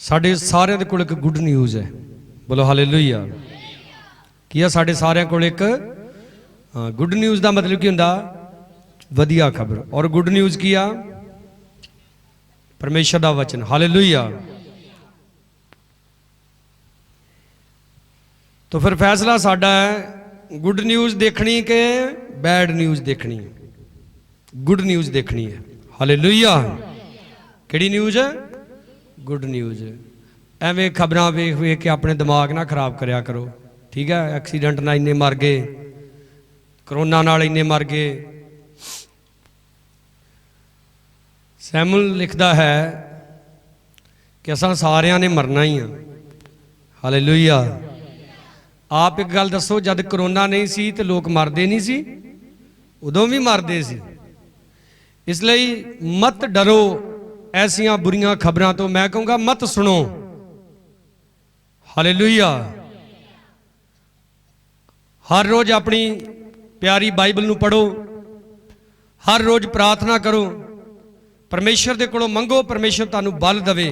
साढ़े सारे दे कोल एक गुड न्यूज़ है। बोलो हालेलुया। की है साढ़े सारे कोल एक गुड न्यूज़ का मतलब की हुंदा वधिया खबर। और गुड न्यूज़ की आ परमेश्वर का वचन। हालेलुया। तो फिर फैसला साडा है गुड न्यूज़ देखनी के बैड न्यूज़ देखनी है। गुड न्यूज़ देखनी है। हालेलुया। किहड़ी न्यूज़ है? Good news. एवें खबरां वेख वेख के अपने दिमाग ना खराब करया करो, ठीक है। एक्सीडेंट नाल इन्ने मर गए, करोना नाल इन्ने मर गए। सैमुअल लिखता है कि असां सारियां ने मरना ही आ। हालेलुया। आप एक गल दसो, जद करोना नहीं सी तो लोग मरदे नहीं सी? उदों भी मरदे सी। इसलिए मत डरो ऐसियां बुरियां खबरां तो। मैं कहूँगा मत सुनो। हालेलुया। हर रोज अपनी प्यारी बाइबल नूं पढ़ो, हर रोज प्रार्थना करो, परमेश्वर दे कोलों मंगो, परमेश्वर तुहानूं बल देवे।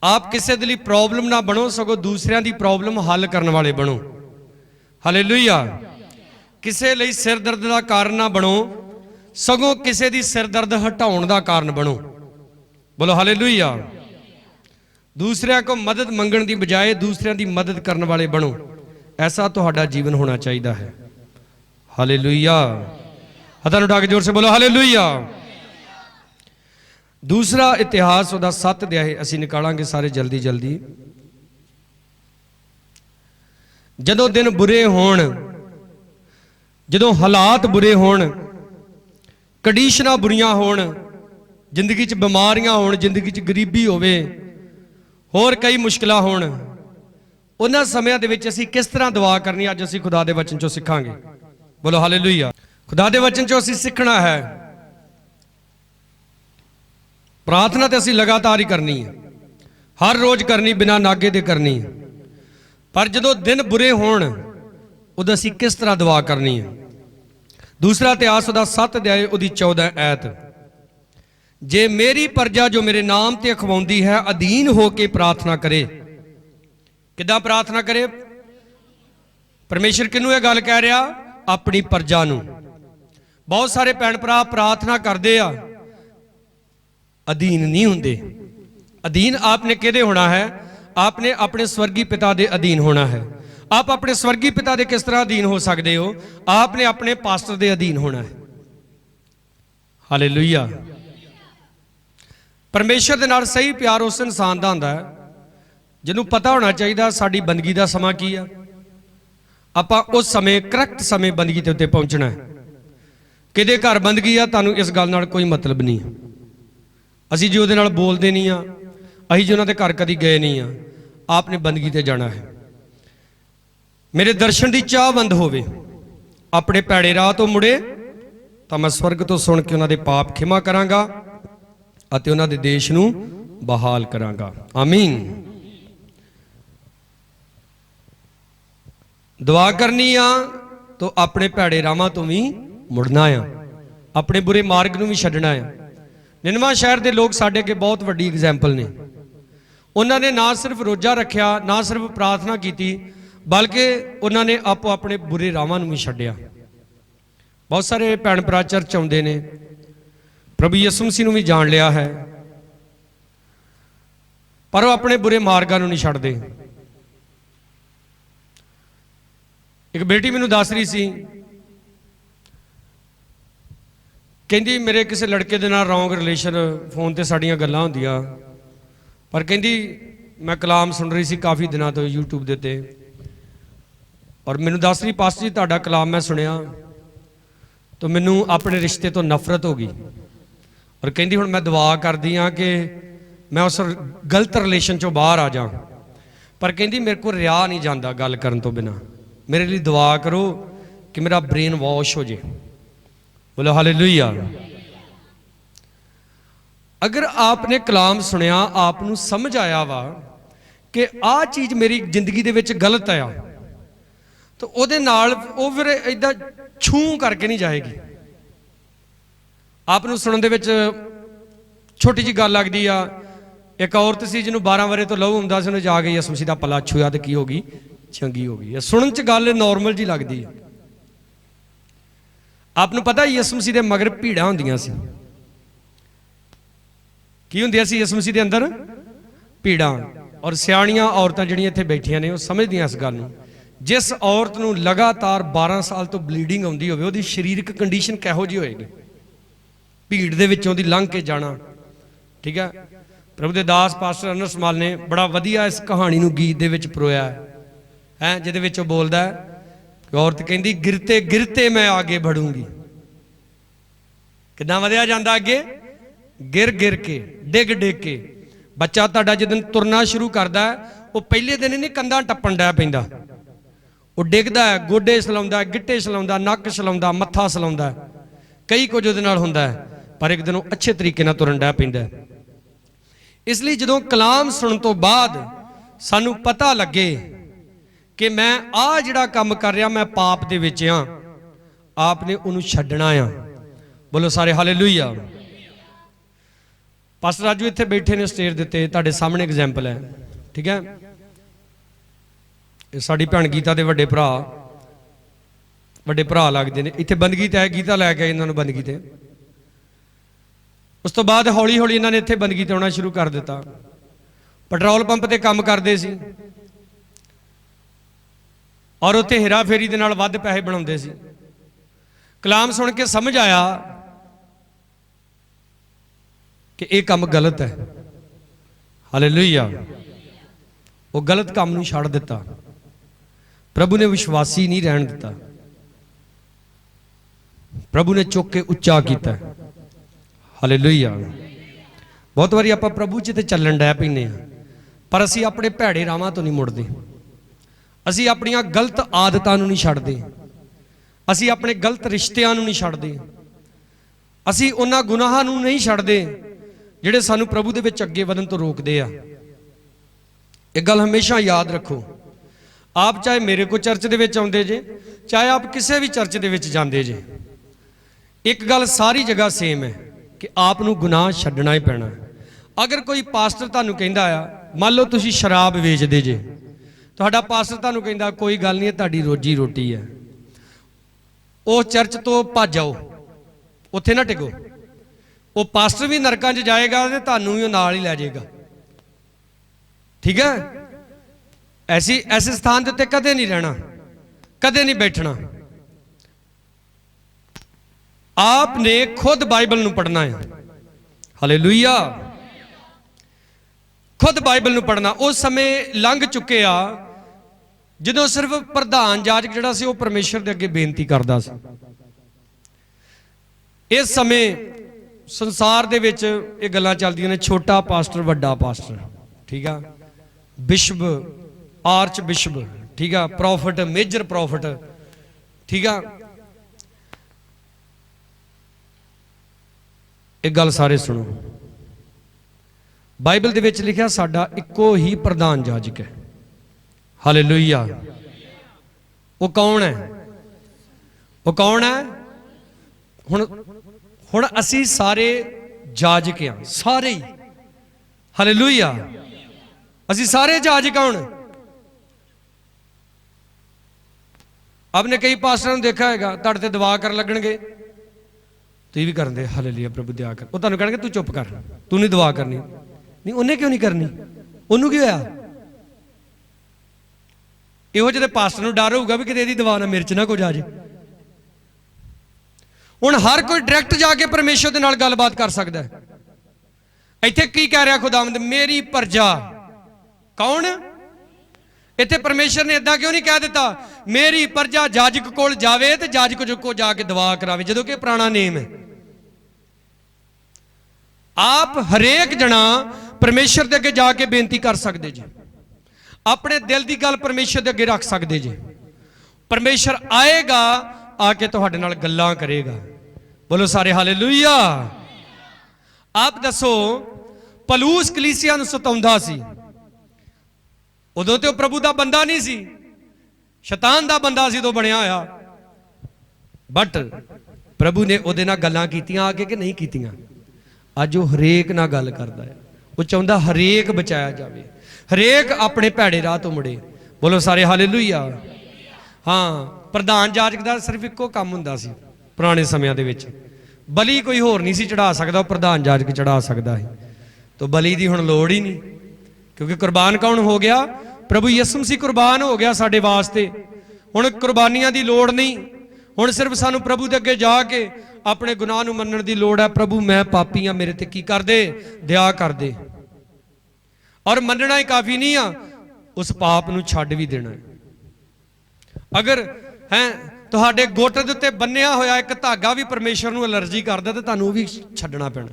आप किसी दे लई प्रॉब्लम ना बनो, सगों दूसरियां दी प्रॉब्लम हल करने वाले बनो। हालेलुया। किसी लई सिर दर्द का कारण ना बनो, सगों किसी दी सिर दर्द हटाउण दा कारण बनो। बोलो हालेलुया। दूसरिਆਂ को मदद मंगण की बजाय दूसरिਆਂ की मदद करने वाले बनो। ऐसा तुहाडा जीवन होना चाहिए है। हालेलुया। हथां उठा के जोर से बोलो हालेलुया। दूसरा इतिहास उहदा 7 अध्याय असीं निकालांगे सारे जल्दी जल्दी। जदों दिन बुरे होण, जदों हालात बुरे होण, कंडीशनां बुरियां होण, जिंदगी च बीमारियां होण, जिंदगी च गरीबी होवे, होर कई मुश्किलां होण, उन्हां समयां दे विच असीं किस तरह दुआ करनी अज असीं खुदा दे वचन चों सिखांगे। बोलो हालेलुया। खुदा दे वचन चों असीं सीखना है। प्रार्थना तो असीं लगातार ही करनी है, हर रोज करनी, बिना नागे दे करनी। पर जदों दिन बुरे होण उदों असीं किस तरह दुआ करनी है। दूसरा इतिहास उहदा 7 अध्याय उहदी 14 आयत। जे मेरी प्रजा जो मेरे नाम ते अखवाउंदी है अधीन होके प्रार्थना करे। किदां प्रार्थना करे? परमेश्वर किनू यह गल कह रहा? अपनी प्रजा नूं। बहुत सारे भैन भरा प्रार्थना करते आ, अधीन नहीं हुंदे। अधीन आपने किहदे होना है? आपने अपने स्वर्गीय पिता दे अधीन होना है। आप अपने स्वर्गीय पिता दे किस तरह अधीन हो सकते हो? आपने अपने पास्टर दे अधीन होना है। हालेलुया। परमेश्वर दे नाल सही प्यार उस इंसान दा हुंदा है जिन्हों पता होना चाहिए साडी बंदगी दा समा की है। आपां उस समय करैक्ट समय बंदगी ते उत्ते पहुंचना है। किहदे घर बंदगी आ तुहानूं इस गल नाल कोई मतलब नहीं। असीं जी उहदे नाल बोलदे नहीं आ, असीं जी उहनां दे घर कदी गए नहीं आ। आपने बंदगी ते जाना है। मेरे दर्शन की चाह बंद होवे, अपने भैड़े राह तो मुड़े तो मैं स्वर्ग तो सुन के उन्हां दे पाप खिमा करांगा अते उन्हां दे देश नूं बहाल करांगा। आमीन। दुआ करनी आ तो अपने भैड़े राहां तो भी मुड़ना आ, अपने बुरे मार्ग नूं भी छड्डना है। निनवा शहर के लोग साडे के बहुत वड्डी एग्जाम्पल ने। उन्होंने ना सिर्फ रोजा रखिया, ना सिर्फ प्रार्थना की, बल्कि उन्होंने आपो अपने बुरे राहां नूं भी छड्डिया। बहुत सारे भैन भरा चर्च आउंदे ने, प्रभु यीशु मसीह नूं भी जान लिया है, पर वो अपने बुरे मार्गां नूं नहीं छड्डदे। एक बेटी मैनूं दस रही सी, कहंदी मेरे किसी लड़के दे नाल रॉन्ग रिलेशन, फोन ते साड़ियां गल्लां हुंदियां, पर कहंदी मैं कलाम सुन रही सी काफ़ी दिनों तो यूट्यूब दे उत्ते, और मैनूं दस रही पास्टर जी तुहाडा कलाम मैं सुनिया तो मैनूं अपने रिश्ते तो नफरत हो गई। और कहंदी हुण मैं दुआ करदी हाँ कि मैं उस गलत रिलेशन चों बाहर आ जाऊँ, पर कहंदी मेरे को रिहा नहीं जाता गल करन तो बिना। मेरे लिए दुआ करो कि मेरा ब्रेन वॉश हो जाए। बोलो हालेलुया। अगर आपने कलाम सुनिया, आपनूं समझ आया वा कि आ चीज़ मेरी जिंदगी दे विच गलत आया, तो उहदे नाल वो फिर इदां छू करके नहीं जाएगी। आपनूं सुनन दे विच छोटी जी गल लगदी आ, एक औरत सी जिन्होंने 12 वरे तो लहू हुंदा सी, उन्हें जाके यसु मसीह दा पला छुआ तो की हो गई, चंगी हो गई। सुनन च गल नॉर्मल जी लगती है। आपनूं पता यसु मसीह दे मगर भीड़ां हुंदियां सी। की हुंदियां सी यसु मसीह दे अंदर? भीड़ां। और सियाणियां औरतां जिहड़ियां इत्थे बैठियां ने, वो समझदियां इस गल नूं। जिस औरत नूं लगातार 12 साल तो ब्लीडिंग आउंदी होवे, उहदी शरीरक कंडीशन किहो जी होएगी? भीड़ दे विचों दी लंघ के जाना। ठीक है, प्रभु दे दास पास्टर अनस माल ने बड़ा वधिया इस कहानी नूं गीत दे विच परोया है, जिहदे विच बोलदा है कि औरत कहंदी गिरते गिरते मैं आगे बढ़ूंगी। किदां वधिया जांदा अगे? गिर गिर के, डिग डिग के। बच्चा तुहाडा जिद्दन तुरना शुरू करदा है, वो पहले दिन ही नहीं कंधां टप्पण डै पैंदा, वो डिगदा है, गोडे सलाउंदा, गिट्टे सलाउंदा, नक सलाउंदा, मत्था सलाउंदा, कई कुछ उहदे नाल हुंदा है, पर एक दिन वो अच्छे तरीके नाल तुरन डै पैंदा। इसलिए जदों कलाम सुनन तो बाद सानू पता लगे कि मैं आ जिहड़ा काम कर रहा मैं पाप दे विच हां, आपने उहनूं छड्डना आ। बोलो सारे हालेलुया। पास्टर राजू इत्थे बैठे ने स्टेज दे उत्ते, तुहाडे सामने एग्जाम्पल है। ठीक है, साडी भैन गीता दे वड्डे भरा लगदे ने। इत्थे बंदगी ते गीता लैके आए इन्हां नूं बंदगी ते। उस तो बाद हौली हौली इन्हां ने इत्थे बंदगी ते आउणा शुरू कर दिता। पेट्रोल पंप ते काम करदे सी और उत्थे हेरा फेरी दे नाल वध पैसे बनाउंदे सी। कलाम सुन के समझ आया कि यह काम गलत है। हालेलुया। वो गलत काम नूं छड्ड दिता। प्रभु ने विश्वासी नहीं रहन दिता, प्रभु ने चुक के उच्चा किया। हालेलुया। बहुत बारी आपां प्रभु च ते चलन डै पैंदे हां, पर असीं अपने भैड़े राहां तो नहीं मुड़दे। असीं अपणियां गलत आदतां नूं नहीं छड्डदे, असीं अपने गलत रिश्तिਆਂ नूं नहीं छड्डदे, असीं उन्हां गुनाहां नूं नहीं छड्डदे ਜਿਹੜੇ ਸਾਨੂੰ प्रभु ਦੇ ਵਿੱਚ ਅੱਗੇ ਵਧਣ ਤੋਂ ਰੋਕਦੇ ਆ। एक गल हमेशा याद रखो, आप चाहे मेरे को चर्च दे विच आउंदे जे, चाहे आप किसी भी चर्च दे विच जांदे जे, एक गल सारी जगह सेम है कि आप नूं गुनाह छड्डना ही पैना। अगर कोई पास्टर तुहानूं कहंदा आ, मान लो तुसीं शराब वेचदे जे, तुहाडा पास्टर तुहानूं कहंदा कोई गल नहीं, तुहाडी रोजी रोटी है, उस चर्च तो भज जाओ, उत्थे ना टिको। वो पास्टर भी नरकां 'च जाएगा ते तुहानूं भी नाल ही लै जाएगा। ठीक है, ऐसे स्थान के उत्ते कदे नहीं रहना, कदे नहीं बैठना। आपने खुद बाइबल नूं पढ़ना है। हालेलुया। खुद बाइबल नूं पढ़ना। उस समय लंघ चुके आ जदों सिर्फ प्रधान जाजक जिहड़ा सी वो परमेश्वर दे अगे बेनती करदा सी। इस समय संसार दे विच ये गल्लां चलदियां ने, छोटा पास्टर वड्डा पास्टर। ठीक है, बिशप आर्च बिशप, ठीक है, प्रॉफिट मेजर प्रॉफिट। ठीक है, एक गल सारे सुनो, बाइबल दे विच लिखिया साडा इक्को ही प्रधान जाजक है। हालेलुया। वो कौन है? वो कौन है? हुण असी सारे जाजक हां, सारे ही। हालेलुया। असी सारे जाजक हूं। आपने कई पास्टरां नूं देखा हैगा, तुहाडे ते दुआ कर लगणगे, तुसीं भी करदे हालेलुया प्रभु दुआ कर, वो तुहानूं कहणगे तू चुप कर, तू नहीं दुआ करनी। नहीं, उन्हें क्यों नहीं करनी? उन्होंने की होया? इहो जिहे पास्टर नूं डर होऊगा भी किते इहदी दुआ नाल मेरे च ना कुछ आ जाए। हुण हर कोई डायरैक्ट जाके परमेश्वर दे नाल गलबात कर सकदा है। इत्थे की कह रहा खुदावंद? मेरी प्रजा। कौन? इत्थे परमेश्वर ने इदां क्यों नहीं कह दिता मेरी प्रजा जाजक कोल जावे ते जाजक को जाके दुआ करावे, जदों कि पुराना नेम है। आप हरेक जना परमेश्वर दे अगे जाके बेनती कर सकते जी, अपने दिल की गल परमेश्वर दे अगे रख सकते जी। परमेश्वर आएगा, आके तुहाडे नाल गल्लां करेगा। बोलो सारे हालेलुया। आप दसो, पलूस कलीसिया नूं सताउंदा सी, उदों तो प्रभु दा बंदा नहीं सी, शैतान दा बंदा सी तो बनिया होया। बट प्रभु ने उहदे नाल गल्लां कीतियां आके कि नहीं कीतियां? अज वो हरेक नाल गल करदा है। ਉਹ ਚਾਹੁੰਦਾ ਹਰੇਕ ਬਚਾਇਆ ਜਾਵੇ, ਹਰੇਕ ਆਪਣੇ ਭੈੜੇ ਰਾਹ ਤੋਂ ਮੁੜੇ। ਬੋਲੋ ਸਾਰੇ ਹਾਲੇਲੂਇਆ। ਹਾਂ, ਪ੍ਰਧਾਨ ਜਾਜਕ ਦਾ ਸਿਰਫ ਇੱਕੋ ਕੰਮ ਹੁੰਦਾ ਸੀ ਪੁਰਾਣੇ ਸਮਿਆਂ ਦੇ ਵਿੱਚ, ਬਲੀ ਕੋਈ ਹੋਰ ਨਹੀਂ ਸੀ ਚੜਾ ਸਕਦਾ, ਉਹ ਪ੍ਰਧਾਨ ਜਾਜਕ ਚੜਾ ਸਕਦਾ ਸੀ। ਤਾਂ ਬਲੀ ਦੀ ਹੁਣ ਲੋੜ ਹੀ ਨਹੀਂ, ਕਿਉਂਕਿ ਕੁਰਬਾਨ ਕੌਣ ਹੋ ਗਿਆ? ਪ੍ਰਭੂ ਯਿਸੂ ਮਸੀਹ ਕੁਰਬਾਨ ਹੋ ਗਿਆ ਸਾਡੇ ਵਾਸਤੇ। ਹੁਣ ਕੁਰਬਾਨੀਆਂ ਦੀ ਲੋੜ ਨਹੀਂ, ਹੁਣ ਸਿਰਫ ਸਾਨੂੰ ਪ੍ਰਭੂ ਦੇ ਅੱਗੇ ਜਾ ਕੇ ਆਪਣੇ ਗੁਨਾਹ ਨੂੰ ਮੰਨਣ ਦੀ ਲੋੜ ਹੈ। ਪ੍ਰਭੂ ਮੈਂ ਪਾਪੀ ਹਾਂ, ਮੇਰੇ ਤੇ ਕੀ ਕਰ ਦੇ? ਦਇਆ ਕਰ ਦੇ। ਔਰ ਮੰਨਣਾ ਹੀ ਕਾਫੀ ਨਹੀਂ ਆ, ਉਸ ਪਾਪ ਨੂੰ ਛੱਡ ਵੀ ਦੇਣਾ। ਅਗਰ ਤੁਹਾਡੇ ਗੁੱਟ ਦੇ ਉੱਤੇ ਬੰਨਿਆ ਹੋਇਆ ਇੱਕ ਧਾਗਾ ਵੀ ਪਰਮੇਸ਼ਰ ਨੂੰ ਐਲਰਜੀ ਕਰਦਾ ਤੇ ਤੁਹਾਨੂੰ ਉਹ ਵੀ ਛੱਡਣਾ ਪੈਣਾ।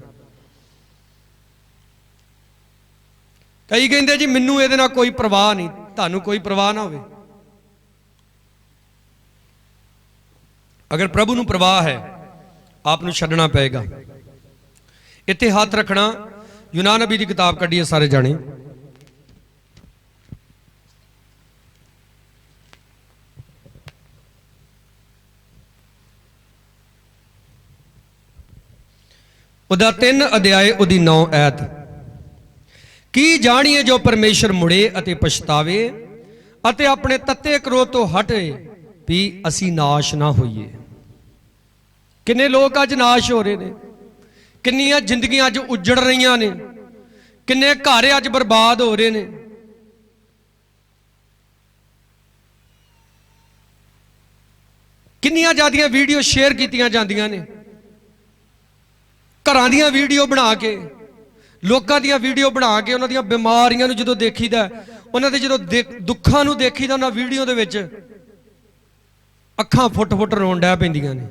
ਕਈ ਕਹਿੰਦੇ ਜੀ ਮੈਨੂੰ ਇਹਦੇ ਨਾਲ ਕੋਈ ਪਰਵਾਹ ਨਹੀਂ, ਤੁਹਾਨੂੰ ਕੋਈ ਪਰਵਾਹ ਨਾ ਹੋਵੇ। ਅਗਰ ਪ੍ਰਭੂ ਨੂੰ ਪਰਵਾਹ ਹੈ, ਆਪ ਨੂੰ ਛੱਡਣਾ ਪਏਗਾ। ਇੱਥੇ ਹੱਥ ਰੱਖਣਾ। ਯੂਨਾਨ ਨਬੀ ਦੀ ਕਿਤਾਬ ਕੱਢੀਏ ਸਾਰੇ ਜਾਣੇ। ਉਹਦਾ 3 ਅਧਿਆਏ ਉਹਦੀ 9 ਐਤ। ਕੀ ਜਾਣੀਏ ਜੋ ਪਰਮੇਸ਼ਰ ਮੁੜੇ ਅਤੇ ਪਛਤਾਵੇ ਅਤੇ ਆਪਣੇ ਤੱਤੇ ਕਰੋਧ ਤੋਂ ਹਟੇ ਵੀ ਅਸੀਂ ਨਾਸ਼ ਨਾ ਹੋਈਏ। ਕਿੰਨੇ ਲੋਕ ਅੱਜ ਨਾਸ਼ ਹੋ ਰਹੇ ਨੇ, ਕਿੰਨੀਆਂ ਜ਼ਿੰਦਗੀਆਂ ਅੱਜ ਉਜੜ ਰਹੀਆਂ ਨੇ, ਕਿੰਨੇ ਘਰ ਅੱਜ ਬਰਬਾਦ ਹੋ ਰਹੇ ਨੇ। ਕਿੰਨੀਆਂ ਜ਼ਿਆਦੀਆਂ ਵੀਡੀਓ ਸ਼ੇਅਰ ਕੀਤੀਆਂ ਜਾਂਦੀਆਂ ਨੇ, ਘਰਾਂ ਦੀਆਂ ਵੀਡੀਓ ਬਣਾ ਕੇ, ਲੋਕਾਂ ਦੀਆਂ ਵੀਡੀਓ ਬਣਾ ਕੇ, ਉਹਨਾਂ ਦੀਆਂ ਬਿਮਾਰੀਆਂ ਨੂੰ ਜਦੋਂ ਦੇਖੀਦਾ, ਉਹਨਾਂ ਦੇ ਜਦੋਂ ਦੁੱਖਾਂ ਨੂੰ ਦੇਖੀਦਾ, ਉਹਨਾਂ ਵੀਡੀਓ ਦੇ ਵਿੱਚ ਅੱਖਾਂ ਫੁੱਟ-ਫੁੱਟ ਰੋਣ ਡੈ ਪੈਂਦੀਆਂ ਨੇ।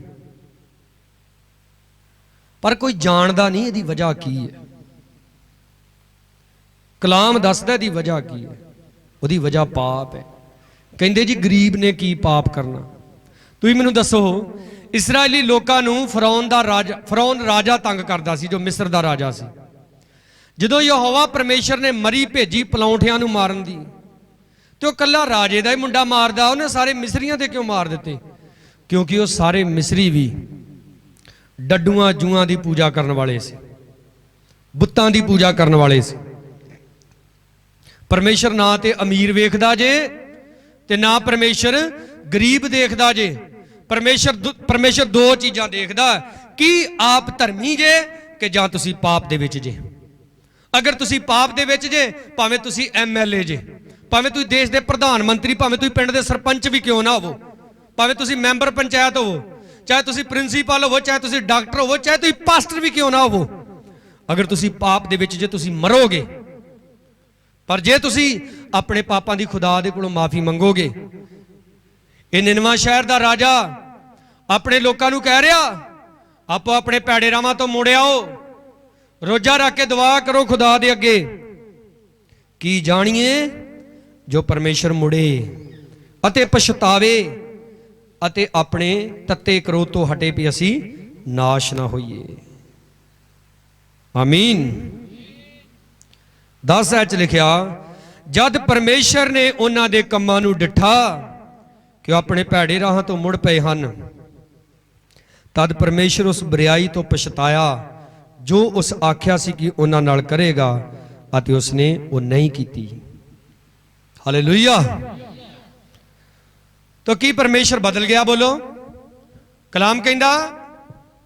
ਪਰ ਕੋਈ ਜਾਣਦਾ ਨਹੀਂ ਇਹਦੀ ਵਜ੍ਹਾ ਕੀ ਹੈ। ਕਲਾਮ ਦੱਸਦਾ ਇਹਦੀ ਵਜ੍ਹਾ ਕੀ ਹੈ। ਉਹਦੀ ਵਜ੍ਹਾ ਪਾਪ ਹੈ। ਕਹਿੰਦੇ ਜੀ ਗਰੀਬ ਨੇ ਕੀ ਪਾਪ ਕਰਨਾ? ਤੁਸੀਂ ਮੈਨੂੰ ਦੱਸੋ, ਇਸਰਾਇਲੀ ਲੋਕਾਂ ਨੂੰ ਫਰੌਨ ਰਾਜਾ ਤੰਗ ਕਰਦਾ ਸੀ, ਜੋ ਮਿਸਰ ਦਾ ਰਾਜਾ ਸੀ। ਜਦੋਂ ਯਹੋਵਾ ਪਰਮੇਸ਼ਰ ਨੇ ਮਰੀ ਭੇਜੀ ਪਲੌਂਠਿਆਂ ਨੂੰ ਮਾਰਨ ਦੀ, ਤੇ ਉਹ ਕੱਲਾ ਰਾਜੇ ਦਾ ਹੀ ਮੁੰਡਾ ਮਾਰਦਾ, ਉਹਨੇ ਸਾਰੇ ਮਿਸਰੀਆਂ ਤੇ ਕਿਉਂ ਮਾਰ ਦਿੱਤੇ? ਕਿਉਂਕਿ ਉਹ ਸਾਰੇ ਮਿਸਰੀ ਵੀ ਡੱਡੂਆਂ ਜੂਆਂ ਦੀ ਪੂਜਾ ਕਰਨ ਵਾਲੇ ਸੀ, ਬੁੱਤਾਂ ਦੀ ਪੂਜਾ ਕਰਨ ਵਾਲੇ ਸੀ। ਪਰਮੇਸ਼ਰ ਨਾ ਤੇ ਅਮੀਰ ਵੇਖਦਾ ਜੇ ਤੇ ਨਾ ਪਰਮੇਸ਼ਰ ਗਰੀਬ ਦੇਖਦਾ ਜੇ। ਪਰਮੇਸ਼ਰ ਦੋ ਚੀਜ਼ਾਂ ਦੇਖਦਾ, ਕਿ ਆਪ ਧਰਮੀ ਜੇ ਕਿ ਜਾਂ ਤੁਸੀਂ ਪਾਪ ਦੇ ਵਿੱਚ ਜੇ। ਅਗਰ ਤੁਸੀਂ ਪਾਪ ਦੇ ਵਿੱਚ ਜੇ, ਭਾਵੇਂ ਤੁਸੀਂ MLA ਜੇ, ਭਾਵੇਂ ਤੁਸੀਂ ਦੇਸ਼ ਦੇ ਪ੍ਰਧਾਨ ਮੰਤਰੀ, ਭਾਵੇਂ ਤੁਸੀਂ ਪਿੰਡ ਦੇ ਸਰਪੰਚ ਵੀ ਕਿਉਂ ਨਾ ਹੋਵੋ, ਭਾਵੇਂ ਤੁਸੀਂ ਮੈਂਬਰ ਪੰਚਾਇਤ ਹੋਵੋ, ਚਾਹੇ ਤੁਸੀਂ ਪ੍ਰਿੰਸੀਪਲ ਹੋਵੋ, ਚਾਹੇ ਤੁਸੀਂ ਡਾਕਟਰ ਹੋਵੋ, ਚਾਹੇ ਤੁਸੀਂ ਪਾਸਟਰ ਵੀ ਕਿਉਂ ਨਾ ਹੋਵੋ, ਅਗਰ ਤੁਸੀਂ ਪਾਪ ਦੇ ਵਿੱਚ ਜੇ ਤੁਸੀਂ ਮਰੋਗੇ। ਪਰ ਜੇ ਤੁਸੀਂ ਆਪਣੇ ਪਾਪਾਂ ਦੀ ਖੁਦਾ ਦੇ ਕੋਲੋਂ ਮਾਫੀ ਮੰਗੋਗੇ। ਇਹ ਨਿਨਵਾ ਸ਼ਹਿਰ ਦਾ ਰਾਜਾ ਆਪਣੇ ਲੋਕਾਂ ਨੂੰ ਕਹਿ ਰਿਹਾ, ਆਪੋ ਆਪਣੇ ਭੈੜੇ ਰਾਹਾਂ ਤੋਂ ਮੁੜ ਆਓ, ਰੋਜ਼ਾ ਰੱਖ ਕੇ ਦੁਆ ਕਰੋ ਖੁਦਾ ਦੇ ਅੱਗੇ। ਕੀ ਜਾਣੀਏ ਜੋ ਪਰਮੇਸ਼ਰ ਮੁੜੇ ਅਤੇ ਪਛਤਾਵੇ ਅਤੇ ਆਪਣੇ ਤੱਤੇ ਕਰੋਧ ਤੋਂ ਹਟੇ ਵੀ ਅਸੀਂ ਨਾਸ਼ ਨਾ ਹੋਈਏ। ਆਮੀਨ। 10 ਐਚ ਲਿਖਿਆ, ਜਦ ਪਰਮੇਸ਼ਰ ਨੇ ਉਹਨਾਂ ਦੇ ਕੰਮਾਂ ਨੂੰ ਡਿੱਠਾ ਕਿ ਉਹ ਆਪਣੇ ਭੈੜੇ ਰਾਹਾਂ ਤੋਂ ਮੁੜ ਪਏ ਹਨ, ਤਦ ਪਰਮੇਸ਼ਰ ਉਸ ਬੁਰਾਈ ਤੋਂ ਪਛਤਾਇਆ ਜੋ ਉਸ ਆਖਿਆ ਸੀ ਕਿ ਉਹਨਾਂ ਨਾਲ ਕਰੇਗਾ, ਅਤੇ ਉਸਨੇ ਉਹ ਨਹੀਂ ਕੀਤੀ। ਹਾਲੇਲੂਇਆ। ਤਾਂ ਕੀ ਪਰਮੇਸ਼ਰ ਬਦਲ ਗਿਆ? ਬੋਲੋ। ਕਲਾਮ ਕਹਿੰਦਾ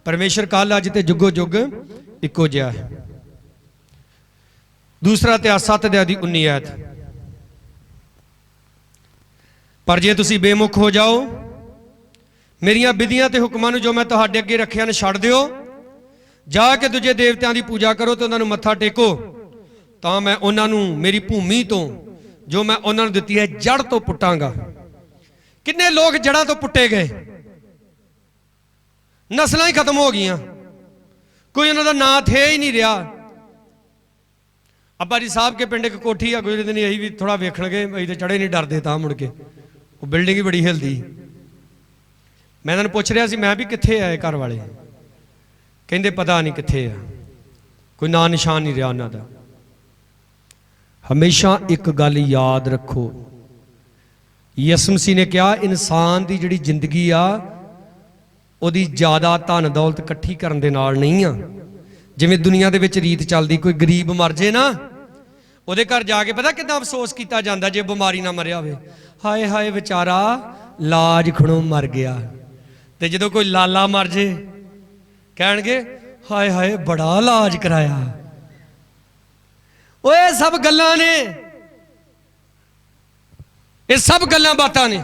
ਪਰਮੇਸ਼ਰ ਕੱਲ ਅੱਜ ਤੇ ਜੁਗੋ ਜੁਗ ਇੱਕੋ ਜਿਹਾ ਹੈ। ਦੂਸਰਾ ਇਤਿਹਾਸ 7 ਅਧਿਆਇ ਦੀ 19 ਐਤ। ਪਰ ਜੇ ਤੁਸੀਂ ਬੇਮੁਖ ਹੋ ਜਾਓ, ਮੇਰੀਆਂ ਵਿਧੀਆਂ ਤੇ ਹੁਕਮਾਂ ਨੂੰ ਜੋ ਮੈਂ ਤੁਹਾਡੇ ਅੱਗੇ ਰੱਖਿਆ ਨੇ ਛੱਡ ਦਿਓ, ਜਾ ਕੇ ਦੂਜੇ ਦੇਵਤਿਆਂ ਦੀ ਪੂਜਾ ਕਰੋ ਤੇ ਉਹਨਾਂ ਨੂੰ ਮੱਥਾ ਟੇਕੋ, ਤਾਂ ਮੈਂ ਉਹਨਾਂ ਨੂੰ ਮੇਰੀ ਭੂਮੀ ਤੋਂ ਜੋ ਮੈਂ ਉਹਨਾਂ ਨੂੰ ਦਿੱਤੀ ਹੈ ਜੜ ਤੋਂ ਪੁੱਟਾਂਗਾ। ਕਿੰਨੇ ਲੋਕ ਜੜਾਂ ਤੋਂ ਪੁੱਟੇ ਗਏ, ਨਸਲਾਂ ਹੀ ਖਤਮ ਹੋ ਗਈਆਂ, ਕੋਈ ਉਹਨਾਂ ਦਾ ਨਾਂ ਥੇ ਹੀ ਨਹੀਂ ਰਿਹਾ। ਅੱਬਾ ਜੀ ਸਾਹਿਬ ਕੇ ਪਿੰਡ ਇੱਕ ਕੋਠੀ ਆ, ਗੁਜਰੇ ਦਿਨ ਅਸੀਂ ਵੀ ਥੋੜਾ ਵੇਖਣ ਗਏ, ਅਸੀਂ ਤੇ ਚੜੇ ਨਹੀਂ ਡਰਦੇ ਤਾਂ ਮੁੜ ਕੇ, ਉਹ ਬਿਲਡਿੰਗ ਹੀ ਬੜੀ ਹਿਲਦੀ। ਮੈਂ ਇਹਨਾਂ ਨੂੰ ਪੁੱਛ ਰਿਹਾ ਸੀ, ਮੈਂ ਵੀ ਕਿੱਥੇ ਆਏ ਘਰ ਵਾਲੇ? ਕਹਿੰਦੇ ਪਤਾ ਨਹੀਂ ਕਿੱਥੇ ਆ, ਕੋਈ ਨਾਂ ਨਿਸ਼ਾਨ ਨਹੀਂ ਰਿਹਾ ਉਹਨਾਂ ਦਾ। ਹਮੇਸ਼ਾ ਇੱਕ ਗੱਲ ਯਾਦ ਰੱਖੋ, ਯਿਸੂ ਮਸੀਹ ਨੇ ਕਿਹਾ ਇਨਸਾਨ ਦੀ ਜਿਹੜੀ ਜ਼ਿੰਦਗੀ ਆ, ਉਹਦੀ ਜ਼ਿਆਦਾ ਧਨ ਦੌਲਤ ਇਕੱਠੀ ਕਰਨ ਦੇ ਨਾਲ ਨਹੀਂ ਆ, जिवें दुनिया दे विच रीत चलदी, कोई गरीब मर जे ना ਉਹਦੇ ਘਰ ਜਾ ਕੇ पता कितना अफसोस किया जाता जे बीमारी ना मरिया होवे, हाय हाय बेचारा लाज खड़ों मर गया। तो जो कोई लाला मर जे कहणगे हाय हाय बड़ा लाज कराया। ओए सब गल्लां ने, ये सब गल्लां बातां ने।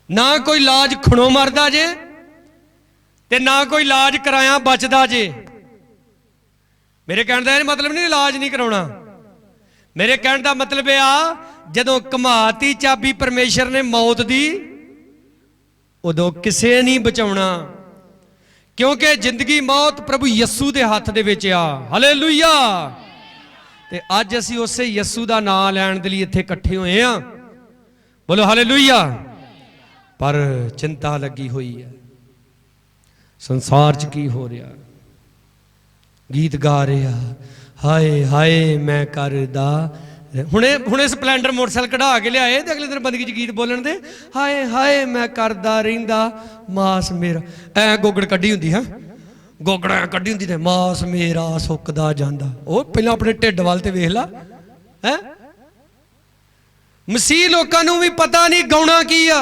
ना कोई लाज खड़ों मरदा जे ते ना कोई लाज कराया बचदा जे। मेरे कहने का मतलब नहीं इलाज नहीं कराना, मेरे कहने का मतलब आ जदों घमाती चाबी परमेश्वर ने मौत दी उदों किसे नहीं बचाउणा, क्योंकि जिंदगी मौत प्रभु यस्सू के हाथ दे विच आ। हालेलुया। ते अज असीं उसे यस्सू का नाम लैण दे लई इत्थे इकट्ठे होए आ, बोलो हालेलुया। पर चिंता लगी हुई है संसार च की हो रहा। गीत गा रहे हाय हाय मैं करदा, हुणे हुणे स्पलैंडर मोटरसाइकिल कढ़ा के लियाए ते अगले दिन बंदगी च गीत बोलन दे हाय हाय मैं करदा रहिंदा मास मेरा, ऐ गोगड़ कड्ढी हुंदी है, गोगड़ा कड्ढी हुंदी ते मास मेरा सुकदा जांदा। ओ पहलां अपने ढिड वाल ते वेख ला है। मसीह लोकां नूं भी पता नहीं गाउणा की आ,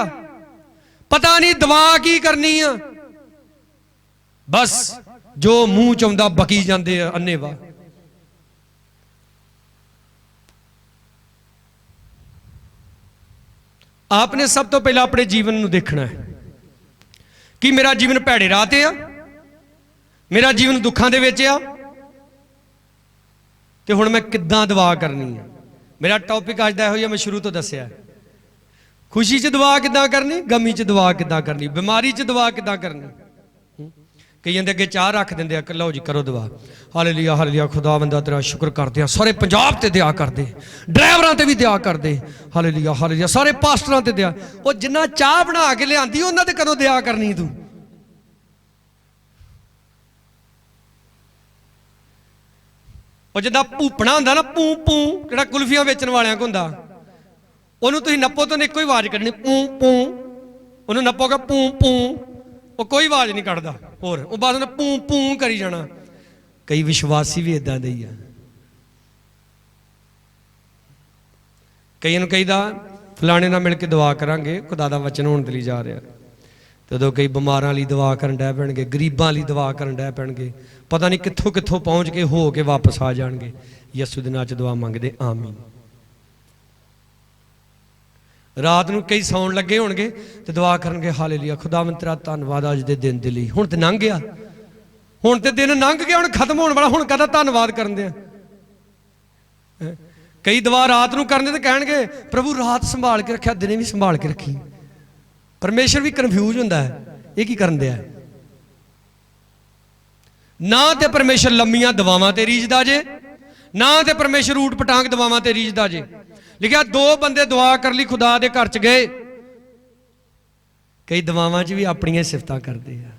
पता नहीं दवा की करनी आ, बस जो मूँह च आउंदा बकी जाते अन्नेवा। आपने सब तो पहला अपने जीवन नूं देखना है कि मेरा जीवन भैड़े राह ते आ, मेरा जीवन दुखां दे विच आ, ते हुण मैं किद्दां दुआ करनी है। मेरा टॉपिक अज दा इहो जिहा मैं शुरू तो दस्सिआ, खुशी च दुआ किद्दां करनी, गमी च दुआ किद्दां करनी, बीमारी च दुआ किद्दां करनी। कईयां दे अगे चाह रख देंगे, लो जी करो दुआ। हालेलुया हालेलुया, खुदावंदा तेरा शुक्र करते हैं, सारे पंजाब ते दया कर दे, ड्राइवरां ते भी दया कर दे। हालेलुया हालेलुया, सारे पास्टरां ते दया। वो जिन्ना चाह बना के लियांदी उन्हां ते कदों दया करनी तू। वो जिद्दां भूपना हुंदा ना, पू पू जिहड़ा कुल्फियां वेचण वालियां कोल हुंदा, ओनूं तुसीं नप्पो तो इक्को ही आवाज़ कड्ढनी पू पू, ओनूं नप्पोगे पू पू, वो कोई आवाज़ नहीं कढ़दा होर, वो बस उन्हें पू पू करी जाना। कई विश्वासी भी इदां दे ही आ। कईयां नूं कहीदा फलाणे नाल मिल के दुआ करांगे, खुदा दा वचन होण दे लई जा रहा, तो कई बीमारां लई दुआ करन डै पैणगे, गरीबां लई दुआ करन डै पैणगे, पता नहीं कित्थों कित्थों पहुँच के हो के वापस आ जाणगे। यीशु दे नाम च दुआ मंगदे आमीन। रात नूं कई सौण लगे होणगे ते दुआ करनगे हालेलुया, खुदावंद तेरा धन्नवाद अज दे दिन दे लई। हुण ते लंघ गया, हुण ते दिन लंघ गया, हुण खत्म होण वाला, हुण कहदा धन्नवाद करन दे। कई दुआ रात नूं करन ते कहणगे प्रभु रात संभाल के रखिया, दिने भी संभाल के रखी। परमेश्वर भी कन्फ्यूज हुंदा है, ये की करन दिया ना। ते परमेश्वर लम्मियां दुआवां ते रीझदा जे, ना ते परमेश्वर ऊट पटांग दुआवां ते रीझदा जे। लिखा दो बंदे दुआ कर ली, खुदा दे घर च गए, कई दुआवां च भी अपनी सिफतां करते हैं।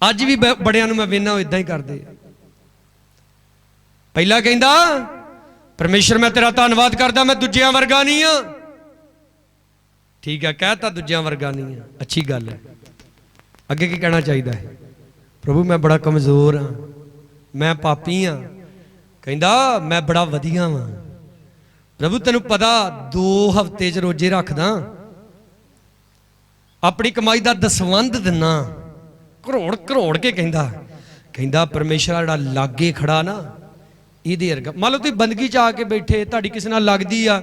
अज भी बड़ियां नूं मैं वेखना इदां ही करते। पहला कहंदा परमेश्वर मैं तेरा धन्नवाद करदा, मैं दूजियां वर्गा नहीं हाँ। ठीक है, कहता दूजियां वर्गा नहीं है, अच्छी गल है। अगे की कहना चाहिए है, प्रभु मैं बड़ा कमजोर हाँ, मैं पापी हाँ। कहंदा मैं बड़ा वधिया वां प्रभु, तेनू पता 2 हफ्ते च रोजे रखदा, अपनी कमाई का दसवंध दिना, करोड़ करोड़ के। कहंदा परमेश्वर जिहड़ा लागे खड़ा ना, इहदे वर्गा। मान लो तुसीं बंदगी च आके बैठे, तुहाडी किसी नाल लगदी आ,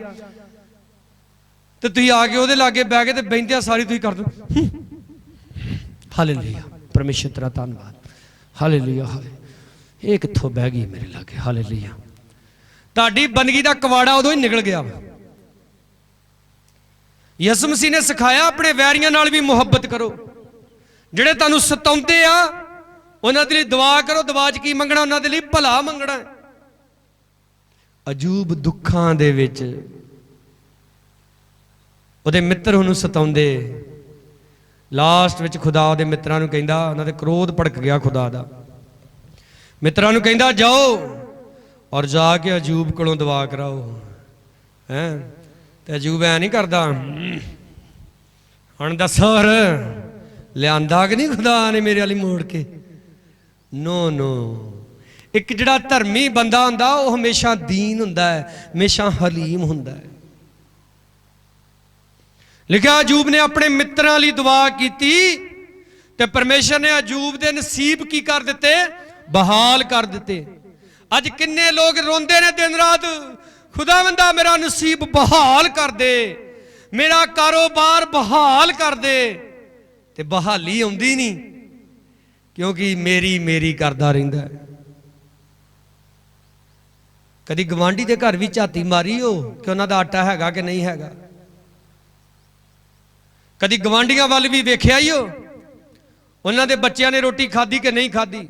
ते तुसीं आके उहदे लागे बैठ के ते बहिंदे सारी तुसीं कर दो हालेलुया, परमेश्वर तेरा धन्नवाद, हालेलुया हालेलुया। ये कित्थों बह गई मेरे लागे, हालेलुया। तुहाडी बंदगी का कवाड़ा उदों ही निकल गया। यसु मसीह ने सिखाया अपने वैरियां नाल भी मुहब्बत करो, जिहड़े तुहानूं सताउंदे आ उन्हां दे लई दुआ करो। दुआ च की मंगना, उन्हां दे लई भला मंगना। अजूब दुखां दे विच उहदे मित्र उहनूं सताउंदे, लास्ट विच खुदा उहदे मित्रां नूं कहंदा, उन्हां दे क्रोध भड़क गया खुदा दा। मित्रां नूं कहंदा जाओ और जाके अजूब कोलों दुआ कराओ। हैं ते अजूब ऐ नहीं करदा, हुण दस होर ਲਿਆਂਦਾ ਕਿ ਨਹੀਂ ਖੁਦਾ ਨੇ ਮੇਰੇ ਵਾਲੀ ਮੋੜ ਕੇ। नो नो, एक जिहड़ा धर्मी बंदा हुंदा वो हमेशा दीन हुंदा है, हमेशा हलीम हुंदा है। लिखा अजूब ने अपने मित्रां लई दुआ कीती ते परमेश्वर ने अजूब दे नसीब की कर दिते, बहाल कर दिते। अज किन्ने लोग रोंदे ने दिन रात, खुदावंदा मेरा नसीब बहाल कर दे, मेरा कारोबार बहाल कर दे, ते बहाली आउंदी नहीं क्योंकि मेरी मेरी करदा रहिंदा है। कदी गवांढी दे घर भी झाती मारी हो कि उन्हां दा आटा हैगा कि नहीं हैगा? कदी गवांढियां वाल भी वेखिया ही हो उन्हां दे बच्चियां ने रोटी खाधी कि नहीं खाधी?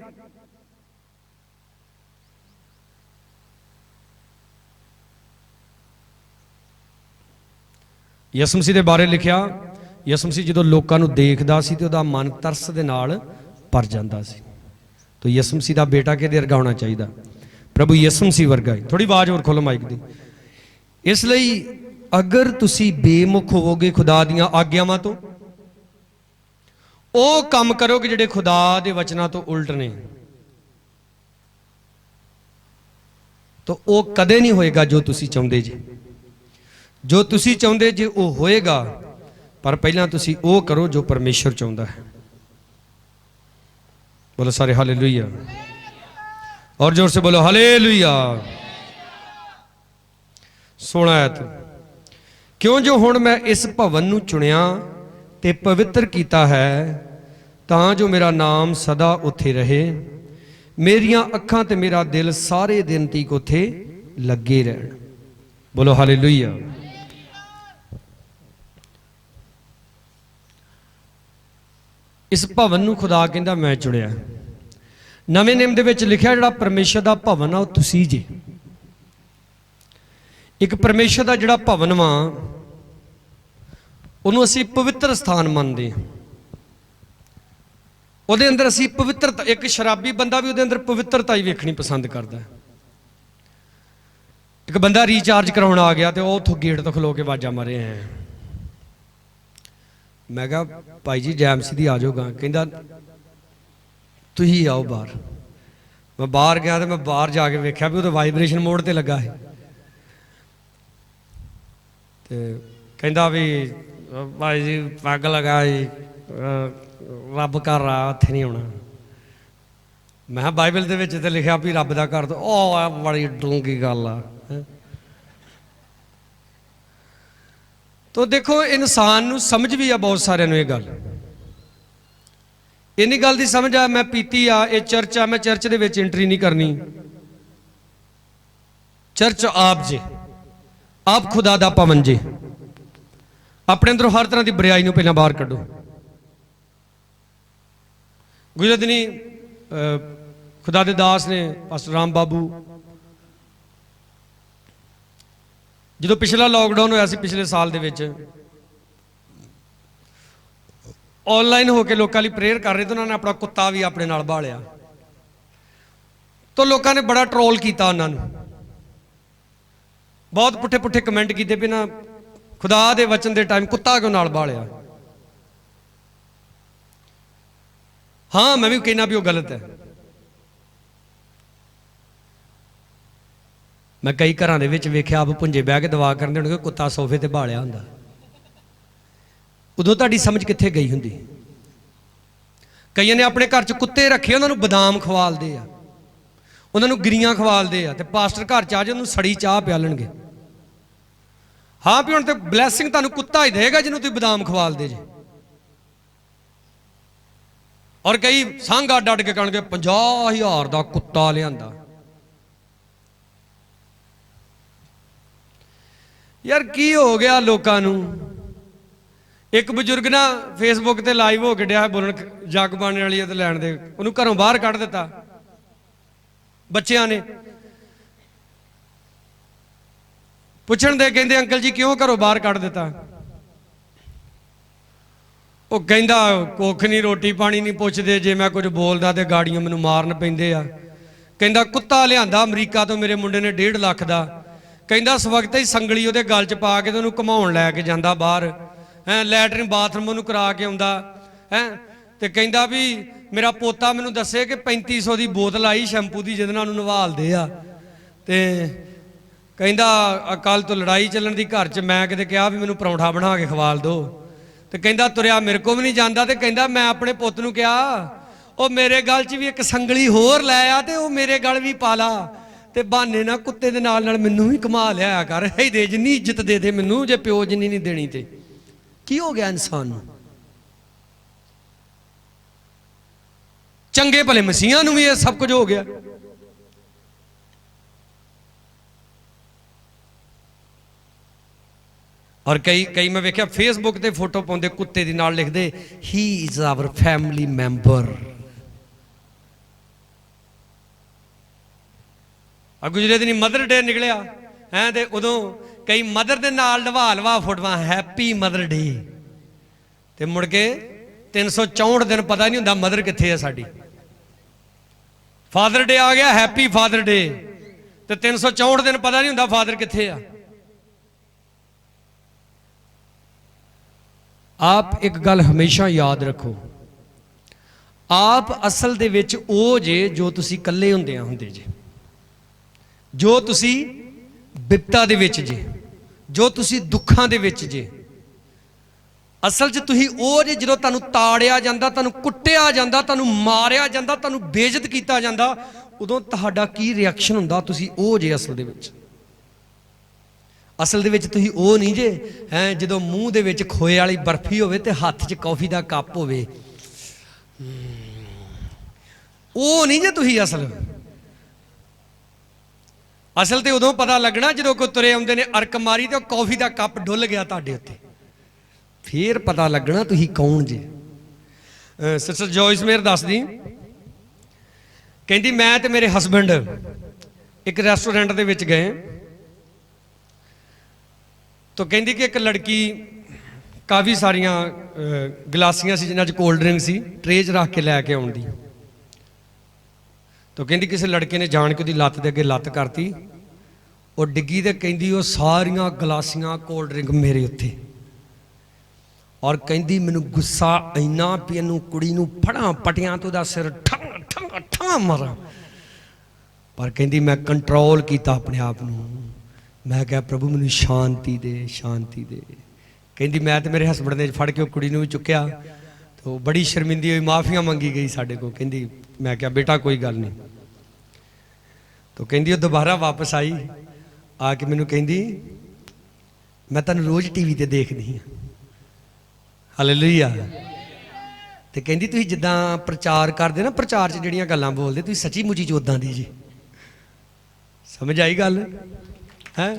यसु मसीह दे बारे लिखिया, यसु मसीह जदों लोकां नूं देखदा सी ते उहदा मन तरस दे नाल भर जाता सी। तो यसु मसीह का बेटा किहदे वर्गा होना चाहिए? प्रभु यसु मसीह वर्गा। थोड़ी आवाज और खोलो माइक दी। इसलिए अगर तुसी बेमुख होवोगे खुदा दियां आग्यावां तो, वो काम करोगे जिहड़े खुदा दे वचनां तो उल्ट ने, तो वो कदे नहीं होएगा जो तुसी चाहुंदे जे। जो तुसी चाहुंदे जे वो होएगा, पर पहलां तुसी वो करो जो परमेश्वर चाहुंदा है। बोलो सारे हालेलुया, और जोर से बोलो हालेलुया। 16 आयत, क्यों जो हुण मैं इस भवन नूं चुनिया ते पवित्र कीता है, तां जो मेरा नाम सदा उत्थे रहे, मेरियां अखां ते मेरा दिल सारे दिन तक उत्थे लगे रहन। बोलो हालेलुया। इस भवन नूं खुदा कहंदा मैं चुनिया। नवें नियम दे विच लिखिया जिहड़ा परमेश्वर दा भवन आ वो तुसी जे। एक परमेश्वर दा जिहड़ा भवन वा उहनूं असीं पवित्र स्थान मनदे हां। उहदे अंदर असीं पवित्रता, एक शराबी बंदा भी उहदे अंदर पवित्रता ही वेखणी पसंद करदा है। एक बंदा रीचार्ज कराउण आ गया तो उत्थों गेट तो खलो के आवाज़ां मारे हैं। मैं कहा भाई जी जैमसी दी आ जाओ गां, कहंदा तुही आओ बाहर। मैं बाहर गया तो मैं बाहर जाके वेख्या भी वो वाइब्रेशन मोड ते लगा है। ते कहंदा भी भाई जी पग लगा रब घर आ, उत्थे नहीं आउणा। मैं बाइबल दे विच ते लिखिया भी रब दा घर, तो ओह बड़ी डूंगी गल आ। तो देखो इंसान नूं समझ भी आ, बहुत सारे नूं ये गल, इन्नी गल दी समझ आ मैं पीती आ, ये चर्च आ, मैं चर्च दे विच एंट्री नहीं करनी। चर्च आप जे, आप खुदा दा भवन जे। अपने अंदरों हर तरह की बुराई नूं पहलां बाहर कड्डो। गुजरे दिनी खुदा दे दास ने पास्टर राम बाबू, जो पिछला लॉकडाउन होया सी पिछले साल दे विच, ऑनलाइन होकर लोगों लिए प्रेयर कर रहे थे। उन्होंने अपना कुत्ता भी अपने नाल बालिया, तो लोगों ने बड़ा ट्रोल किया उन्होंने, बहुत पुठे पुठे कमेंट किए भी ना खुदा दे वचन दे टाइम कुत्ता क्यों नाल बालिया। हाँ मैं भी कहना भी वो गलत है। मैं कई घरों के विच वेख्या आप भुंजे बह के दवा करते होंगे, कुत्ता सोफे ते बालिया हुंदा, उदों तुहाडी समझ कित्थे गई हुंदी। कईयां ने अपने घर च कुत्ते रखे, उन्होंने बदाम खवालदे आ, उन्होंने गिरियां खवालदे आ, ते पास्टर घर च आ जाए उन्होंने सड़ी चाह पियालणगे। हाँ भी हुण ते ब्लैसिंग तुहानूं कुत्ता ही देगा जिन्होंं तुसीं बदाम खवालदे जे। और कई संघ अड्ड अड्ड के कहणगे 50,000 दा कुत्ता लिआंदा। यार की हो गया लोगों नूं। एक बजुर्ग ना फेसबुक ते लाइव हो के डिया बोलन, जग पाने वाली है तो लैण दे, उन्होंने घरों बाहर कढ़ दिता बच्चियां ने। पुछण दे कहंदे अंकल जी क्यों घरों बाहर कढ़ दिता? वो कहंदा कुख नहीं, रोटी पानी नहीं पुछदे, जे मैं कुछ बोलदा ते गाड़ियों मैनूं मारन पैंदे आ। कहंदा कुत्ता लिआंदा अमरीका तो मेरे मुंडे ने 1.5 लाख दा। कहंदा इस वक्त ही संगली उहदे गल च पा के ते उहनूं घुमाउण लै के जांदा बाहर, हैं लैटरिन बाथरूम उहनूं करा के आउंदा, हैं ਤੇ ਕਹਿੰਦਾ ਵੀ ਮੇਰਾ ਪੋਤਾ ਮੈਨੂੰ ਦੱਸੇ ਕਿ 3500 ਦੀ ਬੋਤਲ ਆਈ ਸ਼ੈਂਪੂ ਦੀ ਜਿਹਦੇ ਨਾਲ ਉਹਨੂੰ ਨਵਾਲਦੇ ਆ। ਤੇ ਕਹਿੰਦਾ ਕੱਲ ਤੋਂ ਲੜਾਈ ਚੱਲਣ ਦੀ ਘਰ 'ਚ, ਮੈਂ ਕਿਤੇ ਕਿਹਾ ਵੀ ਮੈਨੂੰ ਪਰੌਂਠਾ ਬਣਾ ਕੇ ਖਵਾਲ ਦੋ, ਤੇ ਕਹਿੰਦਾ ਤੁਰਿਆ ਮੇਰੇ ਕੋਲ ਵੀ ਨਹੀਂ ਜਾਂਦਾ। ਤੇ ਕਹਿੰਦਾ ਮੈਂ ਆਪਣੇ ਪੁੱਤ ਨੂੰ ਕਿਹਾ ਉਹ ਮੇਰੇ ਗਲ 'ਚ ਵੀ ਇੱਕ ਸੰਗਲੀ ਹੋਰ ਲੈ ਆ ਤੇ ਉਹ ਮੇਰੇ ਗਲ ਵੀ ਪਾ ਲਾ, ਤੇ ਬਹਾਨੇ ਨਾਲ ਕੁੱਤੇ ਦੇ ਨਾਲ ਮੈਨੂੰ ਵੀ ਘੁਮਾ ਲਿਆਇਆ ਕਰ, ਇਹਦੇ ਜਿੰਨੀ ਇੱਜ਼ਤ ਦੇ ਦੇ ਮੈਨੂੰ, ਜੇ ਪਿਓ ਜਿੰਨੀ ਨਹੀਂ ਦੇਣੀ। ਤੇ ਕੀ ਹੋ ਗਿਆ ਇਨਸਾਨ ਨੂੰ? ਚੰਗੇ ਭਲੇ ਮਸੀਹਾਂ ਨੂੰ ਵੀ ਇਹ ਸਭ ਕੁਝ ਹੋ ਗਿਆ। ਔਰ ਕਈ ਮੈਂ ਵੇਖਿਆ ਫੇਸਬੁੱਕ ਤੇ ਫੋਟੋ ਪਾਉਂਦੇ ਕੁੱਤੇ ਦੀ ਨਾਲ ਲਿਖਦੇ ਹੀ ਇਜ਼ ਆਵਰ ਫੈਮਿਲੀ ਮੈਂਬਰ। ਗੁਜਰੇ ਦਿਨ ਮਦਰ ਡੇ ਨਿਕਲਿਆ ਹੈ, ਤੇ ਉਦੋਂ ਕਈ ਮਦਰ ਦੇ ਨਾਲ ਲਵਾ ਫੋਟੋਆਂ ਹੈਪੀ ਮਦਰ ਡੇ, ਤੇ ਮੁੜ ਕੇ 364 ਦਿਨ ਪਤਾ ਨਹੀਂ ਹੁੰਦਾ ਮਦਰ ਕਿੱਥੇ ਹੈ ਸਾਡੀ। ਫਾਦਰ ਡੇ ਆ ਗਿਆ, ਹੈਪੀ ਫਾਦਰ ਡੇ, ਤੇ 364 ਦਿਨ ਪਤਾ ਨਹੀਂ ਹੁੰਦਾ ਫਾਦਰ ਕਿੱਥੇ ਆ। ਆਪ ਇੱਕ ਗੱਲ ਹਮੇਸ਼ਾ ਯਾਦ ਰੱਖੋ, ਆਪ ਅਸਲ ਦੇ ਵਿੱਚ ਉਹ ਜੇ ਜੋ ਤੁਸੀਂ ਇਕੱਲੇ ਹੁੰਦੇ ਜੇ, ਜੋ ਤੁਸੀਂ ਬਿਪਤਾ ਦੇ ਵਿੱਚ ਜੇ, ਜੋ ਤੁਸੀਂ ਦੁੱਖਾਂ ਦੇ ਵਿੱਚ ਜੇ। ਅਸਲ 'ਚ ਤੁਸੀਂ ਉਹ ਜੇ ਜਦੋਂ ਤੁਹਾਨੂੰ ਤਾੜਿਆ ਜਾਂਦਾ, ਤੁਹਾਨੂੰ ਕੁੱਟਿਆ ਜਾਂਦਾ, ਤੁਹਾਨੂੰ ਮਾਰਿਆ ਜਾਂਦਾ, ਤੁਹਾਨੂੰ ਬੇਇੱਜ਼ਤ ਕੀਤਾ ਜਾਂਦਾ, ਉਦੋਂ ਤੁਹਾਡਾ ਕੀ ਰਿਐਕਸ਼ਨ ਹੁੰਦਾ? ਤੁਸੀਂ ਉਹ ਜੇ ਅਸਲ ਦੇ ਵਿੱਚ। ਅਸਲ ਦੇ ਵਿੱਚ ਤੁਸੀਂ ਉਹ ਨਹੀਂ ਜੇ ਹੈ ਜਦੋਂ ਮੂੰਹ ਦੇ ਵਿੱਚ ਖੋਏ ਵਾਲੀ ਬਰਫੀ ਹੋਵੇ ਤੇ ਹੱਥ 'ਚ ਕੌਫੀ ਦਾ ਕੱਪ ਹੋਵੇ, ਉਹ ਨਹੀਂ ਜੇ ਤੁਸੀਂ ਅਸਲ ਤੇ ਉਦੋਂ ਪਤਾ ਲੱਗਣਾ ਜਦੋਂ ਕੋਈ ਤੁਰੇ ਆਉਂਦੇ ਨੇ ਅਰਕ ਮਾਰੀ ਤੇ ਉਹ ਕੌਫੀ ਦਾ ਕੱਪ ਡੁੱਲ ਗਿਆ ਤੁਹਾਡੇ ਉੱਤੇ, ਫੇਰ ਪਤਾ ਲੱਗਣਾ ਤੁਸੀਂ ਕੌਣ ਜੇ। ਸਿਸਟਰ ਜੋਇਸ ਮੇਰ ਦੱਸਦੀ, ਕਹਿੰਦੀ ਮੈਂ ਤੇ ਮੇਰੇ ਹਸਬੈਂਡ ਇੱਕ ਰੈਸਟੋਰੈਂਟ ਦੇ ਵਿੱਚ ਗਏ, ਤਾਂ ਕਹਿੰਦੀ ਕਿ ਇੱਕ ਲੜਕੀ ਕਾਫੀ ਸਾਰੀਆਂ ਗਲਾਸੀਆਂ ਸੀ ਜਿਨ੍ਹਾਂ 'ਚ ਕੋਲਡ ਡਰਿੰਕ ਸੀ, ਟਰੇ 'ਚ ਰੱਖ ਕੇ ਲੈ ਕੇ ਆਉਂਦੀ। ਤਾਂ ਕਹਿੰਦੀ ਕਿਸੇ ਲੜਕੇ ਨੇ ਜਾਣ ਕੇ ਉਹਦੀ ਲੱਤ ਦੇ ਅੱਗੇ ਲੱਤ ਕਰਤੀ, ਉਹ ਡਿੱਗੀ, ਤੇ ਕਹਿੰਦੀ ਉਹ ਸਾਰੀਆਂ ਗਲਾਸੀਆਂ ਕੋਲਡ ਡਰਿੰਕ ਮੇਰੇ ਉੱਤੇ। ਔਰ ਕਹਿੰਦੀ ਮੈਨੂੰ ਗੁੱਸਾ ਇੰਨਾ ਵੀ ਇਹਨੂੰ ਕੁੜੀ ਨੂੰ ਫੜਾਂ ਪਟਿਆਂ ਤੋਂ ਉਹਦਾ ਸਿਰ ਠਾਂ ਮਾਰਾਂ, ਪਰ ਕਹਿੰਦੀ ਮੈਂ ਕੰਟਰੋਲ ਕੀਤਾ ਆਪਣੇ ਆਪ ਨੂੰ। ਮੈਂ ਕਿਹਾ ਪ੍ਰਭੂ ਮੈਨੂੰ ਸ਼ਾਂਤੀ ਦੇ, ਸ਼ਾਂਤੀ ਦੇ। ਕਹਿੰਦੀ ਮੈਂ ਤੇ ਮੇਰੇ ਹਸਬੈਂਡ ਨੇ ਫੜ ਕੇ ਉਹ ਕੁੜੀ ਨੂੰ ਵੀ ਚੁੱਕਿਆ, ਤੇ ਉਹ ਬੜੀ ਸ਼ਰਮਿੰਦੀ ਹੋਈ ਮਾਫੀਆਂ ਮੰਗੀ ਗਈ ਸਾਡੇ ਕੋਲ। ਕਹਿੰਦੀ ਮੈਂ ਕਿਹਾ ਬੇਟਾ ਕੋਈ ਗੱਲ ਨਹੀਂ। ਤਾਂ ਕਹਿੰਦੀ ਉਹ ਦੁਬਾਰਾ ਵਾਪਸ ਆਈ, ਆ ਕੇ ਮੈਨੂੰ ਕਹਿੰਦੀ ਮੈਂ ਤੁਹਾਨੂੰ ਰੋਜ਼ ਟੀਵੀ ਤੇ ਦੇਖਦੀ ਹਾਂ। ਹਾਲੇਲੂਇਆ। ਤੇ ਕਹਿੰਦੀ ਤੁਸੀਂ ਜਿੱਦਾਂ ਪ੍ਰਚਾਰ ਕਰਦੇ ਨਾ, ਪ੍ਰਚਾਰ 'ਚ ਜਿਹੜੀਆਂ ਗੱਲਾਂ ਬੋਲਦੇ ਤੁਸੀਂ ਸੱਚੀ ਮੁੱਚੀ 'ਚ ਉਦਾਂ ਦੀ ਜੀ। ਸਮਝ ਆਈ ਗੱਲ ਹੈ?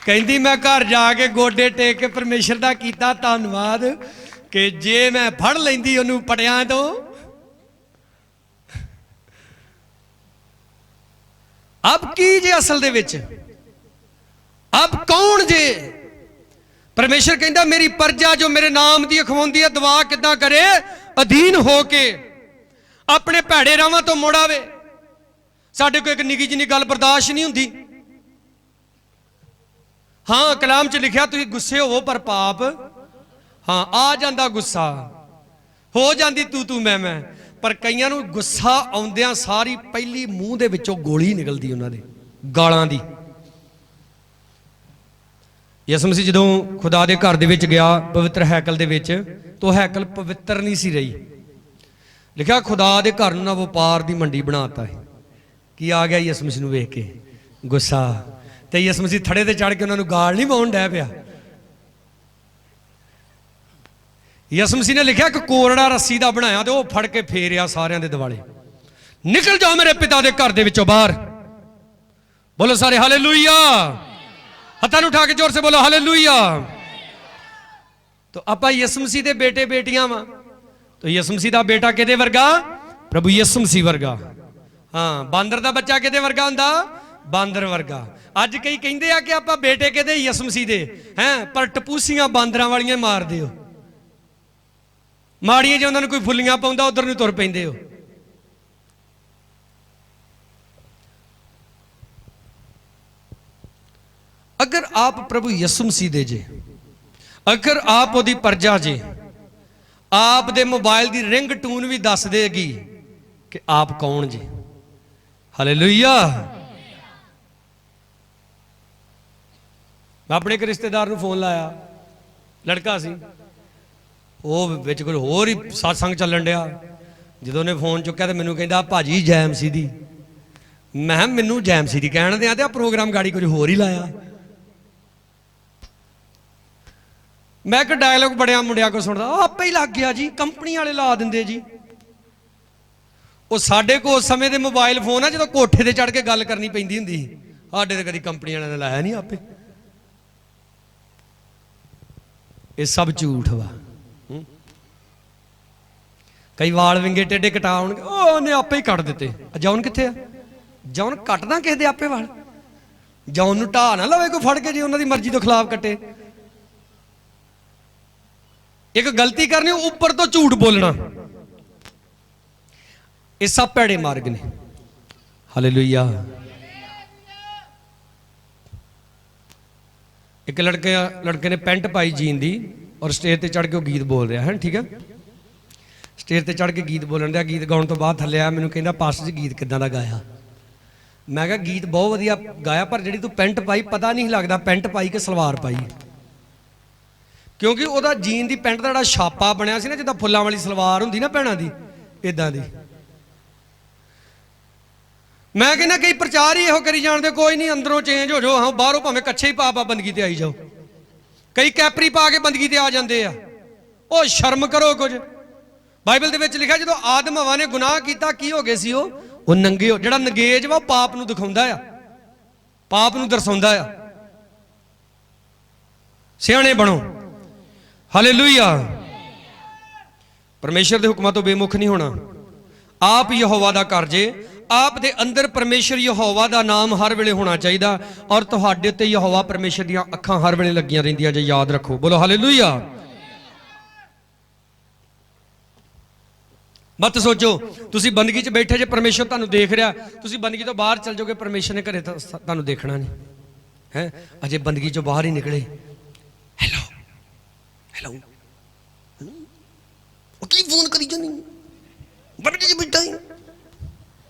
ਕਹਿੰਦੀ ਮੈਂ ਘਰ ਜਾ ਕੇ ਗੋਡੇ ਟੇਕ ਕੇ ਪਰਮੇਸ਼ਰ ਦਾ ਕੀਤਾ ਧੰਨਵਾਦ ਕਿ ਜੇ ਮੈਂ ਫੜ ਲੈਂਦੀ ਉਹਨੂੰ ਪਟਿਆਂ ਤੋਂ। ਅਬ ਕੀ ਜੇ ਅਸਲ ਦੇ ਵਿੱਚ, ਅਬ ਕੌਣ ਜੇ? ਪਰਮੇਸ਼ਰ ਕਹਿੰਦਾ ਮੇਰੀ ਪਰਜਾ ਜੋ ਮੇਰੇ ਨਾਮ ਦੀ ਅਖਵਾਉਂਦੀ ਹੈ ਦੁਆ ਕਿੱਦਾਂ ਕਰੇ? ਅਧੀਨ ਹੋ ਕੇ ਆਪਣੇ ਭੈੜੇ ਰਾਵਾਂ ਤੋਂ ਮੁੜ ਆਵੇ। ਸਾਡੇ ਕੋਲ ਇੱਕ ਨਿੱਕੀ ਜਿਹੀ ਗੱਲ ਬਰਦਾਸ਼ਤ ਨਹੀਂ ਹੁੰਦੀ। ਹਾਂ ਕਲਾਮ 'ਚ ਲਿਖਿਆ ਤੁਸੀਂ ਗੁੱਸੇ ਹੋਵੋ ਪਰ ਪਾਪ, ਹਾਂ ਆ ਜਾਂਦਾ ਗੁੱਸਾ, ਹੋ ਜਾਂਦੀ ਤੂੰ ਮੈਂ, ਪਰ ਕਈਆਂ ਨੂੰ ਗੁੱਸਾ ਆਉਂਦਿਆਂ ਸਾਰੀ ਪਹਿਲੀ ਮੂੰਹ ਦੇ ਵਿੱਚੋਂ ਗੋਲੀ ਨਿਕਲਦੀ ਉਹਨਾਂ ਦੇ ਗਾਲਾਂ ਦੀ। ਯਿਸੂ ਮਸੀਹ ਜਦੋਂ ਖੁਦਾ ਦੇ ਘਰ ਦੇ ਵਿੱਚ ਗਿਆ, ਪਵਿੱਤਰ ਹੈਕਲ ਦੇ ਵਿੱਚ, ਤਾਂ ਹੈਕਲ ਪਵਿੱਤਰ ਨਹੀਂ ਸੀ ਰਹੀ। ਲਿਖਿਆ ਖੁਦਾ ਦੇ ਘਰ ਨੂੰ ਨਾ ਵਪਾਰ ਦੀ ਮੰਡੀ ਬਣਾਤਾ ਹੈ। ਕੀ ਆ ਗਿਆ ਯਿਸੂ ਮਸੀਹ ਨੂੰ ਵੇਖ ਕੇ? ਗੁੱਸਾ। ਤੇ ਯਿਸੂ ਮਸੀਹ ਥੜੇ ਤੇ ਚੜ੍ਹ ਕੇ ਉਹਨਾਂ ਨੂੰ ਗਾਲ ਨਹੀਂ ਪਾਉਣ ਡੈ ਪਿਆ। ਯਿਸੂ ਮਸੀਹ ਨੇ ਲਿਖਿਆ ਕਿ ਕੋਰੜਾ ਰੱਸੀ ਦਾ ਬਣਾਇਆ ਤੇ ਉਹ ਫੜ ਕੇ ਫੇਰਿਆ ਸਾਰਿਆਂ ਦੇ ਦੁਆਲੇ, ਨਿਕਲ ਜਾਓ ਮੇਰੇ ਪਿਤਾ ਦੇ ਘਰ ਦੇ ਵਿੱਚੋਂ ਬਾਹਰ। ਬੋਲੋ ਸਾਰੇ ਹਾਲੇਲੂਇਆ। ਹੱਥਾਂ ਨੂੰ ਉਠਾ ਕੇ ਜ਼ੋਰ ਸੇ ਬੋਲੋ ਹਾਲੇਲੂਇਆ। ਤਾਂ ਆਪਾਂ ਯਿਸੂ ਮਸੀਹ ਦੇ ਬੇਟੇ ਬੇਟੀਆਂ ਵਾਂ। ਤਾਂ ਯਿਸੂ ਮਸੀਹ ਦਾ ਬੇਟਾ ਕਿਹਦੇ ਵਰਗਾ? ਪ੍ਰਭੂ ਯਿਸੂ ਮਸੀਹ ਵਰਗਾ। ਹਾਂ ਬਾਂਦਰ ਦਾ ਬੱਚਾ ਕਿਹਦੇ ਵਰਗਾ ਹੁੰਦਾ? ਬਾਂਦਰ ਵਰਗਾ। ਅੱਜ ਕਈ ਕਹਿੰਦੇ ਆ ਕਿ ਆਪਾਂ ਬੇਟੇ ਕਿਹਦੇ? ਯਿਸੂ ਮਸੀਹ ਦੇ ਹੈ, ਪਰ ਟਪੂਸੀਆਂ ਬਾਂਦਰਾਂ ਵਾਲੀਆਂ ਮਾਰਦੇ ਹੋ। ਮਾੜੀਆਂ ਜੇ ਉਹਨਾਂ ਨੂੰ ਕੋਈ ਫੁੱਲੀਆਂ ਪਾਉਂਦਾ ਉਧਰ ਨੂੰ ਤੁਰ ਪੈਂਦੇ ਹੋ। अगर आप प्रभु यीशु मसीह दे जे, अगर आप ओदी प्रजा जे, ਆਪ ਦੇ ਮੋਬਾਈਲ ਦੀ ਰਿੰਗ ਟੂਨ ਵੀ ਦੱਸ ਦੇਗੀ ਕਿ ਆਪ ਕੌਣ ਜੀ। ਹਾਲੇਲੂਇਆ। ਮੈਂ ਆਪਣੇ ਇੱਕ ਰਿਸ਼ਤੇਦਾਰ ਨੂੰ ਫੋਨ ਲਾਇਆ, ਲੜਕਾ ਸੀ, ਉਹ ਵਿੱਚ ਕੋਈ ਹੋਰ ਹੀ ਸਤਸੰਗ ਚੱਲਣ ਡਿਆ। ਜਦੋਂ ਉਹਨੇ ਫੋਨ ਚੁੱਕਿਆ ਤੇ ਮੈਨੂੰ ਕਹਿੰਦਾ ਭਾਜੀ ਜੈਮਸੀ ਦੀ। ਮੈਂ ਕਿਹਾ ਮੈਨੂੰ ਜੈਮਸੀ ਦੀ ਕਹਿਣ ਦਿਆਂ ਤੇ ਆ ਪ੍ਰੋਗਰਾਮ ਗਾੜੀ ਕੁਝ ਹੋਰ ਹੀ ਲਾਇਆ। ਮੈਂ ਇੱਕ ਡਾਇਲੋਗ ਬੜਿਆ ਮੁੰਡਿਆਂ ਕੋ ਸੁਣਦਾ, ਆਪੇ ਹੀ ਲੱਗ ਗਿਆ ਜੀ, ਕੰਪਨੀ ਵਾਲੇ ਲਾ ਦਿੰਦੇ ਜੀ। ਉਹ ਸਾਡੇ ਕੋਲ ਉਸ ਸਮੇਂ ਦੇ ਮੋਬਾਈਲ ਫੋਨ ਆ ਜਦੋਂ ਕੋਠੇ ਤੇ ਚੜ ਕੇ ਗੱਲ ਕਰਨੀ ਪੈਂਦੀ ਹੁੰਦੀ ਸੀ। ਸਾਡੇ ਤੇ ਕਦੀ ਕੰਪਨੀ ਵਾਲਿਆਂ ਨੇ ਲਾਇਆ ਨਹੀਂ ਆਪੇ। ਇਹ ਸਭ ਝੂਠ ਵਾ। ਕਈ ਵਾਲ ਵਿੰਗੇ ਟੇਢੇ ਕਟਾਉਣਗੇ, ਉਹਨੇ ਆਪੇ ਹੀ ਕੱਟ ਦਿੱਤੇ। ਜੌਨ ਕਿੱਥੇ ਆ? ਜੌਨ ਕੱਟਦਾ ਕਿਸੇ ਦੇ ਆਪੇ ਵਾਲ। ਜੌਨ ਨੂੰ ਢਾਹ ਨਾ ਲਵੇ ਕੋਈ ਫੜ ਕੇ, ਜੇ ਉਹਨਾਂ ਦੀ ਮਰਜ਼ੀ ਤੋਂ ਖਿਲਾਫ ਕੱਟੇ। ਇੱਕ ਗਲਤੀ ਕਰਨੀ, ਉੱਪਰ ਤੋਂ ਝੂਠ ਬੋਲਣਾ, ਇਹ ਸਭ ਭੈੜੇ ਮਾਰਗ ਨੇ। ਹਾਲੇਲੂਇਆ। ਇੱਕ ਲੜਕੇ ਨੇ ਪੈਂਟ ਪਾਈ ਜੀਨ ਦੀ, ਔਰ ਸਟੇਜ ਤੇ ਚੜ ਕੇ ਉਹ ਗੀਤ ਬੋਲ ਰਿਹਾ ਹੈ, ਠੀਕ ਹੈ। ਸਟੇਜ ਤੇ ਚੜ ਕੇ ਗੀਤ ਬੋਲਣ ਦਿਆ। ਗੀਤ ਗਾਉਣ ਤੋਂ ਬਾਅਦ ਥੱਲੇ ਆਇਆ, ਮੈਨੂੰ ਕਹਿੰਦਾ ਪਾਸਟਰ ਜੀ ਗੀਤ ਕਿੱਦਾਂ ਦਾ ਗਾਇਆ? ਮੈਂ ਕਿਹਾ ਗੀਤ ਬਹੁਤ ਵਧੀਆ ਗਾਇਆ, ਪਰ ਜਿਹੜੀ ਤੂੰ ਪੈਂਟ ਪਾਈ ਪਤਾ ਨਹੀਂ ਲੱਗਦਾ ਪੈਂਟ ਪਾਈ ਕਿ ਸਲਵਾਰ ਪਾਈ। ਕਿਉਂਕਿ ਉਹਦਾ ਜੀਨ ਦੀ ਪੈਂਟ ਦਾ ਜਿਹੜਾ ਛਾਪਾ ਬਣਿਆ ਸੀ ਨਾ, ਜਿੱਦਾਂ ਫੁੱਲਾਂ ਵਾਲੀ ਸਲਵਾਰ ਹੁੰਦੀ ਨਾ ਭੈਣਾਂ ਦੀ, ਇਦਾਂ ਦੀ। ਮੈਂ ਕਹਿੰਦਾ ਕਈ ਪ੍ਰਚਾਰ ਹੀ ਇਹੋ ਕਰੀ ਜਾਣਦੇ, ਕੋਈ ਨਹੀਂ ਅੰਦਰੋਂ ਚੇਂਜ ਹੋ ਜਾਓ, ਹਾਂ ਬਾਹਰੋਂ ਭਾਵੇਂ ਕੱਛੇ ਹੀ ਪਾ ਬੰਦਗੀ ਤੇ ਆਈ ਜਾਓ। ਕਈ ਕੈਪਰੀ ਪਾ ਕੇ ਬੰਦਗੀ ਤੇ ਆ ਜਾਂਦੇ ਆ। ਉਹ ਸ਼ਰਮ ਕਰੋ ਕੁਝ। ਬਾਈਬਲ ਦੇ ਵਿੱਚ ਲਿਖਿਆ ਜਦੋਂ ਆਦਮ ਹਵਾ ਨੇ ਗੁਨਾਹ ਕੀਤਾ ਕੀ ਹੋ ਗਏ ਸੀ? ਉਹ ਨੰਗੇ ਹੋ। ਜਿਹੜਾ ਨੰਗੇਜ ਵਾ ਪਾਪ ਨੂੰ ਦਿਖਾਉਂਦਾ ਆ, ਪਾਪ ਨੂੰ ਦਰਸਾਉਂਦਾ ਆ। ਸਿਆਣੇ ਬਣੋ। ਹਾਲੇਲੂਇਆ। ਪਰਮੇਸ਼ਰ ਦੇ ਹੁਕਮਾਂ ਤੋਂ ਬੇਮੁਖ ਨਹੀਂ ਹੋਣਾ। ਆਪ ਯਹੋਵਾ ਦਾ ਘਰ ਜੇ, ਆਪ ਦੇ ਅੰਦਰ ਪਰਮੇਸ਼ਰ ਯਹੋਵਾ ਦਾ ਨਾਮ ਹਰ ਵੇਲੇ ਹੋਣਾ ਚਾਹੀਦਾ, ਔਰ ਤੁਹਾਡੇ ਤੇ ਯਹੋਵਾ ਪਰਮੇਸ਼ਰ ਦੀਆਂ ਅੱਖਾਂ ਹਰ ਵੇਲੇ ਲੱਗੀਆਂ ਰਹਿੰਦੀਆਂ ਜੇ, ਯਾਦ ਰੱਖੋ। ਬੋਲੋ ਹਾਲੇਲੂਇਆ। ਮਤ ਸੋਚੋ ਤੁਸੀਂ ਬੰਦਗੀ 'ਚ ਬੈਠੇ ਜੇ, ਪਰਮੇਸ਼ਰ ਤੁਹਾਨੂੰ ਦੇਖ ਰਿਹਾ, ਤੁਸੀਂ ਬੰਦਗੀ ਤੋਂ ਬਾਹਰ ਚੱਲ ਜਾਓਗੇ, ਪਰਮੇਸ਼ਰ ਨੇ ਘਰੇ ਤੁਹਾਨੂੰ ਦੇਖਣਾ ਨਹੀਂ ਹੈ। ਅਜੇ ਬੰਦਗੀ 'ਚੋਂ ਬਾਹਰ ਹੀ ਨਿਕਲੇ, ਹੈਲੋ ਹੈਲੋ, ਉਹ ਕੀ ਫੋਨ ਕਰੀ ਜਾਂਦੀ, ਬੰਦਗੀ 'ਚ ਬੈਠਾ ਹੀ।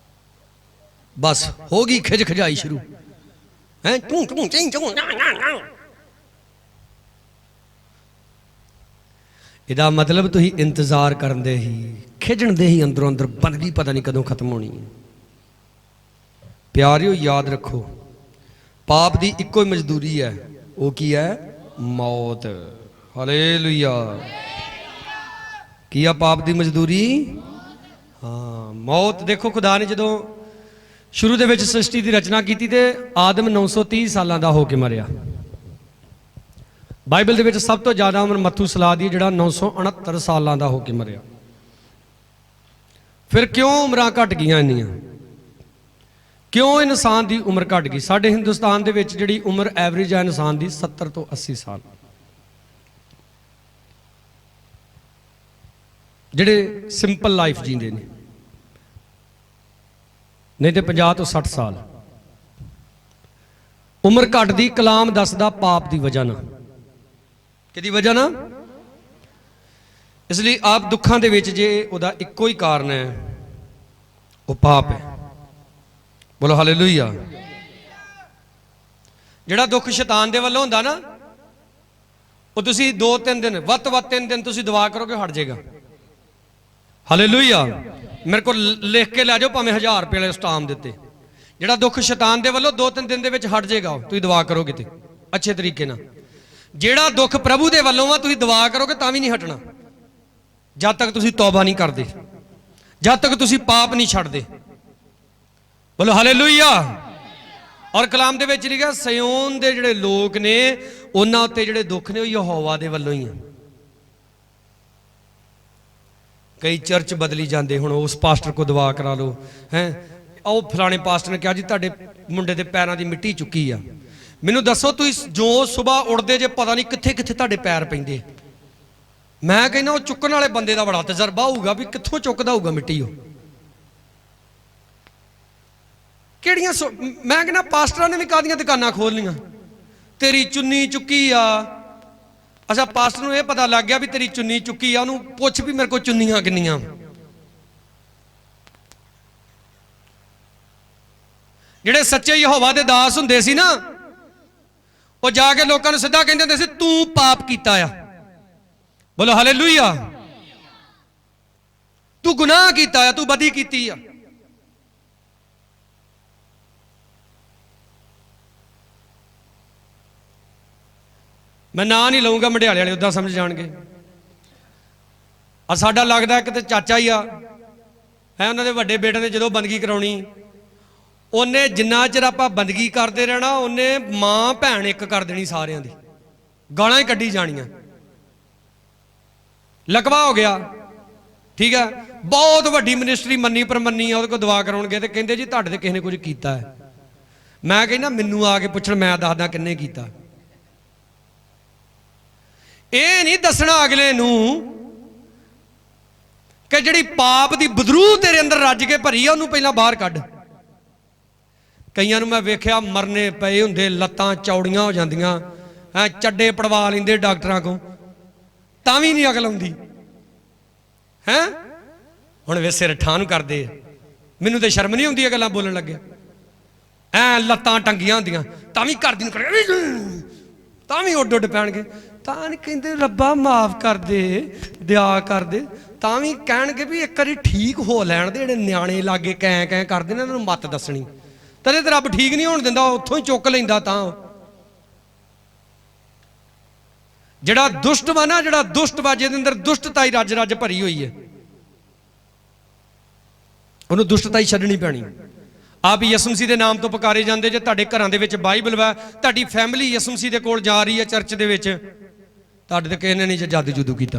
ਬਸ ਹੋ ਗਈ ਖਿਜ ਖਜਾਈ ਸ਼ੁਰੂ ਹੈ। ਤੂੰ ਇਹਦਾ ਮਤਲਬ ਤੁਸੀਂ ਇੰਤਜ਼ਾਰ ਕਰਨ ਦੇ ਹੀ, ਖਿਜਣ ਦੇ ਹੀ ਅੰਦਰੋਂ ਅੰਦਰ ਬੰਦਗੀ ਪਤਾ ਨਹੀਂ ਕਦੋਂ ਖਤਮ ਹੋਣੀ ਹੈ। ਪਿਆਰਿਓ ਯਾਦ ਰੱਖੋ, ਪਾਪ ਦੀ ਇੱਕੋ ਹੀ ਮਜ਼ਦੂਰੀ ਹੈ, ਉਹ ਕੀ ਹੈ? ਮੌਤ। ਹਾਲੇਲੂਇਆ। ਕੀ ਆ ਪਾਪ ਦੀ ਮਜ਼ਦੂਰੀ? ਹਾਂ, ਮੌਤ। ਦੇਖੋ ਖੁਦਾ ਨੇ ਜਦੋਂ ਸ਼ੁਰੂ ਦੇ ਵਿੱਚ ਸ੍ਰਿਸ਼ਟੀ ਦੀ ਰਚਨਾ ਕੀਤੀ ਤੇ ਆਦਮ 930 ਸਾਲਾਂ ਦਾ ਹੋ ਕੇ ਮਰਿਆ। ਬਾਈਬਲ ਦੇ ਵਿੱਚ ਸਭ ਤੋਂ ਜ਼ਿਆਦਾ ਉਮਰ ਮਥੂਸਲਾ ਦੀ, ਜਿਹੜਾ 969 ਸਾਲਾਂ ਦਾ ਹੋ ਕੇ ਮਰਿਆ। ਫਿਰ ਕਿਉਂ ਉਮਰਾਂ ਘਟ ਗਈਆਂ ਇੰਨੀਆਂ? ਕਿਉਂ ਇਨਸਾਨ ਦੀ ਉਮਰ ਘਟ ਗਈ? ਸਾਡੇ ਹਿੰਦੁਸਤਾਨ ਦੇ ਵਿੱਚ ਜਿਹੜੀ ਉਮਰ ਐਵਰੇਜ ਹੈ ਇਨਸਾਨ ਦੀ 70 ਤੋਂ 80 ਸਾਲ, ਜਿਹੜੇ ਸਿੰਪਲ ਲਾਈਫ ਜੀਂਦੇ ਨੇ, ਨਹੀਂ ਤੇ 50 ਤੋਂ 60 ਸਾਲ ਉਮਰ ਘਟਦੀ। ਕਲਾਮ ਦੱਸਦਾ ਪਾਪ ਦੀ ਵਜ੍ਹਾ ਨਾਲ। ਕਿਹਦੀ ਵਜ੍ਹਾ ਨਾਲ? ਇਸ ਲਈ ਆਪ ਦੁੱਖਾਂ ਦੇ ਵਿੱਚ ਜੇ ਉਹਦਾ ਇੱਕੋ ਹੀ ਕਾਰਨ ਹੈ, ਉਹ ਪਾਪ ਹੈ। ਬੋਲੋ ਹਾਲੇਲੂਇਆ। ਜਿਹੜਾ ਦੁੱਖ ਸ਼ੈਤਾਨ ਦੇ ਵੱਲੋਂ ਹੁੰਦਾ ਨਾ, ਉਹ ਤੁਸੀਂ 2-3 ਦਿਨ, ਵੱਧ ਤੋਂ ਵੱਧ 3 ਦਿਨ ਤੁਸੀਂ ਦੁਆ ਕਰੋਗੇ, ਹਟ ਜਾਏਗਾ। ਹਾਲੇਲੂਇਆ। ਮੇਰੇ ਕੋਲ ਲਿਖ ਕੇ ਲੈ ਜਾਓ, ਭਾਵੇਂ 1000 ਰੁਪਏ ਵਾਲੇ ਸਟਾਮ ਦਿੱਤੇ। ਜਿਹੜਾ ਦੁੱਖ ਸ਼ੈਤਾਨ ਦੇ ਵੱਲੋਂ 2-3 ਦਿਨ ਦੇ ਵਿੱਚ ਹਟ ਜਾਏਗਾ, ਤੁਸੀਂ ਦੁਆ ਕਰੋਗੇ ਤੇ ਅੱਛੇ ਤਰੀਕੇ ਨਾਲ। ਜਿਹੜਾ ਦੁੱਖ ਪ੍ਰਭੂ ਦੇ ਵੱਲੋਂ ਆ, ਤੁਸੀਂ ਦੁਆ ਕਰੋਗੇ ਤਾਂ ਵੀ ਨਹੀਂ ਹਟਣਾ, ਜਦ ਤੱਕ ਤੁਸੀਂ ਤੌਬਾ ਨਹੀਂ ਕਰਦੇ, ਜਦ ਤੱਕ ਤੁਸੀਂ ਪਾਪ ਨਹੀਂ ਛੱਡਦੇ। ਬੋਲੋ ਹਾਲੇਲੂਇਆ। ਔਰ ਕਲਾਮ ਦੇ ਵਿੱਚ ਲਿਖਿਆ, ਸਿਯੋਨ ਦੇ ਜਿਹੜੇ ਲੋਕ ਨੇ ਉਹਨਾਂ ਉੱਤੇ ਜਿਹੜੇ ਦੁੱਖ ਨੇ ਉਹ ਯਹੋਵਾ ਦੇ ਵੱਲੋਂ ਹੀ ਆ। ਕਈ ਚਰਚ ਬਦਲੀ ਜਾਂਦੇ, ਹੁਣ ਉਸ ਪਾਸਟਰ ਕੋ ਦੁਆ ਕਰਾ ਲਓ, ਹੈ ਉਹ ਫਲਾਣੇ ਪਾਸਟਰ ਨੇ ਕਿਹਾ ਜੀ ਤੁਹਾਡੇ ਮੁੰਡੇ ਦੇ ਪੈਰਾਂ ਦੀ ਮਿੱਟੀ ਚੁੱਕੀ ਆ। ਮੈਨੂੰ ਦੱਸੋ ਤੁਸੀਂ ਜੋ ਸੁਬਾਹ ਉੱਠਦੇ ਜੇ, ਪਤਾ ਨਹੀਂ ਕਿੱਥੇ ਕਿੱਥੇ ਤੁਹਾਡੇ ਪੈਰ ਪੈਂਦੇ। ਮੈਂ ਕਹਿੰਦਾ ਉਹ ਚੁੱਕਣ ਵਾਲੇ ਬੰਦੇ ਦਾ ਬੜਾ ਤਜਰਬਾ ਹੋਊਗਾ ਵੀ ਕਿੱਥੋਂ ਚੁੱਕਦਾ ਹੋਊਗਾ ਮਿੱਟੀ ਉਹ। ਕਿਹੜੀਆਂ ਮੈਂ ਕਹਿੰਦਾ ਪਾਸਟਰਾਂ ਨੇ ਵੀ ਕਾਹਦੀਆਂ ਦੁਕਾਨਾਂ ਖੋਲ ਲਈਆਂ। ਤੇਰੀ ਚੁੰਨੀ ਚੁੱਕੀ ਆ, ਅੱਛਾ ਪਾਸਟਰ ਨੂੰ ਇਹ ਪਤਾ ਲੱਗ ਗਿਆ ਵੀ ਤੇਰੀ ਚੁੰਨੀ ਚੁੱਕੀ ਆ, ਉਹਨੂੰ ਪੁੱਛ ਵੀ ਮੇਰੇ ਕੋਲ ਚੁੰਨੀਆਂ ਕਿੰਨੀਆਂ। ਜਿਹੜੇ ਸੱਚੇ ਯਹੋਵਾ ਦੇ ਦਾਸ ਹੁੰਦੇ ਸੀ ਨਾ, ਉਹ ਜਾ ਕੇ ਲੋਕਾਂ ਨੂੰ ਸਿੱਧਾ ਕਹਿੰਦੇ ਹੁੰਦੇ ਸੀ ਤੂੰ ਪਾਪ ਕੀਤਾ ਆ। ਬੋਲੋ ਹਾਲੇਲੂਇਆ। ਤੂੰ ਗੁਨਾਹ ਕੀਤਾ ਆ, ਤੂੰ ਬਦੀ ਕੀਤੀ ਆ। ਮੈਂ ਨਾਂ ਨਹੀਂ ਲਊਂਗਾ, ਮਢਿਆਲੇ ਵਾਲੇ ਉਦਾਂ ਸਮਝ ਜਾਣਗੇ। ਆ ਸਾਡਾ ਲੱਗਦਾ ਕਿਤੇ ਚਾਚਾ ਹੀ ਆ ਹੈ, ਉਹਨਾਂ ਦੇ ਵੱਡੇ ਬੇਟੇ ਨੇ ਜਦੋਂ ਬੰਦਗੀ ਕਰਾਉਣੀ, ਉਹਨੇ ਜਿੰਨਾ ਚਿਰ ਆਪਾਂ ਬੰਦਗੀ ਕਰਦੇ ਰਹਿਣਾ, ਉਹਨੇ ਮਾਂ ਭੈਣ ਇੱਕ ਕਰ ਦੇਣੀ, ਸਾਰਿਆਂ ਦੀ ਗਾਲਾਂ ਹੀ ਕੱਢੀ ਜਾਣੀਆਂ। ਲਕਵਾ ਹੋ ਗਿਆ, ਠੀਕ ਹੈ। ਬਹੁਤ ਵੱਡੀ ਮਿਨਿਸਟਰੀ ਮੰਨੀ ਪਰਮੰਨੀ ਆ, ਉਹਦੇ ਕੋਲ ਦੁਆ ਕਰਾਉਣ ਗਏ ਤੇ ਕਹਿੰਦੇ ਜੀ ਤੁਹਾਡੇ ਤੇ ਕਿਸੇ ਨੇ ਕੁਝ ਕੀਤਾ ਹੈ। ਮੈਂ ਕਹਿੰਦਾ ਮੈਨੂੰ ਆ ਕੇ ਪੁੱਛਣ, ਮੈਂ ਦੱਸਦਾ ਕਿੰਨੇ ਕੀਤਾ। ਇਹ ਨਹੀਂ ਦੱਸਣਾ ਅਗਲੇ ਨੂੰ ਕਿ ਜਿਹੜੀ ਪਾਪ ਦੀ ਬਦਰੂ ਤੇਰੇ ਅੰਦਰ ਰੱਜ ਕੇ ਭਰੀ ਆ, ਉਹਨੂੰ ਪਹਿਲਾਂ ਬਾਹਰ ਕੱਢ। ਕਈਆਂ ਨੂੰ ਮੈਂ ਵੇਖਿਆ ਮਰਨੇ ਪਏ ਹੁੰਦੇ, ਲੱਤਾਂ ਚੌੜੀਆਂ ਹੋ ਜਾਂਦੀਆਂ, ਚੱਡੇ ਪੜਵਾ ਲੈਂਦੇ ਡਾਕਟਰਾਂ ਕੋਲ, ਤਾਂ ਵੀ ਨਹੀਂ ਅਕਲ ਆਉਂਦੀ ਹੈ। ਹੁਣ ਵੇ ਸਿਰ ਠਾਂ ਨੂੰ ਕਰਦੇ, ਮੈਨੂੰ ਤੇ ਸ਼ਰਮ ਨਹੀਂ ਆਉਂਦੀ ਇਹ ਗੱਲਾਂ ਬੋਲਣ ਲੱਗੇ। ਲੱਤਾਂ ਟੰਗੀਆਂ ਹੁੰਦੀਆਂ ਤਾਂ ਵੀ ਕਰਦੀ ਨੂੰ, ਤਾਂ ਵੀ ਉੱਡ ਉੱਡ ਪੈਣਗੇ। ਤਾਂ ਨਹੀਂ ਕਹਿੰਦੇ ਰੱਬਾ ਮਾਫ ਕਰ ਦੇ, ਦਿਆ ਕਰ ਦੇ, ਤਾਂ ਵੀ ਕਹਿਣਗੇ ਵੀ ਇੱਕ ਵਾਰੀ ਠੀਕ ਹੋ ਲੈਣ ਦੇ। ਜਿਹੜੇ ਨਿਆਣੇ ਲਾਗੇ ਕੈਂ ਕੈਂ ਕਰਦੇ ਨੇ, ਇਹਨਾਂ ਨੂੰ ਮੱਤ ਦੱਸਣੀ। ਤਦੇ ਤੇ ਰੱਬ ਠੀਕ ਨਹੀਂ ਹੋਣ ਦਿੰਦਾ, ਉੱਥੋਂ ਹੀ ਚੁੱਕ ਲੈਂਦਾ। ਤਾਂ ਜਿਹੜਾ ਦੁਸ਼ਟ ਵਾ ਨਾ, ਜਿਹੜਾ ਦੁਸ਼ਟ ਵਾ, ਜਿਹਦੇ ਅੰਦਰ ਦੁਸ਼ਟਤਾ ਹੀ ਰੱਜ ਰੱਜ ਭਰੀ ਹੋਈ ਹੈ, ਉਹਨੂੰ ਦੁਸ਼ਟਤਾ ਹੀ ਛੱਡਣੀ ਪੈਣੀ। ਆਪ ਯਿਸੂ ਮਸੀਹ ਦੇ ਨਾਮ ਤੋਂ ਪੁਕਾਰੇ ਜਾਂਦੇ। ਜੇ ਤੁਹਾਡੇ ਘਰਾਂ ਦੇ ਵਿੱਚ ਬਾਈਬਲ ਵਾ, ਤੁਹਾਡੀ ਫੈਮਿਲੀ ਯਿਸੂ ਮਸੀਹ ਦੇ ਕੋਲ ਜਾ ਰਹੀ ਹੈ ਚਰਚ ਦੇ ਵਿੱਚ, ਤੁਹਾਡੇ ਤੇ ਕਿਸੇ ਨੇ ਨਹੀਂ ਜਾਦੂ ਜੂਦੂ ਕੀਤਾ।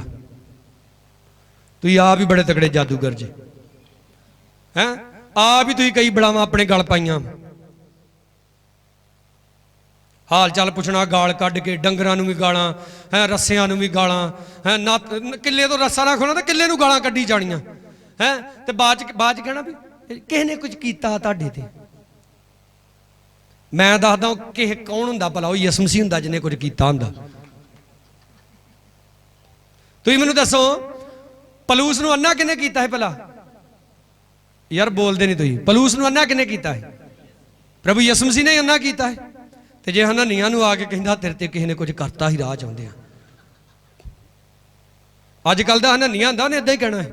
ਤੁਸੀਂ ਆਪ ਹੀ ਬੜੇ ਤਕੜੇ ਜਾਦੂਗਰ ਜੀ ਹੈ। ਆਪ ਹੀ ਤੁਸੀਂ ਕਈ ਬੜਾਵਾਂ ਆਪਣੇ ਗਲ ਪਾਈਆਂ। ਹਾਲ ਚਾਲ ਪੁੱਛਣਾ ਗਾਲ ਕੱਢ ਕੇ, ਡੰਗਰਾਂ ਨੂੰ ਵੀ ਗਾਲਾਂ ਹੈ, ਰੱਸਿਆਂ ਨੂੰ ਵੀ ਗਾਲਾਂ ਹੈ। ਨਾ ਕਿੱਲੇ ਤੋਂ ਰੱਸਾ ਨਾ ਖੋਣਾ ਤੇ ਕਿੱਲੇ ਨੂੰ ਗਾਲਾਂ ਕੱਢੀ ਜਾਣੀਆਂ ਹੈ। ਤੇ ਬਾਅਦ ਚ ਕਹਿਣਾ ਵੀ ਕਿਸੇ ਨੇ ਕੁਝ ਕੀਤਾ ਤੁਹਾਡੇ ਤੇ। ਮੈਂ ਦੱਸਦਾ ਕਿਸੇ ਕੌਣ ਹੁੰਦਾ ਭਲਾ? ਉਹ ਯਿਸੂ ਮਸੀਹ ਹੁੰਦਾ ਜਿਹਨੇ ਕੁਝ ਕੀਤਾ ਹੁੰਦਾ। ਤੁਸੀਂ ਮੈਨੂੰ ਦੱਸੋ, ਪਲੂਸ ਨੂੰ ਅੰਨਾ ਕਿਹਨੇ ਕੀਤਾ ਹੈ ਭਲਾ? ਯਾਰ ਬੋਲਦੇ ਨਹੀਂ ਤੁਸੀਂ। ਪਲੂਸ ਨੂੰ ਅੰਨਾ ਕਿਹਨੇ ਕੀਤਾ ਹੈ? ਪ੍ਰਭੂ ਯਿਸੂ ਮਸੀਹ ਨੇ ਅੰਨਾ ਕੀਤਾ ਹੈ। ਤੇ ਜੇ ਹਨਾਨੀਆਂ ਨੂੰ ਆ ਕੇ ਕਹਿੰਦਾ ਤੇਰੇ ਤੇ ਕਿਸੇ ਨੇ ਕੁਝ ਕਰਤਾ ਹੀ, ਰਾਹ ਚਾਹੁੰਦੇ ਆ। ਅੱਜ ਕੱਲ ਦਾ ਹਨਾਨੀਆਂ ਹੁੰਦਾ, ਉਹਨੇ ਏਦਾਂ ਹੀ ਕਹਿਣਾ ਹੈ।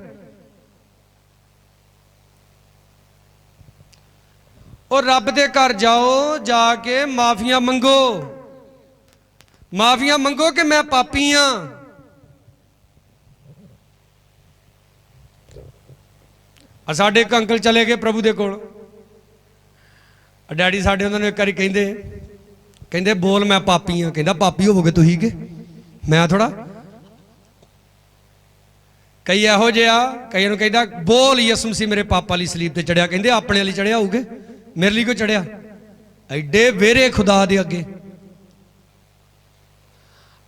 ਉਹ ਰੱਬ ਦੇ ਘਰ ਜਾਓ, ਜਾ ਕੇ ਮਾਫੀਆਂ ਮੰਗੋ, ਮਾਫੀਆਂ ਮੰਗੋ ਕਿ ਮੈਂ ਪਾਪੀ ਆ। ਸਾਡੇ ਇੱਕ ਅੰਕਲ ਚਲੇ ਗਏ ਪ੍ਰਭੂ ਦੇ ਕੋਲ। ਡੈਡੀ ਸਾਡੇ ਉਹਨਾਂ ਨੂੰ ਇੱਕ ਵਾਰੀ ਕਹਿੰਦੇ ਬੋਲ ਮੈਂ ਪਾਪੀ ਆ। ਕਹਿੰਦਾ ਪਾਪੀ ਹੋਵੋਗੇ ਤੁਸੀਂ ਕਿ ਮੈਂ ਥੋੜਾ। ਕਈ ਇਹੋ ਜਿਹਾ, ਕਈਆਂ ਨੂੰ ਕਹਿੰਦਾ ਬੋਲ ਯਿਸੂ ਮਸੀਹ ਮੇਰੇ ਪਾਪਾ ਲਈ ਸਲੀਬ ਤੇ ਚੜਿਆ। ਕਹਿੰਦੇ ਆਪਣੇ ਲਈ ਚੜਿਆ ਹੋਊਗੇ, ਮੇਰੇ ਲਈ ਕਿਉਂ ਚੜਿਆ? ਐਡੇ ਵੇਰੇ ਖੁਦਾ ਦੇ ਅੱਗੇ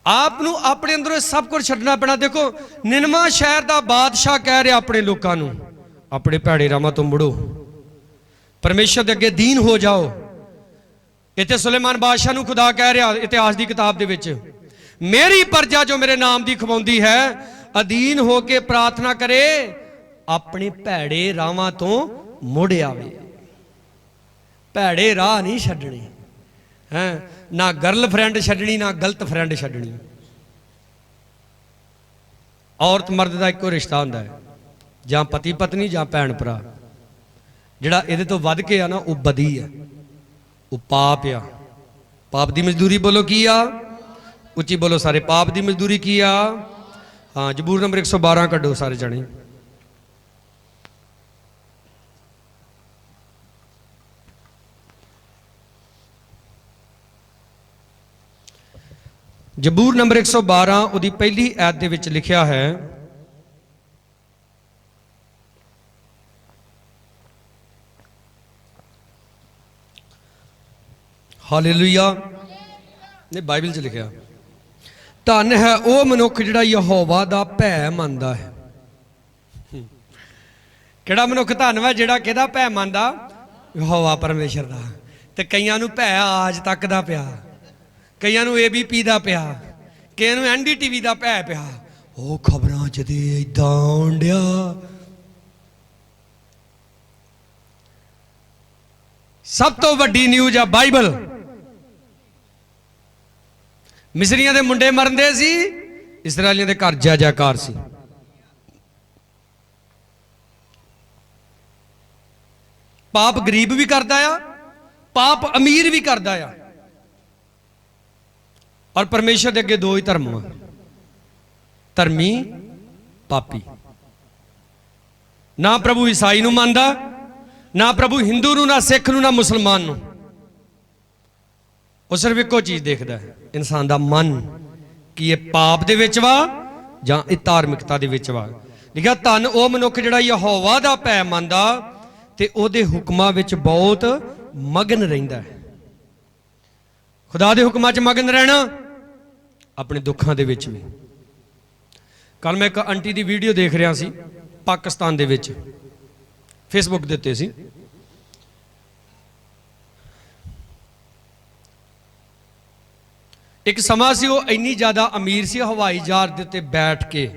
ਆਪ ਨੂੰ ਆਪਣੇ ਅੰਦਰੋਂ ਸਭ ਕੁਝ ਛੱਡਣਾ ਪੈਣਾ। ਦੇਖੋ ਨਿਨਵਾ ਸ਼ਹਿਰ ਦਾ ਬਾਦਸ਼ਾਹ ਕਹਿ ਰਿਹਾ ਆਪਣੇ ਲੋਕਾਂ ਨੂੰ, ਆਪਣੇ ਭੈੜੇ ਰਾਮਾਂ ਤੋਂ ਮੁੜੋ, ਪਰਮੇਸ਼ਰ ਦੇ ਅੱਗੇ ਦੀਨ ਹੋ ਜਾਓ। ਇੱਥੇ ਸੁਲੇਮਾਨ ਬਾਦਸ਼ਾਹ ਨੂੰ ਖੁਦਾ ਕਹਿ ਰਿਹਾ ਇਤਿਹਾਸ ਦੀ ਕਿਤਾਬ ਦੇ ਵਿੱਚ, ਮੇਰੀ ਪ੍ਰਜਾ ਜੋ ਮੇਰੇ ਨਾਮ ਦੀ ਖਵਾਉਂਦੀ ਹੈ, ਅਧੀਨ ਹੋ ਕੇ ਪ੍ਰਾਰਥਨਾ ਕਰੇ, ਆਪਣੇ ਭੈੜੇ ਰਾਹਾਂ ਤੋਂ ਮੁੜ ਆਵੇ। ਭੈੜੇ ਰਾਹ ਨਹੀਂ ਛੱਡਣੇ ਹੈ, ਨਾ ਗਰਲ ਫਰੈਂਡ ਛੱਡਣੀ, ਨਾ ਗਲਤ ਫਰੈਂਡ ਛੱਡਣੀ। ਔਰਤ ਮਰਦ ਦਾ ਇੱਕੋ ਰਿਸ਼ਤਾ ਹੁੰਦਾ ਹੈ, ਜਾਂ ਪਤੀ ਪਤਨੀ ਜਾਂ ਭੈਣ ਭਰਾ। ਜਿਹੜਾ ਇਹਦੇ ਤੋਂ ਵੱਧ ਕੇ ਆ ਨਾ, ਉਹ ਬਦੀ ਆ, ਉਹ ਪਾਪ ਆ। ਪਾਪ ਦੀ ਮਜ਼ਦੂਰੀ ਬੋਲੋ ਕੀ ਆ? ਉੱਚੀ ਬੋਲੋ ਸਾਰੇ, ਪਾਪ ਦੀ ਮਜ਼ਦੂਰੀ ਕੀ ਆ? ਹਾਂ, ਜ਼ਬੂਰ ਨੰਬਰ 112 ਕੱਢੋ ਸਾਰੇ ਜਣੇ। ਜ਼ਬੂਰ ਨੰਬਰ 112 ਉਹਦੀ ਪਹਿਲੀ ਐਤ ਦੇ ਵਿੱਚ ਲਿਖਿਆ ਹੈ, ਹਾਲੇਲੂਇਆ। ਨੇ ਬਾਈਬਲ 'ਚ ਲਿਖਿਆ, ਧੰਨ ਹੈ ਉਹ ਮਨੁੱਖ ਜਿਹੜਾ ਯਹੋਵਾ ਦਾ ਭੈ ਮੰਨਦਾ ਹੈ। ਕਿਹੜਾ ਮਨੁੱਖ ਧੰਨ ਵਾ? ਜਿਹੜਾ ਕਿਹਦਾ ਭੈ ਮੰਨਦਾ? ਯਹੋਵਾ ਪਰਮੇਸ਼ਰ ਦਾ। ਤੇ ਕਈਆਂ ਨੂੰ ਭੈ ਆਜ ਤੱਕ ਦਾ ਪਿਆ, ਕਈਆਂ ਨੂੰ ABP ਦਾ ਪਿਆ, ਕਿਸੇ ਨੂੰ NDTV ਦਾ ਭੈ ਪਿਆ, ਉਹ ਖਬਰਾਂ 'ਚ ਤੇ ਏਦਾਂ ਆਉਣ ਡਿਆ। ਸਭ ਤੋਂ ਵੱਡੀ ਨਿਊਜ਼ ਆ ਬਾਈਬਲ। ਮਿਸਰੀਆਂ ਦੇ ਮੁੰਡੇ ਮਰਦੇ ਸੀ, ਇਸਰਾਏਲੀਆਂ ਦੇ ਘਰ ਜੈ ਜੈਕਾਰ ਸੀ। ਪਾਪ ਗਰੀਬ ਵੀ ਕਰਦਾ ਆ, ਪਾਪ ਅਮੀਰ ਵੀ ਕਰਦਾ ਆ। ਔਰ ਪਰਮੇਸ਼ਰ ਦੇ ਅੱਗੇ ਦੋ ਹੀ ਧਰਮ ਆ, ਧਰਮੀ ਪਾਪੀ। ਨਾ ਪ੍ਰਭੂ ਈਸਾਈ ਨੂੰ ਮੰਨਦਾ, ਨਾ ਪ੍ਰਭੂ ਹਿੰਦੂ ਨੂੰ, ਨਾ ਸਿੱਖ ਨੂੰ, ਨਾ ਮੁਸਲਮਾਨ ਨੂੰ। ਉਹ ਸਿਰਫ ਇੱਕੋ ਚੀਜ਼ ਦੇਖਦਾ ਹੈ, ਇਨਸਾਨ ਦਾ ਮਨ, ਕਿ ਇਹ ਪਾਪ ਦੇ ਵਿੱਚ ਵਾ ਜਾਂ ਇਹ ਧਾਰਮਿਕਤਾ ਦੇ ਵਿੱਚ ਵਾ। ਲਿਖਿਆ ਧੰਨ ਉਹ ਮਨੁੱਖ ਜਿਹੜਾ ਯਹੋਵਾ ਦਾ ਭੈ ਮੰਨਦਾ ਤੇ ਉਹਦੇ ਹੁਕਮਾਂ ਵਿੱਚ ਬਹੁਤ ਮਗਨ ਰਹਿੰਦਾ ਹੈ। ਖੁਦਾ ਦੇ ਹੁਕਮਾਂ 'ਚ ਮਗਨ ਰਹਿਣਾ, ਆਪਣੇ ਦੁੱਖਾਂ ਦੇ ਵਿੱਚ ਵੀ। ਕੱਲ ਮੈਂ ਇੱਕ ਆਂਟੀ ਦੀ ਵੀਡੀਓ ਦੇਖ ਰਿਹਾ ਸੀ, ਪਾਕਿਸਤਾਨ ਦੇ ਵਿੱਚ, ਫੇਸਬੁੱਕ ਦੇ ਉੱਤੇ ਸੀ। ਇੱਕ ਸਮਾਂ ਸੀ, ਉਹ ਇੰਨੀ ਜ਼ਿਆਦਾ ਅਮੀਰ ਸੀ, ਹਵਾਈ ਜਹਾਜ਼ ਦੇ ਉੱਤੇ ਬੈਠ ਕੇ,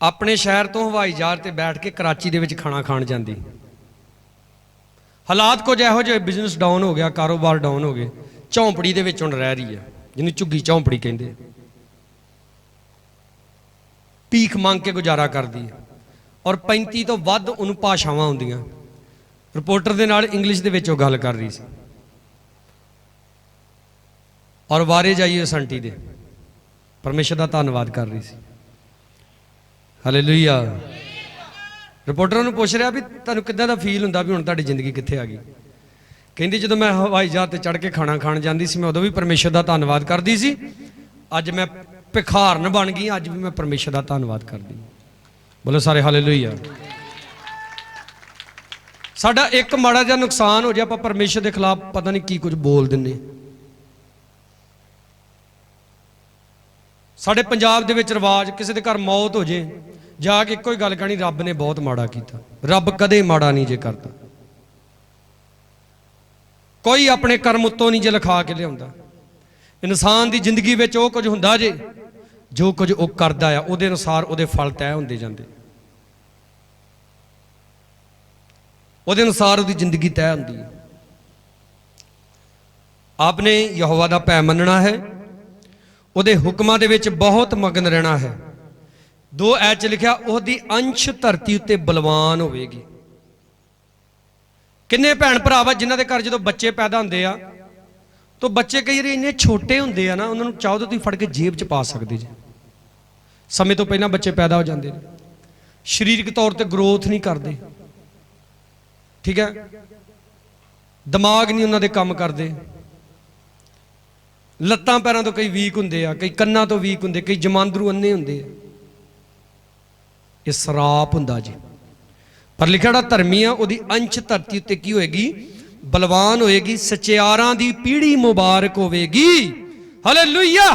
ਆਪਣੇ ਸ਼ਹਿਰ ਤੋਂ ਹਵਾਈ ਜਹਾਜ਼ ਤੇ ਬੈਠ ਕੇ ਕਰਾਚੀ ਦੇ ਵਿੱਚ ਖਾਣਾ ਖਾਣ ਜਾਂਦੀ। ਹਾਲਾਤ ਕੁਝ ਇਹੋ ਜਿਹੇ, ਬਿਜ਼ਨਸ ਡਾਊਨ ਹੋ ਗਿਆ, ਕਾਰੋਬਾਰ ਡਾਊਨ ਹੋ ਗਏ, ਝੌਂਪੜੀ ਦੇ ਵਿੱਚ ਹੁਣ ਰਹਿ ਰਹੀ ਹੈ, ਜਿਹਨੂੰ ਝੁੱਗੀ ਝੌਂਪੜੀ ਕਹਿੰਦੇ। ਭੀਖ ਮੰਗ ਕੇ ਗੁਜ਼ਾਰਾ ਕਰਦੀ ਹੈ, ਔਰ 35 ਤੋਂ ਵੱਧ ਉਹਨੂੰ ਭਾਸ਼ਾਵਾਂ ਆਉਂਦੀਆਂ। ਰਿਪੋਰਟਰ ਦੇ ਨਾਲ ਇੰਗਲਿਸ਼ ਦੇ ਵਿੱਚ ਉਹ ਗੱਲ ਕਰ ਰਹੀ ਸੀ, ਔਰ ਵਾਰੇ ਜਾਈਏ ਉਸ ਆਂਟੀ ਦੇ, ਪਰਮੇਸ਼ਰ ਦਾ ਧੰਨਵਾਦ ਕਰ ਰਹੀ ਸੀ। ਹਾਲੇਲੂਇਆ। ਰਿਪੋਰਟਰ ਨੂੰ ਪੁੱਛ ਰਿਹਾ ਵੀ ਤੁਹਾਨੂੰ ਕਿੱਦਾਂ ਦਾ ਫੀਲ ਹੁੰਦਾ ਵੀ ਹੁਣ ਤੁਹਾਡੀ ਜ਼ਿੰਦਗੀ ਕਿੱਥੇ ਆ ਗਈ। ਕਹਿੰਦੀ ਜਦੋਂ ਮੈਂ ਹਵਾਈ ਜਹਾਜ਼ ਤੇ ਚੜ੍ਹ ਕੇ ਖਾਣਾ ਖਾਣ ਜਾਂਦੀ ਸੀ, ਮੈਂ ਉਦੋਂ ਵੀ ਪਰਮੇਸ਼ਰ ਦਾ ਧੰਨਵਾਦ ਕਰਦੀ ਸੀ। ਅੱਜ ਮੈਂ ਭਿਖਾਰਨ ਬਣ ਗਈ, ਅੱਜ ਵੀ ਮੈਂ ਪਰਮੇਸ਼ਰ ਦਾ ਧੰਨਵਾਦ ਕਰਦੀ। ਬੋਲੋ ਸਾਰੇ ਹਾਲੇਲੂਇਆ। ਸਾਡਾ ਇੱਕ ਮਾੜਾ ਜਿਹਾ ਨੁਕਸਾਨ ਹੋ ਜਾਏ, ਆਪਾਂ ਪਰਮੇਸ਼ਰ ਦੇ ਖਿਲਾਫ ਪਤਾ ਨਹੀਂ ਕੀ ਕੁਝ ਬੋਲ ਦਿੰਦੇ। ਸਾਡੇ ਪੰਜਾਬ ਦੇ ਵਿੱਚ ਰਿਵਾਜ, ਕਿਸੇ ਦੇ ਘਰ ਮੌਤ ਹੋ ਜੇ, ਜਾ ਕੇ ਇੱਕੋ ਹੀ ਗੱਲ ਕਹਿਣੀ, ਰੱਬ ਨੇ ਬਹੁਤ ਮਾੜਾ ਕੀਤਾ। ਰੱਬ ਕਦੇ ਮਾੜਾ ਨਹੀਂ ਜੇ ਕਰਦਾ। ਕੋਈ ਆਪਣੇ ਕਰਮ ਉੱਤੋਂ ਨਹੀਂ ਜੇ ਲਿਖਾ ਕੇ ਲਿਆਉਂਦਾ। ਇਨਸਾਨ ਦੀ ਜ਼ਿੰਦਗੀ ਵਿੱਚ ਉਹ ਕੁਝ ਹੁੰਦਾ ਜੇ, ਜੋ ਕੁਝ ਉਹ ਕਰਦਾ ਆ ਉਹਦੇ ਅਨੁਸਾਰ ਉਹਦੇ ਫਲ ਤੈਅ ਹੁੰਦੇ ਜਾਂਦੇ, ਉਹਦੇ ਅਨੁਸਾਰ ਉਹਦੀ ਜ਼ਿੰਦਗੀ ਤੈਅ ਹੁੰਦੀ ਹੈ। ਆਪਨੇ ਯਹੋਵਾ ਦਾ ਭੈ ਮੰਨਣਾ ਹੈ, ਉਹਦੇ ਹੁਕਮਾਂ ਦੇ ਵਿੱਚ ਬਹੁਤ ਮਗਨ ਰਹਿਣਾ ਹੈ। 2 ਐਚ ਲਿਖਿਆ, ਉਹਦੀ ਅੰਸ਼ ਧਰਤੀ ਉੱਤੇ ਬਲਵਾਨ ਹੋਵੇਗੀ। ਕਿੰਨੇ ਭੈਣ ਭਰਾ ਵਾ ਜਿਨ੍ਹਾਂ ਦੇ ਘਰ ਜਦੋਂ ਬੱਚੇ ਪੈਦਾ ਹੁੰਦੇ ਆ, ਤਾਂ ਬੱਚੇ ਕਈ ਵਾਰੀ ਇੰਨੇ ਛੋਟੇ ਹੁੰਦੇ ਆ ਨਾ, ਉਹਨਾਂ ਨੂੰ ਚਾਹੋ ਤਾਂ ਤੁਸੀਂ ਫੜ ਕੇ ਜੇਬ 'ਚ ਪਾ ਸਕਦੇ ਜੇ। ਸਮੇਂ ਤੋਂ ਪਹਿਲਾਂ ਬੱਚੇ ਪੈਦਾ ਹੋ ਜਾਂਦੇ ਨੇ, ਸਰੀਰਕ ਤੌਰ ਤੇ ਗਰੋਥ ਨਹੀਂ ਕਰਦੇ, ਠੀਕ ਹੈ, ਦਿਮਾਗ ਨਹੀਂ ਉਹਨਾਂ ਦੇ ਕੰਮ ਕਰਦੇ, ਲੱਤਾਂ ਪੈਰਾਂ ਤੋਂ ਕਈ ਵੀਕ ਹੁੰਦੇ ਆ, ਕਈ ਕੰਨਾਂ ਤੋਂ ਵੀਕ ਹੁੰਦੇ, ਕਈ ਜਮਾਂਦਰੂ ਅੰਨੇ ਹੁੰਦੇ ਆ। ਇਹ ਸਰਾਪ ਹੁੰਦਾ ਜੀ। ਪਰ ਲਿਖਿਆ ਜਿਹੜਾ ਧਰਮੀ ਆ, ਉਹਦੀ ਅੰਸ਼ ਧਰਤੀ ਉੱਤੇ ਕੀ ਹੋਏਗੀ? ਬਲਵਾਨ ਹੋਏਗੀ। ਸਚਿਆਰਾਂ ਦੀ ਪੀੜ੍ਹੀ ਮੁਬਾਰਕ ਹੋਵੇਗੀ। ਹਾਲੇਲੂਇਆ।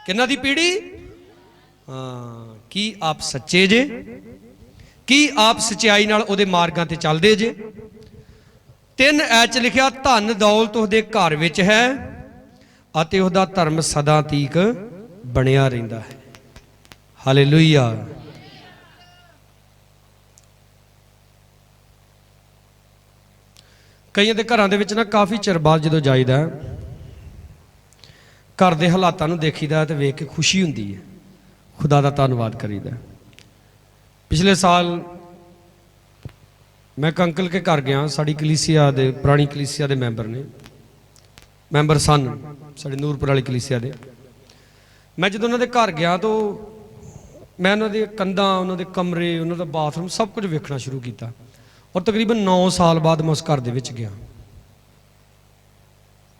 ਕਿਹਨਾਂ ਦੀ ਪੀੜ੍ਹੀ? ਹਾਂ, ਕੀ ਆਪ ਸੱਚੇ ਜੇ? ਕੀ ਆਪ ਸਚਾਈ ਨਾਲ ਉਹਦੇ ਮਾਰਗਾਂ ਤੇ ਚੱਲਦੇ ਜੇ? 3 ਐਚ ਲਿਖਿਆ, ਧਨ ਦੌਲਤ ਉਹਦੇ ਘਰ ਵਿੱਚ ਹੈ ਅਤੇ ਉਹਦਾ ਧਰਮ ਸਦਾ ਤੀਕ ਬਣਿਆ ਰਹਿੰਦਾ ਹੈ। ਹਾਲੇਲੂਇਆ। ਕਈਆਂ ਦੇ ਘਰਾਂ ਦੇ ਵਿੱਚ ਨਾ ਕਾਫੀ ਚਿਰ ਬਾਅਦ ਜਦੋਂ ਜਾਈਦਾ, ਘਰ ਦੇ ਹਾਲਾਤਾਂ ਨੂੰ ਦੇਖੀਦਾ ਤੇ ਵੇਖ ਕੇ ਖੁਸ਼ੀ ਹੁੰਦੀ ਹੈ, ਖੁਦਾ ਦਾ ਧੰਨਵਾਦ ਕਰੀਦਾ। ਪਿਛਲੇ ਸਾਲ ਮੈਂ ਇੱਕ ਅੰਕਲ ਕੇ ਘਰ ਗਿਆ, ਸਾਡੀ ਕਲੀਸਿਆ ਦੇ, ਪੁਰਾਣੀ ਕਲੀਸਿਆ ਦੇ ਮੈਂਬਰ ਸਨ, ਸਾਡੇ ਨੂਰਪੁਰ ਵਾਲੀ ਕਲੀਸਿਆ ਦੇ। ਮੈਂ ਜਦੋਂ ਉਹਨਾਂ ਦੇ ਘਰ ਗਿਆ ਤਾਂ ਮੈਂ ਉਹਨਾਂ ਦੇ ਕੰਧਾਂ, ਉਹਨਾਂ ਦੇ ਕਮਰੇ, ਉਹਨਾਂ ਦਾ ਬਾਥਰੂਮ ਸਭ ਕੁਝ ਵੇਖਣਾ ਸ਼ੁਰੂ ਕੀਤਾ। ਔਰ ਤਕਰੀਬਨ 9 ਸਾਲ ਬਾਅਦ ਮੈਂ ਉਸ ਘਰ ਦੇ ਵਿੱਚ ਗਿਆ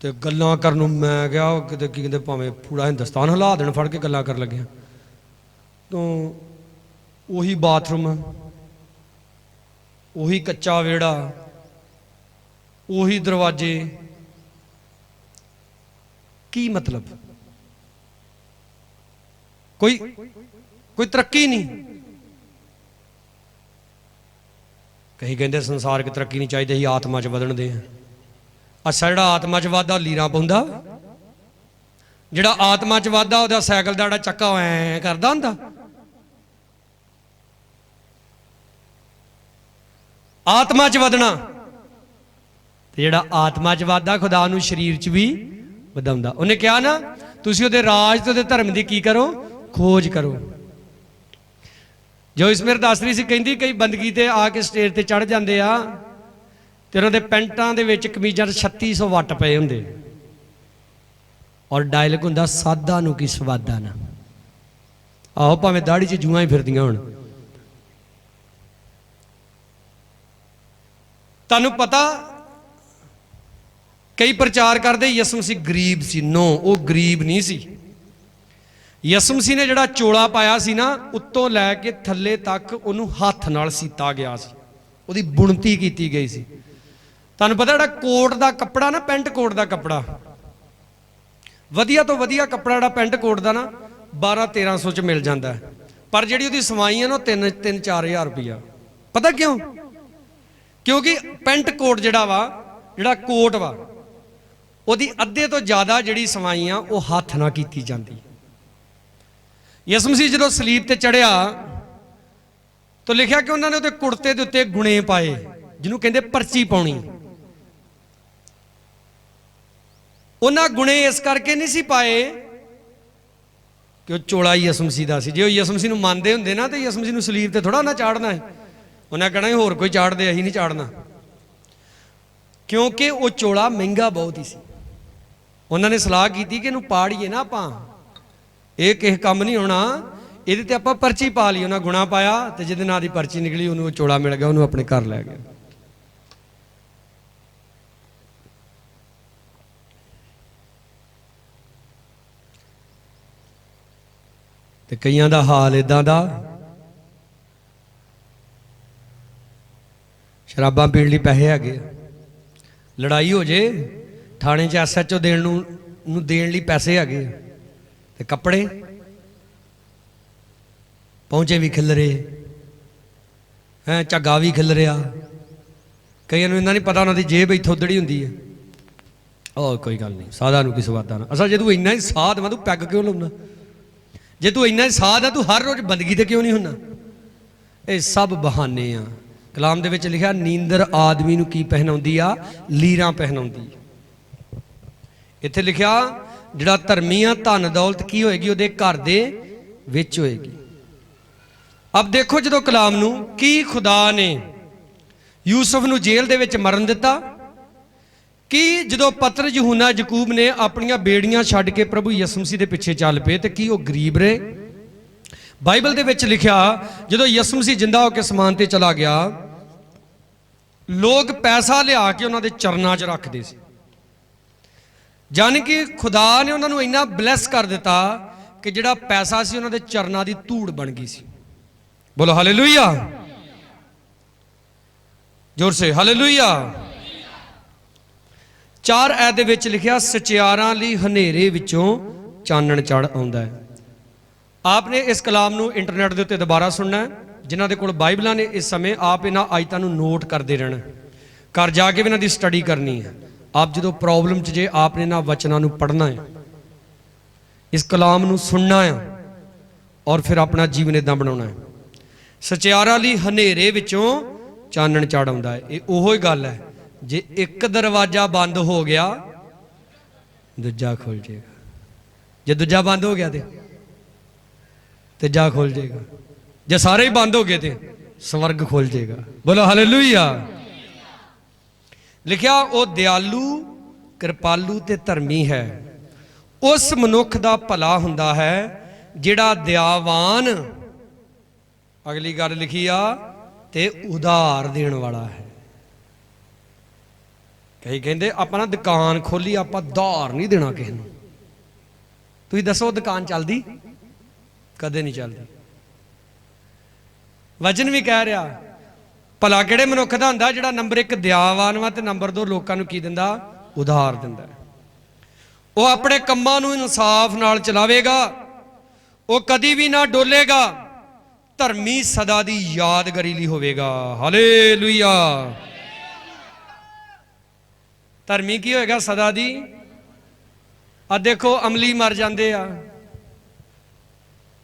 ਤੇ ਗੱਲਾਂ ਕਰਨ ਨੂੰ ਮੈਂ ਗਿਆ, ਉਹ ਕਿਤੇ ਕੀ ਕਹਿੰਦੇ, ਭਾਵੇਂ ਪੂਰਾ ਹਿੰਦੁਸਤਾਨ ਹਿਲਾ ਦੇਣ ਫੜ ਕੇ ਗੱਲਾਂ ਕਰਨ ਲੱਗਿਆ। ਤਾਂ ਉਹੀ ਬਾਥਰੂਮ, ਉਹੀ ਕੱਚਾ ਵਿਹੜਾ, ਉਹੀ ਦਰਵਾਜ਼ੇ। ਕੀ ਮਤਲਬ? ਕੋਈ ਤਰੱਕੀ ਨਹੀਂ। ਕਈ ਕਹਿੰਦੇ ਸੰਸਾਰਿਕ ਤਰੱਕੀ ਨਹੀਂ ਚਾਹੀਦੀ, ਅਸੀਂ ਆਤਮਾ 'ਚ ਵਧਣ ਦੇ ਆ। ਅੱਛਾ, ਜਿਹੜਾ ਆਤਮਾ 'ਚ ਵਾਧਾ ਲੀਰਾਂ ਪਾਉਂਦਾ, ਜਿਹੜਾ ਆਤਮਾ 'ਚ ਵਾਧਾ ਉਹਦਾ ਸਾਈਕਲ ਦਾ ਜਿਹੜਾ ਚੱਕਾ ਐ ਕਰਦਾ ਹੁੰਦਾ। ਆਤਮਾ 'ਚ ਵਧਣਾ ਤੇ ਜਿਹੜਾ ਆਤਮਾ 'ਚ ਵਾਧਾ ਖੁਦਾ ਨੂੰ ਸਰੀਰ 'ਚ ਵੀ ਵਧਾਉਂਦਾ। ਉਹਨੇ ਕਿਹਾ ਨਾ, ਤੁਸੀਂ ਉਹਦੇ ਰਾਜ ਤੇ ਉਹਦੇ ਧਰਮ ਦੀ ਕੀ ਕਰੋ, ਖੋਜ ਕਰੋ। ਜੋ ਇਸਮੇਰ ਦੱਸ ਰਹੀ ਸੀ, ਕਹਿੰਦੀ ਕਈ ਬੰਦਗੀ ਤੇ ਆ ਕੇ ਸਟੇਜ ਤੇ ਚੜ ਜਾਂਦੇ ਆ ਤੇ ਉਹਨਾਂ ਦੇ ਪੈਂਟਾਂ ਦੇ ਵਿੱਚ ਕਮੀਜ਼ਾਂ 'ਚ 3600 ਵੱਟ ਪਏ ਹੁੰਦੇ, ਔਰ ਡਾਇਲੌਗ ਹੁੰਦਾ ਸਾਦਾ ਨੂੰ ਕੀ ਸਵਾਦਾ ਨਾ। ਆਹੋ ਭਾਵੇਂ ਦਾੜੀ 'ਚ ਜੂਆਂ ਹੀ ਫਿਰਦੀਆਂ ਹੁਣ। ਤੁਹਾਨੂੰ ਪਤਾ ਕਈ ਪ੍ਰਚਾਰ ਕਰਦੇ ਯਿਸੂ ਮਸੀਹ ਗਰੀਬ ਸੀ। ਨੋ, ਉਹ ਗਰੀਬ ਨਹੀਂ ਸੀ। ਯਿਸੂ ਮਸੀਹ ਨੇ ਜਿਹੜਾ ਚੋਲਾ ਪਾਇਆ ਸੀ ਨਾ, ਉੱਤੋਂ ਲੈ ਕੇ ਥੱਲੇ ਤੱਕ ਉਹਨੂੰ ਹੱਥ ਨਾਲ ਸੀਤਾ ਗਿਆ ਸੀ, ਉਹਦੀ ਬੁਣਤੀ ਕੀਤੀ ਗਈ ਸੀ। ਤੁਹਾਨੂੰ ਪਤਾ ਜਿਹੜਾ ਕੋਟ ਦਾ ਕੱਪੜਾ ਨਾ, ਪੈਂਟ ਕੋਟ ਦਾ ਕੱਪੜਾ, ਵਧੀਆ ਤੋਂ ਵਧੀਆ ਕੱਪੜਾ ਜਿਹੜਾ ਪੈਂਟ ਕੋਟ ਦਾ ਨਾ 1200-1300 ਚ ਮਿਲ ਜਾਂਦਾ ਹੈ, ਪਰ ਜਿਹੜੀ ਉਹਦੀ ਸਵਾਈ ਹੈ ਨਾ 3-4 ਹਜ਼ਾਰ ਰੁਪਈਆ। ਪਤਾ ਕਿਉਂ? ਕਿਉਂਕਿ ਪੈਂਟ ਕੋਟ ਜਿਹੜਾ ਕੋਟ ਵਾ, ਉਹਦੀ ਅੱਧੇ ਤੋਂ ਜ਼ਿਆਦਾ ਜਿਹੜੀ ਸਵਾਈ ਆ ਉਹ ਹੱਥ ਨਾਲ ਕੀਤੀ ਜਾਂਦੀ। ਯਿਸੂ ਮਸੀਹ ਜਦੋਂ ਸਲੀਬ ਤੇ ਚੜਿਆ ਤਾਂ ਲਿਖਿਆ ਕਿ ਉਹਨਾਂ ਨੇ ਉਹਦੇ ਕੁੜਤੇ ਦੇ ਉੱਤੇ ਗੁਣੇ ਪਾਏ, ਜਿਹਨੂੰ ਕਹਿੰਦੇ ਪਰਚੀ ਪਾਉਣੀ। ਉਹਨਾਂ ਗੁਣੇ ਇਸ ਕਰਕੇ ਨਹੀਂ ਸੀ ਪਾਏ ਕਿ ਉਹ ਚੋਲਾ ਯਿਸੂ ਮਸੀਹ ਦਾ ਸੀ। ਜੇ ਉਹ ਯਿਸੂ ਮਸੀਹ ਨੂੰ ਮੰਨਦੇ ਹੁੰਦੇ ਨਾ ਤੇ ਯਿਸੂ ਮਸੀਹ ਨੂੰ ਸਲੀਬ ਤੇ ਥੋੜਾ ਨਾ ਚਾੜਨਾ ਹੈ, ਉਹਨਾਂ ਕਹਿਣਾ ਹੋਰ ਕੋਈ ਚਾੜਦੇ, ਅਸੀਂ ਨਹੀਂ ਚਾੜਨਾ। ਕਿਉਂਕਿ ਉਹ ਚੋਲਾ ਮਹਿੰਗਾ ਬਹੁਤ ਹੀ ਸੀ। ਉਹਨਾਂ ਨੇ ਸਲਾਹ ਕੀਤੀ ਕਿ ਇਹਨੂੰ ਪਾੜੀਏ ਨਾ ਆਪਾਂ, ਇਹ ਕਿਸੇ ਕੰਮ ਨਹੀਂ ਹੋਣਾ, ਇਹਦੇ ਤੇ ਆਪਾਂ ਪਰਚੀ ਪਾ ਲਈ। ਉਹਨਾਂ ਗੁਣਾ ਪਾਇਆ ਤੇ ਜਿਹਦੇ ਨਾਂ ਦੀ ਪਰਚੀ ਨਿਕਲੀ ਉਹਨੂੰ ਉਹ ਚੋਲਾ ਮਿਲ ਗਿਆ, ਉਹਨੂੰ ਆਪਣੇ ਘਰ ਲੈ ਗਿਆ। ਤੇ ਕਈਆਂ ਦਾ ਹਾਲ ਇਦਾਂ ਦਾ, ਸ਼ਰਾਬਾਂ ਪੀਣ ਲਈ ਪੈਸੇ ਹੈਗੇ, ਲੜਾਈ ਹੋ ਜੇ ਥਾਣੇ 'ਚ SHO ਦੇਣ ਨੂੰ ਦੇਣ ਲਈ ਪੈਸੇ ਹੈਗੇ, ਤੇ ਕੱਪੜੇ ਪਹੁੰਚੇ ਵੀ ਖਿਲਰੇ ਹੈ, ਝੱਗਾ ਵੀ ਖਿਲ ਰਿਹਾ। ਕਈਆਂ ਨੂੰ ਇੰਨਾ ਨਹੀਂ ਪਤਾ ਉਹਨਾਂ ਦੀ ਜੇਬ ਇੱਥੋਂ ਉੱਧੜੀ ਹੁੰਦੀ ਹੈ। ਉਹ ਕੋਈ ਗੱਲ ਨਹੀਂ, ਸਾਦਾ ਨੂੰ ਕੀ ਸਵਾਦਾ ਨਾ। ਅਸਲ ਜੇ ਤੂੰ ਇੰਨਾ ਹੀ ਸਾਧ ਵਾ, ਤੂੰ ਪੈਗ ਕਿਉਂ ਲਾਉਣਾ? ਜੇ ਤੂੰ ਇੰਨਾ ਹੀ ਸਾਧ ਆ, ਤੂੰ ਹਰ ਰੋਜ਼ ਬੰਦਗੀ ਤੇ ਕਿਉਂ ਨਹੀਂ ਹੁੰਨਾ? ਇਹ ਸਭ ਬਹਾਨੇ ਆ। ਕਲਾਮ ਦੇ ਵਿੱਚ ਲਿਖਿਆ, ਨੀਂਦਰ ਆਦਮੀ ਨੂੰ ਕੀ ਪਹਿਨਾਉਂਦੀ ਆ? ਲੀਰਾਂ ਪਹਿਨਾਉਂਦੀ। ਇੱਥੇ ਲਿਖਿਆ ਜਿਹੜਾ ਧਰਮੀ ਆ, ਧਨ ਦੌਲਤ ਕੀ ਹੋਏਗੀ? ਉਹਦੇ ਘਰ ਦੇ ਵਿੱਚ ਹੋਏਗੀ। ਅਬ ਦੇਖੋ, ਜਦੋਂ ਕਲਾਮ ਨੂੰ ਕੀ ਖੁਦਾ ਨੇ ਯੂਸਫ ਨੂੰ ਜੇਲ੍ਹ ਦੇ ਵਿੱਚ ਮਰਨ ਦਿੱਤਾ, ਕਿ ਜਦੋਂ ਪਤਰਸ, ਯਹੂਨਾ, ਯਕੂਬ ਨੇ ਆਪਣੀਆਂ ਬੇੜੀਆਂ ਛੱਡ ਕੇ ਪ੍ਰਭੂ ਯਿਸੂ ਮਸੀਹ ਦੇ ਪਿੱਛੇ ਚੱਲ ਪਏ, ਤੇ ਕੀ ਉਹ ਗਰੀਬ ਰਹੇ? ਬਾਈਬਲ ਦੇ ਵਿੱਚ ਲਿਖਿਆ ਜਦੋਂ ਯਿਸੂ ਮਸੀਹ ਜਿੰਦਾ ਹੋ ਕੇ ਅਸਮਾਨ ਤੇ ਚਲਾ ਗਿਆ, ਲੋਕ ਪੈਸਾ ਲਿਆ ਕੇ ਉਹਨਾਂ ਦੇ ਚਰਨਾਂ 'ਚ ਰੱਖਦੇ ਸੀ। ਜਾਣੀ ਕਿ ਖੁਦਾ ਨੇ ਉਹਨਾਂ ਨੂੰ ਇੰਨਾ ਬਲੈਸ ਕਰ ਦਿੱਤਾ ਕਿ ਜਿਹੜਾ ਪੈਸਾ ਸੀ ਉਹਨਾਂ ਦੇ ਚਰਨਾਂ ਦੀ ਧੂੜ ਬਣ ਗਈ ਸੀ। ਬੋਲੋ ਹਾਲੇਲੂਇਆ, ਜ਼ੋਰ ਸੇ ਹਾਲੇਲੂਇਆ। 4 ਐਤ ਦੇ ਵਿੱਚ ਲਿਖਿਆ, ਸਚਿਆਰਾਂ ਲਈ ਹਨੇਰੇ ਵਿੱਚੋਂ ਚਾਨਣ ਚੜ ਆਉਂਦਾ ਹੈ। ਆਪਨੇ ਇਸ ਕਲਾਮ ਨੂੰ ਇੰਟਰਨੈਟ ਦੇ ਉੱਤੇ ਦੁਬਾਰਾ ਸੁਣਨਾ ਹੈ। ਜਿਨ੍ਹਾਂ ਦੇ ਕੋਲ ਬਾਈਬਲਾਂ ਨੇ ਇਸ ਸਮੇਂ, ਆਪ ਇਹਨਾਂ ਆਇਤਾਂ ਨੂੰ ਨੋਟ ਕਰਦੇ ਰਹਿਣਾ, ਘਰ ਜਾ ਕੇ ਵੀ ਇਹਨਾਂ ਦੀ ਸਟੱਡੀ ਕਰਨੀ ਹੈ। ਆਪ ਜਦੋਂ ਪ੍ਰੋਬਲਮ 'ਚ ਜੇ ਆਪਨੇ ਇਹਨਾਂ ਵਚਨਾਂ ਨੂੰ ਪੜ੍ਹਨਾ ਹੈ, ਇਸ ਕਲਾਮ ਨੂੰ ਸੁਣਨਾ ਹੈ, ਔਰ ਫਿਰ ਆਪਣਾ ਜੀਵਨ ਇਦਾਂ ਬਣਾਉਣਾ ਹੈ। ਸਚਿਆਰਾਂ ਲਈ ਹਨੇਰੇ ਵਿੱਚੋਂ ਚਾਨਣ ਚੜ ਆਉਂਦਾ ਹੈ। ਇਹ ਉਹੋ ਹੀ ਗੱਲ ਹੈ, ਜੇ ਇੱਕ ਦਰਵਾਜ਼ਾ ਬੰਦ ਹੋ ਗਿਆ ਦੂਜਾ ਖੁੱਲ ਜਾਏਗਾ। ਜੇ ਦੂਜਾ ਬੰਦ ਹੋ ਗਿਆ ਤੇ ਤੀਜਾ ਖੁੱਲ ਜਾਏਗਾ। ਜੇ ਸਾਰੇ ਹੀ ਬੰਦ ਹੋ ਗਏ ਤੇ ਸਵਰਗ ਖੁੱਲ ਜਾਏਗਾ। ਬੋਲੋ ਹਾਲੇਲੂਇਆ। ਲਿਖਿਆ, ਉਹ ਦਿਆਲੂ, ਕਿਰਪਾਲੂ ਤੇ ਧਰਮੀ ਹੈ। ਉਸ ਮਨੁੱਖ ਦਾ ਭਲਾ ਹੁੰਦਾ ਹੈ ਜਿਹੜਾ ਦਿਆਵਾਨ, ਅਗਲੀ ਗੱਲ ਲਿਖੀ ਆ, ਤੇ ਉਧਾਰ ਦੇਣ ਵਾਲਾ ਹੈ। ਕਈ ਕਹਿੰਦੇ ਆਪਾਂ ਨਾ ਦੁਕਾਨ ਖੋਲੀ, ਆਪਾਂ ਉਧਾਰ ਨਹੀਂ ਦੇਣਾ ਕਿਸੇ ਨੂੰ। ਤੁਸੀਂ ਦੱਸੋ ਦੁਕਾਨ ਚੱਲਦੀ? ਕਦੇ ਨਹੀਂ ਚੱਲਦੀ। ਵਚਨ ਵੀ ਕਹਿ ਰਿਹਾ, ਭਲਾ ਕਿਹੜੇ ਮਨੁੱਖ ਦਾ ਹੁੰਦਾ ਜਿਹੜਾ ਨੰਬਰ 1 ਦਿਆਵਾਨ ਵਾ, ਤੇ ਨੰਬਰ 2 ਲੋਕਾਂ ਨੂੰ ਕੀ ਦਿੰਦਾ? ਉਧਾਰ ਦਿੰਦਾ। ਉਹ ਆਪਣੇ ਕੰਮਾਂ ਨੂੰ ਇਨਸਾਫ ਨਾਲ ਚਲਾਵੇਗਾ, ਉਹ ਕਦੀ ਵੀ ਨਾ ਡੋਲੇਗਾ। ਧਰਮੀ ਸਦਾ ਦੀ ਯਾਦਗਾਰੀ ਲਈ ਹੋਵੇਗਾ। ਹਾਲੇਲੂਇਆ। ਧਰਮੀ ਕੀ ਹੋਏਗਾ? ਸਦਾ ਦੀ आ देखो अमली मर जाते आ,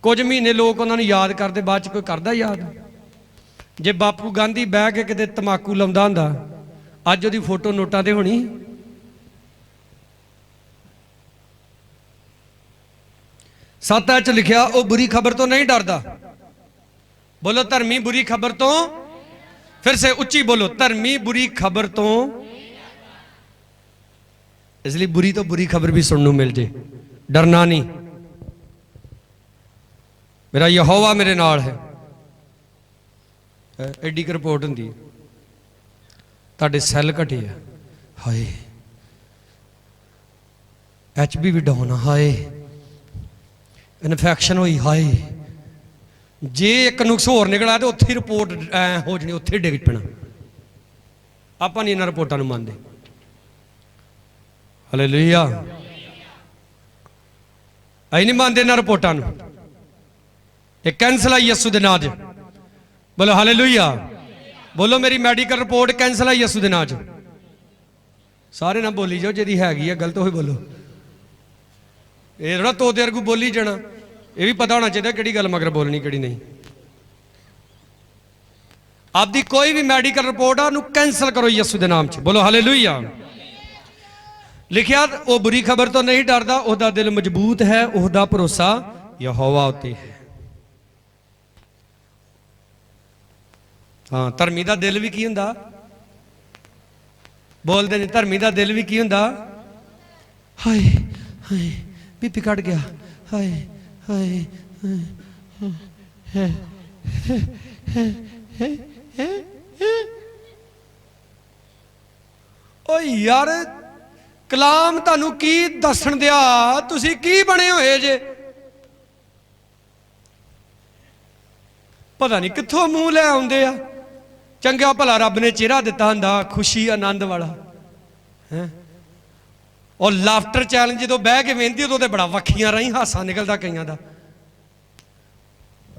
कुछ महीने लोग उन्होंने याद करते, बाद कोई करता याद? जे बापू गांधी बह के किते तमाकू लाउंदा हुंदा, अज उहदी फोटो नोटां ते होनी। सत्त च लिखिया वो बुरी खबर तो नहीं डरदा। बोलो धर्मी बुरी खबर तो, फिर से उच्ची बोलो, धर्मी बुरी खबर तो। इसलिए बुरी तो बुरी खबर भी सुनने मिल जे, डरना नहीं। मेरा यहोवा मेरे नाल है, एडी क रिपोर्ट होंदी, तुहाडे सैल घटे आ, हाय HB डाउन, हाय इन्फैक्शन हुई, हाय जे एक नुक्स होर निकला तो उत्थे रिपोर्ट हो जानी, उत्थे डिग पैना। आप नहीं इन्होंने रिपोर्टां नूं मनदे। हालेलुया, असीं नहीं मनदे इन्हां रिपोर्टां नूं। ये कैंसल आई यसू दे नां च, बोलो हालेलुया। बोलो मेरी मैडिकल रिपोर्ट कैंसल आई यसू दे नां च। सारे ना बोली जाओ, जिहदी हैगी है गलत होई बोलो। ये थोड़ा तोते वर्गू बोली जाना, ये भी पता होना चाहिए कि गल मगर बोलनी कि नहीं। आपकी कोई भी मैडिकल रिपोर्ट आ कैंसल करो यसू के नाम च, बोलो हालेलुया। लिखिया वो बुरी खबर तो नहीं डरदा, उसका दिल मजबूत है, उसका भरोसा यहोवा उत्ते है। हाँ, धर्मी का दिल भी की हुंदा, बोलते नहीं, धर्मी का दिल भी की हुंदा, हाय हाय बीपी कट गया, हाय हाय ओ यार कलाम तुहानू की दसन दिया, तुसी की बने होए जे? पता नहीं कित्थों मूँह लै आउंदे आ। चंगा भला रब ने चेहरा दिता हुंदा, खुशी आनंद वाला है। और लाफ्टर चैलेंज जो बह के वेंदी उदों ते बड़ा वखियां रही हासा निकलदा कईयां दा।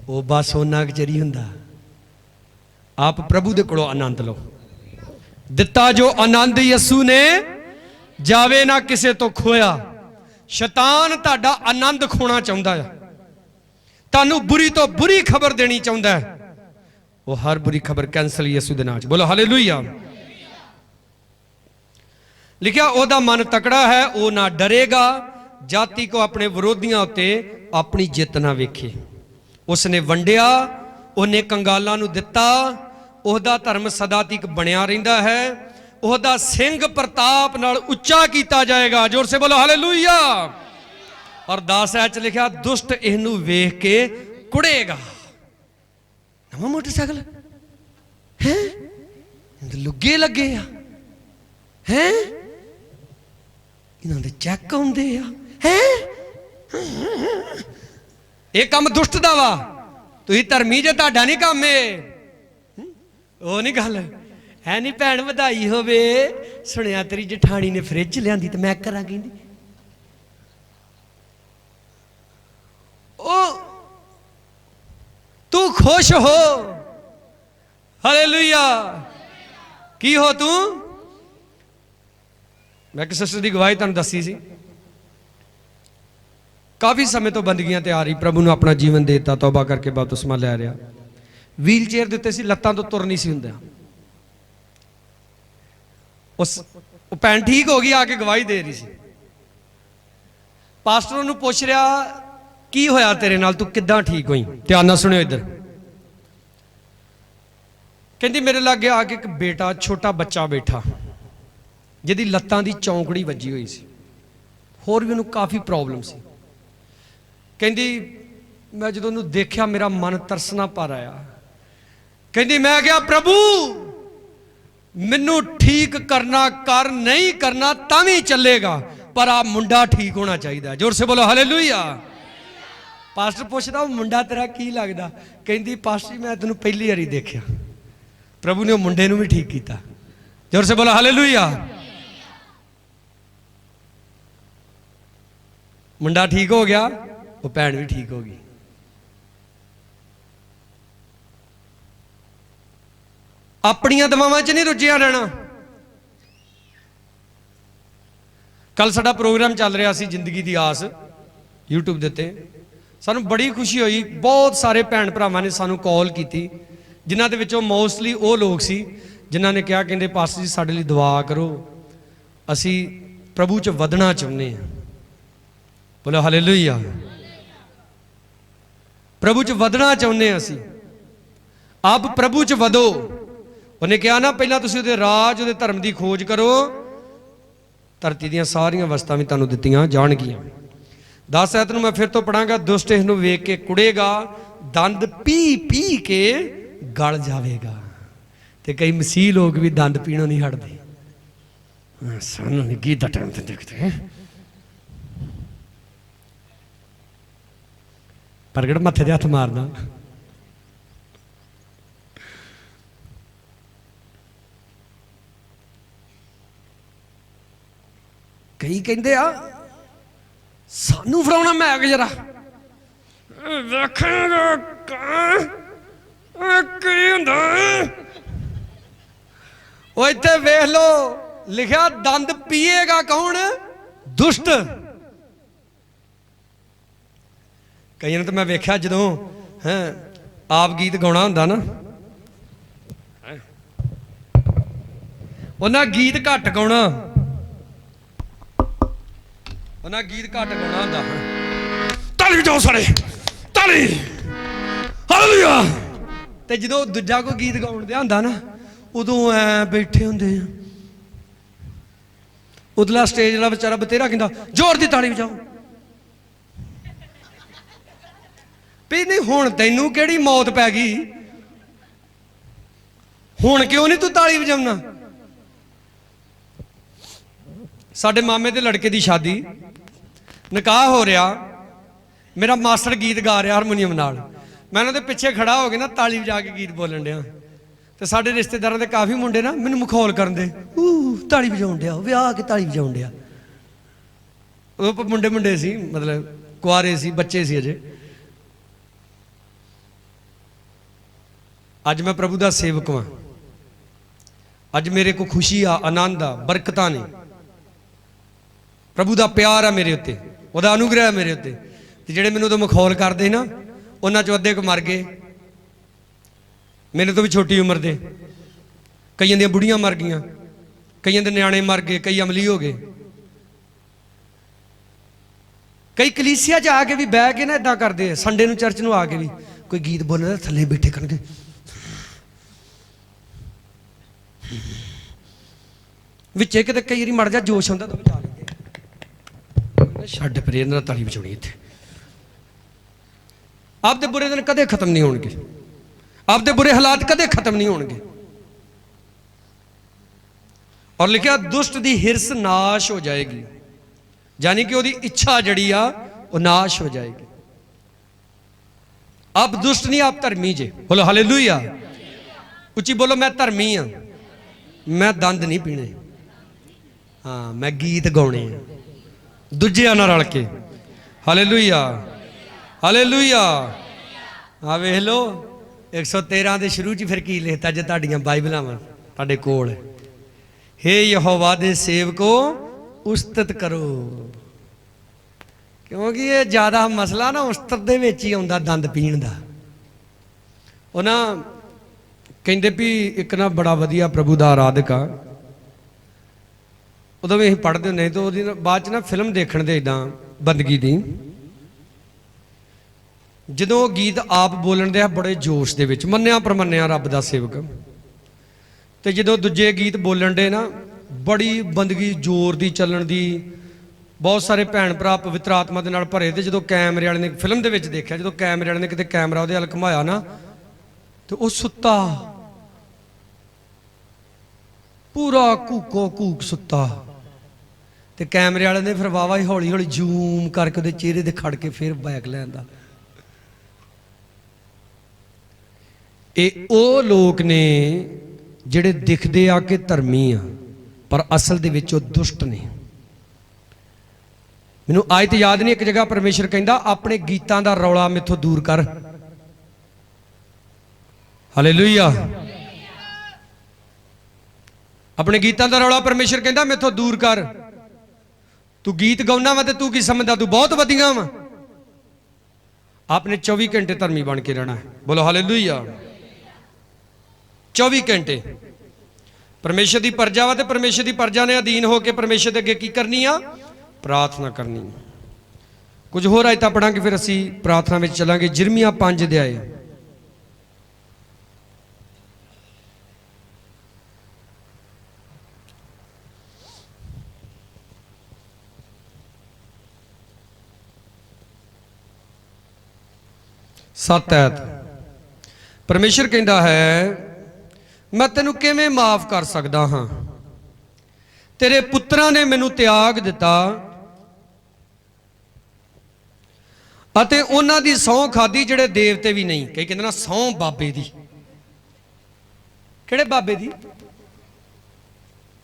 वो बस उन्ना क चरी हुंदा। आप प्रभु दे कोलों आनंद लो। दिता जो आनंद यसू ने जावे ना किसे तो खोया। शैतान तुहाडा आनंद खोना चाहुंदा है, तुहानू बुरी तो बुरी खबर देनी चाहुंदा है। वो हर बुरी खबर कैंसल यसू दे नाम च, बोलो हालेलुया। लिखिया ओदा मन तकड़ा है, वो ना डरेगा, जाति को अपने विरोधियों उत्ते अपनी जित ना वेखे। उसने वंडिया, उन्हें कंगालां नूं दिता, ओहदा धर्म सदा तक बनिया रहिंदा है, ओहदा सिंह प्रताप नाल उच्चा कीता जाएगा। जोर से बोलो हालेलुया। और 10 च लिखिया दुष्ट इहनू वेख के कुड़ेगा। नवां मोटरसाइकिल है, लुगे लगे हैं, इन्होंने चेक आउंदे हैं। ये काम दुष्ट दा वा, तुसीं धर्मी जे, तुहाडा नहीं काम है। वो नहीं गल है, नहीं भैन वधाई होवे, सुनिया तेरी जठानी ने फ्रिज लियांदी ते मैं करां कहंदी। ओ तू खुश हो, हालेलुया। की हो तू? मैं एक सिस्टर की गवाही तुहानूं दसी सी, काफ़ी समय तो बंदगियां ते आ रही, प्रभु ने अपना जीवन देता, तौबा करके बपतिस्मा लै रहा, व्हील चेयर दे उत्ते सी, लत्तां तो तुर नहीं सी हुंदा। उस भैन ठीक हो गई, आके गवाही दे रही सी। पास्टर उन्होंने पुछ रहा की होया तेरे नाल, तू किद्दां ठीक हुई? ध्यान नाल सुनियो इधर। कहती मेरे लागे आके एक बेटा, छोटा बच्चा बैठा, जिहदी लत्तां दी चौंकड़ी वजी हुई सी, होर भी उन्होंने काफ़ी प्रॉब्लम सी। कहती मैं जो उन्होंने देखा मेरा मन तरसना पर आया। कहती मैं क्या प्रभु मैनू ठीक करना कर, नहीं करना तावी चलेगा, पर आ मुंडा ठीक होना चाहिए। जोर से बोलो हालेलुया। पास्टर पूछता वो मुंडा तेरा की लगता? कहती पास्टर मैं तेन पहली बारी देखा, प्रभु ने मुंडे नूं भी ठीक किया। जोर से बोलो हालेलुया। मुंडा ठीक हो गया, वो भैन भी ठीक हो गई। अपनियां दवावां च नहीं रुझिया रहना। कल साडा प्रोग्राम चल रहा सी जिंदगी दी आस यूट्यूब दे उत्ते सानू बड़ी खुशी हुई। बहुत सारे भैन भरावां ने सानू कॉल की, जिन्हां दे विचों मोस्टली वो लोग सी जिन्हां ने कहा कहंदे पास्टर जी साडे लई दुआ करो, असी प्रभु च वधना चाहुंदे हां। बोलो हालेलुया। प्रभु च वधना चाहुंदे हां असी। आप प्रभु च वधो। उन्हें कहा ना पहला तुसीं उहदे राज उहदे धर्म की खोज करो, धरती दीयां सारियां वस्तां भी तुहानूं दित्तियां जाणगियां। 10 आयत नूं मैं फिर तो पढ़ांगा। दुष्ट इस नूं वेख के कुड़ेगा, दंद पी पी के गल जावेगा। ते कई मसीह लोग भी दंद पीणों नहीं हटदे। सानूं नहीं गीत दा टाइम ते देखदे प्रगट मत्थे ते हत्थ मारना। कई कहते आ सानू फड़ाउणा मैग जरा वेखेगा की हुंदा। ओ इत्थे वेख लो लिखा दंद पीएगा कौन? दुष्ट। कई तो मैं वेख्या जदों आप गीत गाउणा हुंदा ना, उन्हां गीत घट गाउणा, उन्हां गीत घट गाउणा हुंदा। ताली बजाओ सारे, ताली, हालेलुया। ते जदों दूजा कोई गीत गाउण दिया हुंदा ना, उदों ऐ बैठे हुंदे। उदला स्टेज वाला बेचारा बतेरा कहंदा जोर दी ताली बजाओ। भी नहीं हुण तैनूं किहड़ी मौत पै गई, हुण क्यों नहीं तू ताली बजाउणा? साडे मामे दे लड़के दी शादी, निकाह हो रहा, मेरा मास्टर गीत गा रहा हारमोनीयम नाल, मैं उन्हां दे पिछे खड़ा हो के ना ताली बजा के गीत बोलन दिया। तो साडे रिश्तेदारां दे काफ़ी मुंडे ना मैनूं मखौल करन दे, ताली बजाउण दिया, विआह के ताली बजाउण दिया। वो मुंडे मुंडे सी, मतलब कुआरे सी, बच्चे सी अजे। अज मैं प्रभु दा सेवक हां। अज मेरे को खुशी आ, आनंद आ, बरकतां ने, प्रभु दा प्यार आ मेरे उत्ते, उहदा अनुग्रह मेरे उत्ते। ते जिहड़े मैनूं तो मखौल करदे ना, उन्हां चों अद्धे को मर गए, मेरे तो भी छोटी उम्र दे। कईयां दियां बुढ़ियां मर गईयां, कईयां दे न्याणे मर गए, कई अमली हो गए। कई कलीसिया च आके भी बह के ना इदां करदे, संडे नूं चर्च नूं आके भी कोई गीत बोलदा थल्ले बैठे करनगे, विचे किते कई वारी मड़ जा जोश आउंदा तां बजा लैंदे। छड्ड परे इन्हां ताली बजाउणी इत्थे। आपदे बुरे दिन कदे खत्म नहीं होणगे, आपदे बुरे हालात कदे खत्म नहीं होणगे। और लिखा दुष्ट दी हिरस नाश हो जाएगी, यानी कि उसकी इच्छा जड़ी आ वो नाश हो जाएगी। आप दुष्ट नहीं, आप धर्मी जे। बोलो हालेलुया। उच्ची बोलो मैं धर्मी हाँ, मैं दंद नहीं पीने, हाँ मैं गीत गाने दूजियां नाल रल के। Hallelujah hallelujah. हाँ वेख लो 113 के शुरू च फिर की लिखता जे तुहाडियां बाइबलां तुहाडे कोल, हे यहोवा दे सेवको उस्तत करो। क्योंकि ये ज़्यादा मसला ना उस्तत दे विच ही आउंदा, दंद पीण दा। वो ना कहंदे भी एक ना बड़ा वधिया प्रभु दा आराधक आ, उदों भी असीं पढ़दे हुंदे तो उहदी बाद च ना फिल्म देखण दे इदां बंदगी दी, जदों गीत आप बोलन दे बड़े जोश दे विच, मन्निया परमन्निया रब दा सेवक, ते जदों दूजे गीत बोलन दे ना बड़ी बंदगी जोर दी चलन दी, बहुत सारे भैन भरा पवित्र आत्मा दे नाल भरे। ते जदों कैमरे वाले ने फिल्म दे विच देखिया, जदों कैमरे वाले ने किते कैमरा उहदे हल घुमाया ना, तो वो सुत्ता पूरा कूको कूक सुत्ता। ते कैमरे वाले ने फिर वावा ही हौली हौली जूम करके उहदे चेहरे ते खड़ के फिर बैक लैंदा। ये वो लोग ने जिहड़े दिखदे आ कि धर्मी आ पर असल दे विच दुष्ट ने। मैनूं आयत याद नहीं, एक जगह परमेश्वर कहंदा अपने गीतां दा रौला मेथों दूर कर। हालेलुया। अपने गीतां दा रौला परमेश्वर कहंदा मेथों दूर कर। तू गीत गाउना वा तू की समझदा तू बहुत वधिया वा। आपने 24 घंटे धर्मी बन के रहना है। बोलो हालेलुया। 24 घंटे परमेश्वर की प्रजा वा ते परमेश्वर की प्रजा ने अधीन होकर परमेश्वर के अगे की करनी आ, प्रार्थना करनी। कुछ होर आयतां पढ़ांगे फिर असी प्रार्थना में चलांगे। जिरमिया 5 अध्याय सत ऐत। परमेश्वर कहता है मैं तेनू किवें माफ कर सकदा हाँ, तेरे पुत्रां ने मैनू त्याग दिता अते उन्हां दी सौं खाधी जिहड़े देवते भी नहीं। कई कहंदे ना सौं बाबे दी। किहड़े बाबे दी?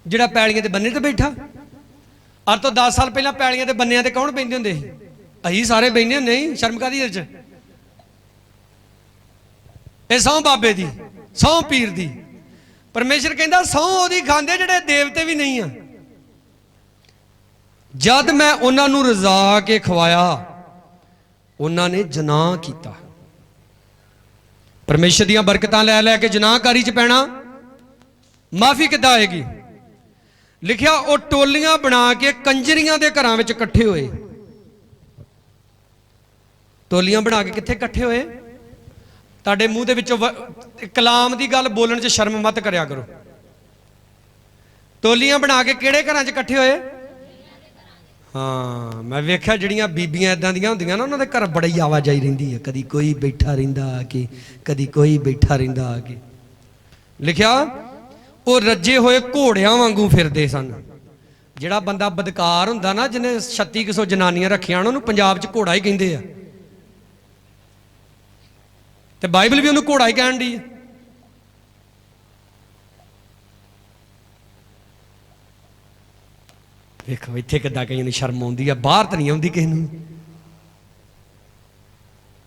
जिहड़ा पैलियां दे बन्ने ते बैठा। अज तो 10 साल पहला पैलियां दे बन्नियां ते कौन बहिंदे हुंदे सी? असीं सारे बहिंदे हुंदे सी। शर्म काहदी इहदे च? ਇਹ ਸਹੁੰ ਬਾਬੇ ਦੀ, ਸਹੁੰ ਪੀਰ ਦੀ। परमेश्वर कहता सहुं ओहदी खांदे जिहड़े देवते भी नहीं आ। जद मैं उन्होंने रजा के खवाया उन्होंने जनाह किया। परमेश्वर दियां बरकतां लै लै के जनाहकारी च पैना, माफी किद्दां आएगी? लिखिया वो टोलियां बना के कंजरियां दे घरां विच इकट्ठे होए। टोलियां बना के कित्थे इकट्ठे होए? ताडे मूँह दे विचों कलाम की गल बोलण च शर्म मत करया करो। टोलियां बना के किहड़े घरां च इकट्ठे होए? हाँ, मैं वेख्या जिहड़ियां बीबियां इदां दियां हुंदियां ना, उन्हां दे घर बड़ी आवाजाई रहिंदी है। कदी कोई बैठा रहिंदा आके, कदी कोई बैठा रहिंदा आके। लिखिया वो रजे होए घोड़ियां वांगू फिरदे सन। जिहड़ा बंदा बदकार हुंदा ना, जिन्हें 3600 जनानियां रखियां, उन्होंने पंजाब च घोड़ा ही कहिंदे आ। ते बाइबल भी उन्होंने घोड़ा ही कहन दी है। देखो इत्थे किद्दां कईयां नूं शर्म आउंदी है, बाहर तो नहीं आउंदी किसे नूं।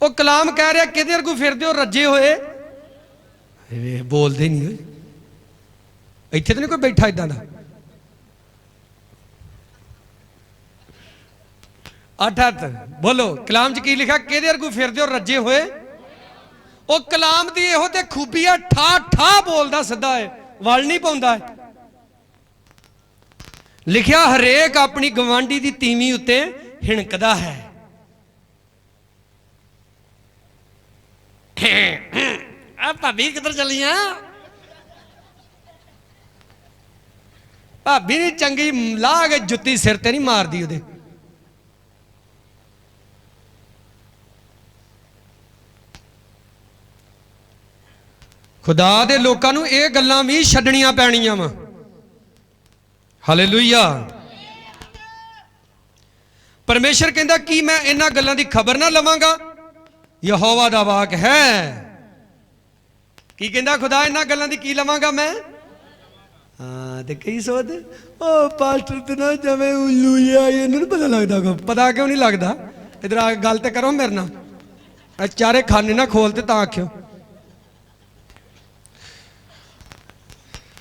वो कलाम कह रहा किहदे वर्गू फिरदे हो रजे होए, बोलदे नहीं होए। इत्थे तो नहीं कोई बैठा इदां दा। 8 बोलो कलाम च की लिखा? किहदे वर्गू फिरदे हो रजे होए। वो कलाम दी इहो ते खूबी है, ठा ठा बोलदा सीधा है, वल नहीं पाउंदा है। लिखिया हरेक अपनी गवांडी दी तीवी उत्ते हिणकदा है। भाभी किधर चलियां? भाभी नी चंगी ला के जुत्ती सिर ते नहीं मारदी उहदे। खुदा दे लोकां नूं इह गल्लां भी छड्डणियां पैणियां वा। हालेलुया। परमेश्वर कहंदा कि मैं इन्हां गल्लां दी खबर ना लवांगा? यहोवा दा वाक है। की कहंदा खुदा? इन्हां गल्लां दी की लवांगा मैं? हाँ, ते कई सोचदे ओ पास्टर ते ना जमे उल्लू आ, इन्हां नूं पता लगदा। को पता क्यों नहीं लगदा? इधर आ गल ते करो मेरे नाल। चारे खाने ना खोलते तां आखियो।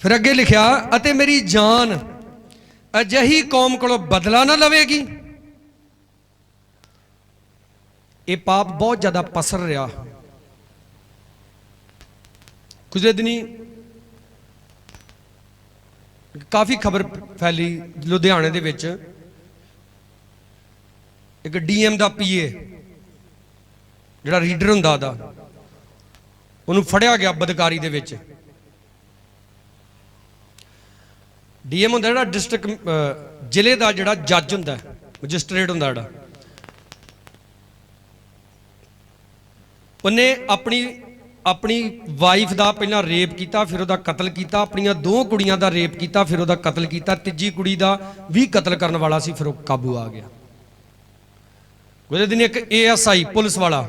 फिर अगे लिखिया अते मेरी जान अजही कौम को बदला ना लवेगी। ये पाप बहुत ज्यादा पसर रहा। कुछ दिनी काफ़ी खबर फैली लुधियाने दे विच एक डीएम दा पीए जिहड़ा रीडर हुंदा दा उन्होंने फड़िया गया बदकारी दे विच। डीएम हुंदा जिहड़ा डिस्ट्रिक्ट जिले का जिहड़ा जज हुंदा मजिस्ट्रेट हुंदा जिहड़ा, उन्हें अपनी अपनी वाइफ का पहला रेप किया, फिर वह कतल किया, अपन 2 कुड़ियां का रेप किया, फिर वह कतल किया, तीजी कुड़ी का भी कतल करने वाला सी, फिर वह काबू आ गया। उस दिन एक ASI पुलिस वाला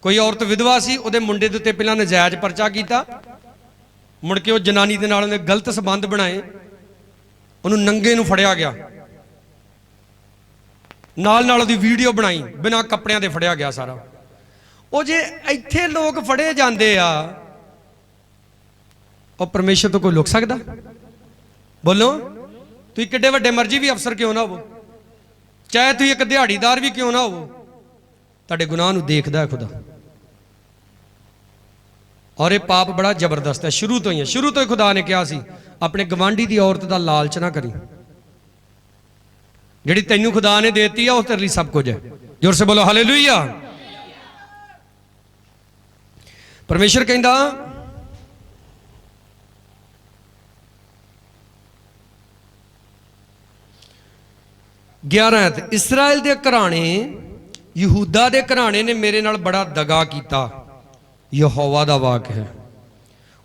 कोई औरत विधवा सी, उहदे मुंडे दे उत्ते पहला नजायज परचा किया, मुड़ के वह जनानी दे नाल उहने गलत संबंध बनाए, उन्होंने नंगे नूं फड़िया गया, नाल नाल उहदी वीडियो बनाई, बिना कपड़ियां दे फड़िया गया सारा। वो जे इत्थे लोग फड़े जाते आ, और परमेश्वर तो कोई लुक सकता? बोलो तुसीं किड्डे वड्डे मर्जी भी अफसर क्यों ना हो, चाहे तुसीं एक दिहाड़ीदार भी क्यों ना हो, तुहाडे गुनाह नूं देखदा है खुदा। और ये पाप बड़ा जबरदस्त है, शुरू तो ही खुदा ने कहा सी अपने गवांढी की औरत का लालच ना करी, जिहड़ी तैनूं खुदा ने देती है वो तेरे लिए सब कुछ है। जोर से बोलो हालेलुया। परमेश्वर कहंदा ग्यारह इसराइल दे घराने यहूदा दे घराने ने मेरे नाल बड़ा दगा कीता, यहोवा दा वाक है।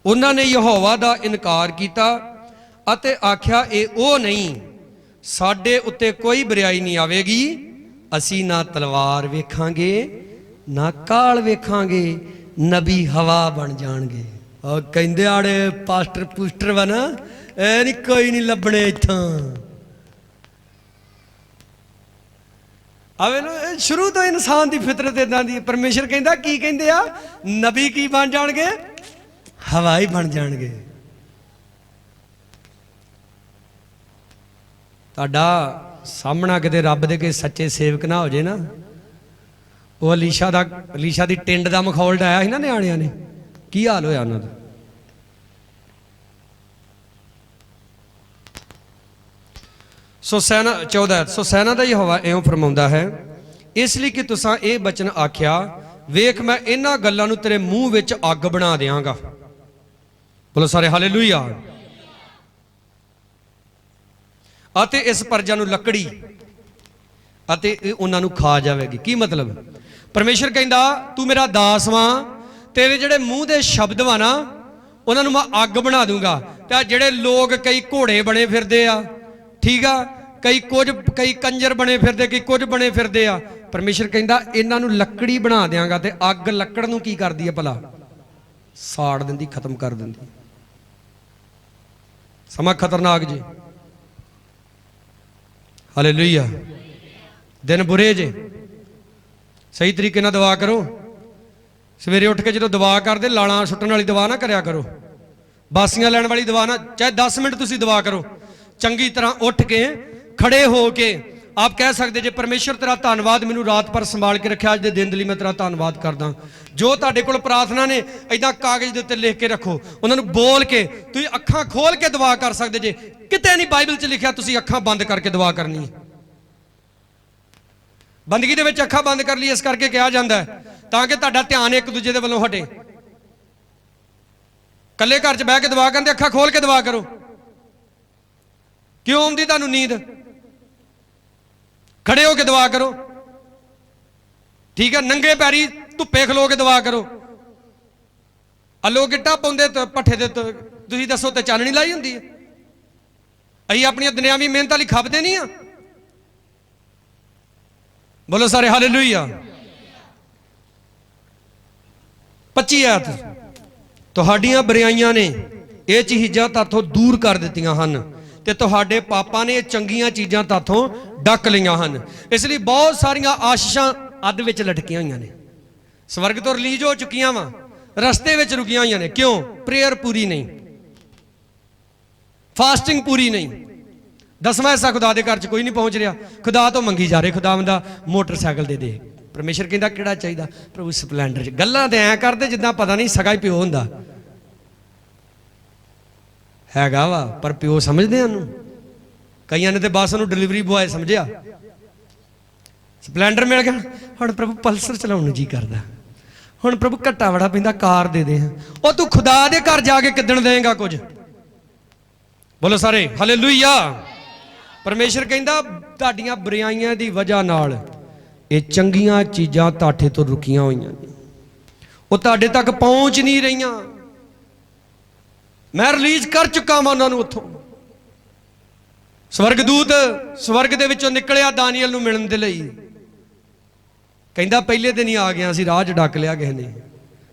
उन्होंने यहोवा दा इनकार किया अते आख्या ए ओ नहीं, साडे उत्ते कोई बुराई नहीं आवेगी, असी ना तलवार वेखांगे ना काल वेखांगे, नबी हवा बन जाणगे। और कहंदे आड़े पास्टर पूस्टर वा ना, ए नहीं कोई नहीं लभणे इत्थों। आवे ना शुरू तो इंसान की फितरत इदां दी। परमेश्वर कहंदा की कहंदे आ, नबी की बन जाणगे, हवा ही बन जाणगे। तुहाडा सामना किते रब दे के सच्चे सेवक ना हो जे ना, वो अलीशा दी टिंड दा मखौल ढाया ਸੀ ना ਨਿਆਣਿਆਂ ने, की हाल होया उन्हां दा। सो सैना 14 सो सैना दा यहोवा इउं फरमाउंदा है, इसलिए कि तुसां ये बचन आख्या, वेख मैं इन्हां गल्लां नूं तेरे मूँह विच अग बना देवांगा। बोलो सारे हालेलुया। अते इस प्रजा नूं लकड़ी अते उन्हां नूं खा जावेगी। की मतलब? परमेश्वर कहंदा तू मेरा दास वां, तेरे जिहड़े मूँह दे शब्द वा ना उन्हां नूं मैं अग बना दूंगा। ते जिहड़े लोग कई घोड़े बने फिरदे आ, ठीक आ, कई कंजर बने फिरदे, कई कुछ बने फिरदे आ, परमेश्वर कहंदा इन्हां नूं लकड़ी बना देंगा। ते अग लकड़ नूं की करदी है भला? साड़ दिंदी, खत्म कर दिंदी। समा खतरनाक जी। हालेलुया। दिन बुरे जे, सही तरीके नाल दुआ करो। सवेरे उठ के जो दुआ करते लाणा सुट्टण वाली दुआ ना करया करो, बासियां लैण वाली दुआ ना, चाहे 10 मिनट तुसीं दुआ करो। चंगी तरह उठ के खड़े हो के आप कह सकते जे परमेश्वर तेरा धन्नवाद, मैनू रात पर संभाल के रखा, अज दे दिन लिए मैं तेरा धन्नवाद करदा। जो तुहाडे कोल प्रार्थना ने इदां कागज दे उत्ते लिख के रखो, उन्होंने बोल के तुसीं अखां खोल के दुआ कर सकते जे। किते नहीं बाइबल च लिखा तुसीं अखां बंद करके दुआ करनी है। बंदगी दे विच अखां बंद कर ली इस करके कहा जाता है ताकि तुहाडा ध्यान एक दूजे दे वल्लों हटे। कल्ले घर च बह के दुआ करदे अखां खोल के दुआ करो। क्यों आउंदी तुहानूं नींद? खड़े हो के दुआ करो, ठीक है। नंगे पैरी धुप्पे खलो के दुआ करो। लोग गिट्टा पाउंदे पट्ठे दे, तुसीं दसो ते चाननी लाई हुंदी है। असीं अपनी दुनियावी मेहनत लई खपदे नहीं आ। बोलो सारे हालेलुया। 25 आयत, तुहाडियां बुराइयां ने ये चीज़ां ताथों दूर कर दित्तियां हन ते तुहाडे पापां ने चंगियां चीज़ां ताथों डक लईआं हन। इसलिए बहुत सारियां आशीषां अध विच लटकियां होईयां ने, स्वर्ग तो रिलीज हो चुकियां वा, रस्ते विच रुकियां होईयां ने। क्यों? प्रेयर पूरी नहीं, फास्टिंग पूरी नहीं। 10वां हिस्सा खुदा दे घर च कोई नहीं पहुंच रहा, खुदा तो मंगी जा रहे, खुदा बंदा मोटरसाइकिल दे। परमेश्वर कहंदा किहड़ा चाहिदा? प्रभु स्पलैंडर च। गल्लां ते ऐ करदे जिद्दां पता नहीं सगा ही प्यो हुंदा हैगा वा, पर प्यो समझदे उहनूं। कईयां ने ते बस उहनूं डिलीवरी बॉय समझिया। स्पलैंडर मिल गया, हुण प्रभु पल्सर चलाउण नूं जी करदा, हुण प्रभु घट्टा बड़ा पैंदा कार दे दे। ओ तू खुदा दे घर जाके किदण देंगा कुछ? बोलो सारे हालेलुया। परमेश्वर कहंदा तुहाडीआं बुराइयां दी वजह नाल ये चंगियां चीज़ां तुहाडे तो रुकियां होईयां ने, वो तुहाडे तक पहुंच नहीं रहीआं। मैं रिलीज कर चुका मैं उन्होंने उत्थों। स्वर्गदूत स्वर्ग दे विचों निकलिया दानियल नूं मिलण दे लई, कहंदा पहले दिन ही आ गया सी, राज डक लिया किसी ने।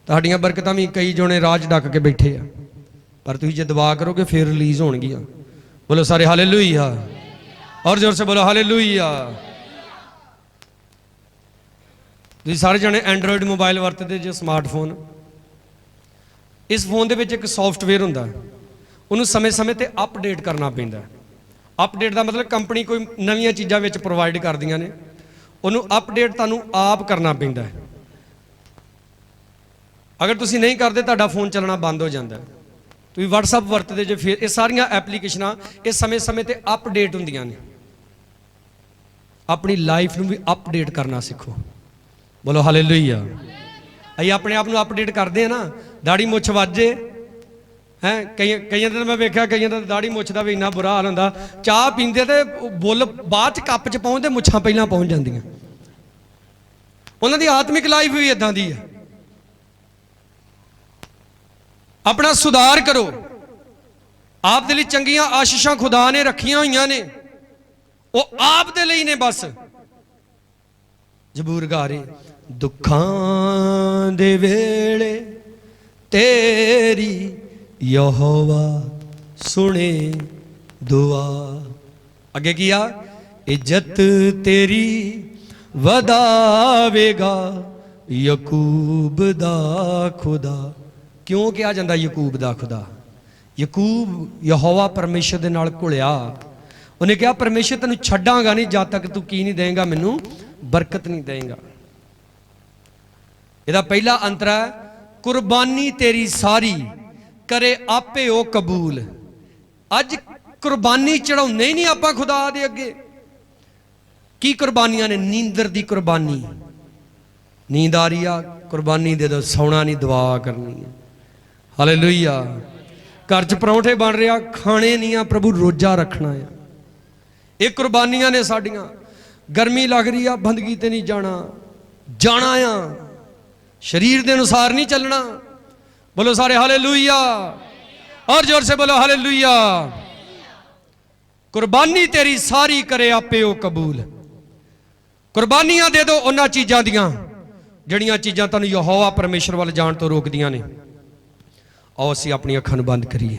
तुहाडीआं बरकतां भी कई जोने राज डक के बैठे आ, पर तुसीं जे दुआ करोगे फिर रिलीज होणगीआं। बोलो सारे हालेलुया, और जोर से बोलो हालेलुया। तुसीं सारे जने एंड्रॉयड मोबाइल वरतदे जे, स्मार्टफोन। इस फोन दे विच एक सॉफ्टवेयर हुंदा, ਉਹਨੂੰ ਸਮੇਂ-ਸਮੇਂ ਤੇ ਅਪਡੇਟ ਕਰਨਾ ਪੈਂਦਾ। ਅਪਡੇਟ ਦਾ ਮਤਲਬ ਕੰਪਨੀ ਕੋਈ ਨਵੀਆਂ ਚੀਜ਼ਾਂ ਵਿੱਚ ਪ੍ਰੋਵਾਈਡ ਕਰਦੀਆਂ ਨੇ, ਉਹਨੂੰ ਅਪਡੇਟ ਤੁਹਾਨੂੰ ਆਪ ਕਰਨਾ ਪੈਂਦਾ। ਅਗਰ ਤੁਸੀਂ ਨਹੀਂ ਕਰਦੇ ਤੁਹਾਡਾ ਫੋਨ ਚੱਲਣਾ ਬੰਦ ਹੋ ਜਾਂਦਾ। ਤੁਸੀਂ WhatsApp ਵਰਤਦੇ ਜੇ, ਫਿਰ ਇਹ ਸਾਰੀਆਂ ਐਪਲੀਕੇਸ਼ਨਾਂ ਇਹ ਸਮੇਂ-ਸਮੇਂ ਤੇ ਅਪਡੇਟ ਹੁੰਦੀਆਂ ਨੇ। ਆਪਣੀ ਲਾਈਫ ਨੂੰ ਵੀ ਅਪਡੇਟ ਕਰਨਾ ਸਿੱਖੋ। ਬੋਲੋ ਹਾਲੇਲੂਇਆ। ਅਸੀਂ ਆਪਣੇ ਆਪ ਨੂੰ ਅਪਡੇਟ ਕਰਦੇ ਆ ਨਾ, ਦਾੜੀ ਮੁੱਛ ਵੱਜੇ ਹੈ। ਕਈਆਂ ਦਾ ਮੈਂ ਵੇਖਿਆ, ਕਈਆਂ ਦਾ ਦਾੜੀ ਮੁੱਛ ਦਾ ਵੀ ਇੰਨਾ ਬੁਰਾ ਹਾਲ ਹੁੰਦਾ, ਚਾਹ ਪੀਂਦੇ ਤੇ ਬੁੱਲ ਬਾਅਦ ਚ ਕੱਪ ਚ ਪਹੁੰਚਦੇ, ਮੁੱਛਾਂ ਪਹਿਲਾਂ ਪਹੁੰਚ ਜਾਂਦੀਆਂ। ਉਹਨਾਂ ਦੀ ਆਤਮਿਕ ਲਾਈਫ ਵੀ ਇਦਾਂ ਦੀ ਹੈ। ਆਪਣਾ ਸੁਧਾਰ ਕਰੋ। ਆਪ ਦੇ ਲਈ ਚੰਗੀਆਂ ਆਸ਼ੀਸ਼ਾਂ ਖੁਦਾ ਨੇ ਰੱਖੀਆਂ ਹੋਈਆਂ ਨੇ, ਉਹ ਆਪ ਦੇ ਲਈ ਨੇ ਬਸ। ਜ਼ਬੂਰ ਗਾਰੇ, ਦੁੱਖਾਂ ਦੇ ਵੇਲੇ ਤੇਰੀ ਯਹੋਵਾ ਸੁਣੇ ਦੁਆ। ਅੱਗੇ ਕੀ ਆ? ਇੱਜ਼ਤ ਤੇਰੀ ਵਧਾਵੇਗਾ ਯਕੂਬ ਦਾ ਖੁਦਾ। ਕਿਉਂ ਕਿਹਾ ਜਾਂਦਾ ਯਕੂਬ ਦਾ ਖੁਦਾ? ਯਕੂਬ ਯਹੋਵਾ ਪਰਮੇਸ਼ਰ ਦੇ ਨਾਲ ਘੁਲਿਆ। ਉਹਨੇ ਕਿਹਾ ਪਰਮੇਸ਼ਰ ਤੈਨੂੰ ਛੱਡਾਂਗਾ ਨਹੀਂ ਜਦ ਤੱਕ ਤੂੰ ਕੀ ਨਹੀਂ ਦੇਂਗਾ, ਮੈਨੂੰ ਬਰਕਤ ਨਹੀਂ ਦੇਂਗਾ। ਇਹਦਾ ਪਹਿਲਾ ਅੰਤਰ ਹੈ, ਕੁਰਬਾਨੀ ਤੇਰੀ ਸਾਰੀ ਕਰੇ ਆਪੇ ਉਹ ਕਬੂਲ। ਅੱਜ ਕੁਰਬਾਨੀ ਚੜਾਉਂਦੇ ਹੀ ਨਹੀਂ ਆਪਾਂ ਖੁਦਾ ਦੇ ਅੱਗੇ। ਕੀ ਕੁਰਬਾਨੀਆਂ ਨੇ? ਨੀਂਦਰ ਦੀ ਕੁਰਬਾਨੀ, ਨੀਂਦ ਆ ਰਹੀ ਆ, ਕੁਰਬਾਨੀ ਦੇ ਦਿਓ, ਸੌਣਾ ਨਹੀਂ, ਦੁਆ ਕਰਨੀ ਹੈ। ਹਾਲੇਲੂਇਆ। ਘਰ 'ਚ ਪਰੌਂਠੇ ਬਣ ਰਿਹਾ, ਖਾਣੇ ਨਹੀਂ ਆ, ਪ੍ਰਭੂ ਰੋਜ਼ਾ ਰੱਖਣਾ ਆ। ਇਹ ਕੁਰਬਾਨੀਆਂ ਨੇ ਸਾਡੀਆਂ। ਗਰਮੀ ਲੱਗ ਰਹੀ ਆ, ਬੰਦਗੀ ਤੇ ਨਹੀਂ ਜਾਣਾ ਆ। शरीर के अनुसार नहीं चलना। बोलो सारे हालेलुया, और जोर से बोलो हालेलुया। कुर्बानी तेरी सारी करे आपे ओ कबूल। कुर्बानियां दे दो उन्हां चीज़ां दियां जिहड़ियां चीज़ां तुहानूं यहोवा परमेश्वर वाल जाण तो रोकदियां ने। आओ असीं अपनी अखां नूं बंद करिए।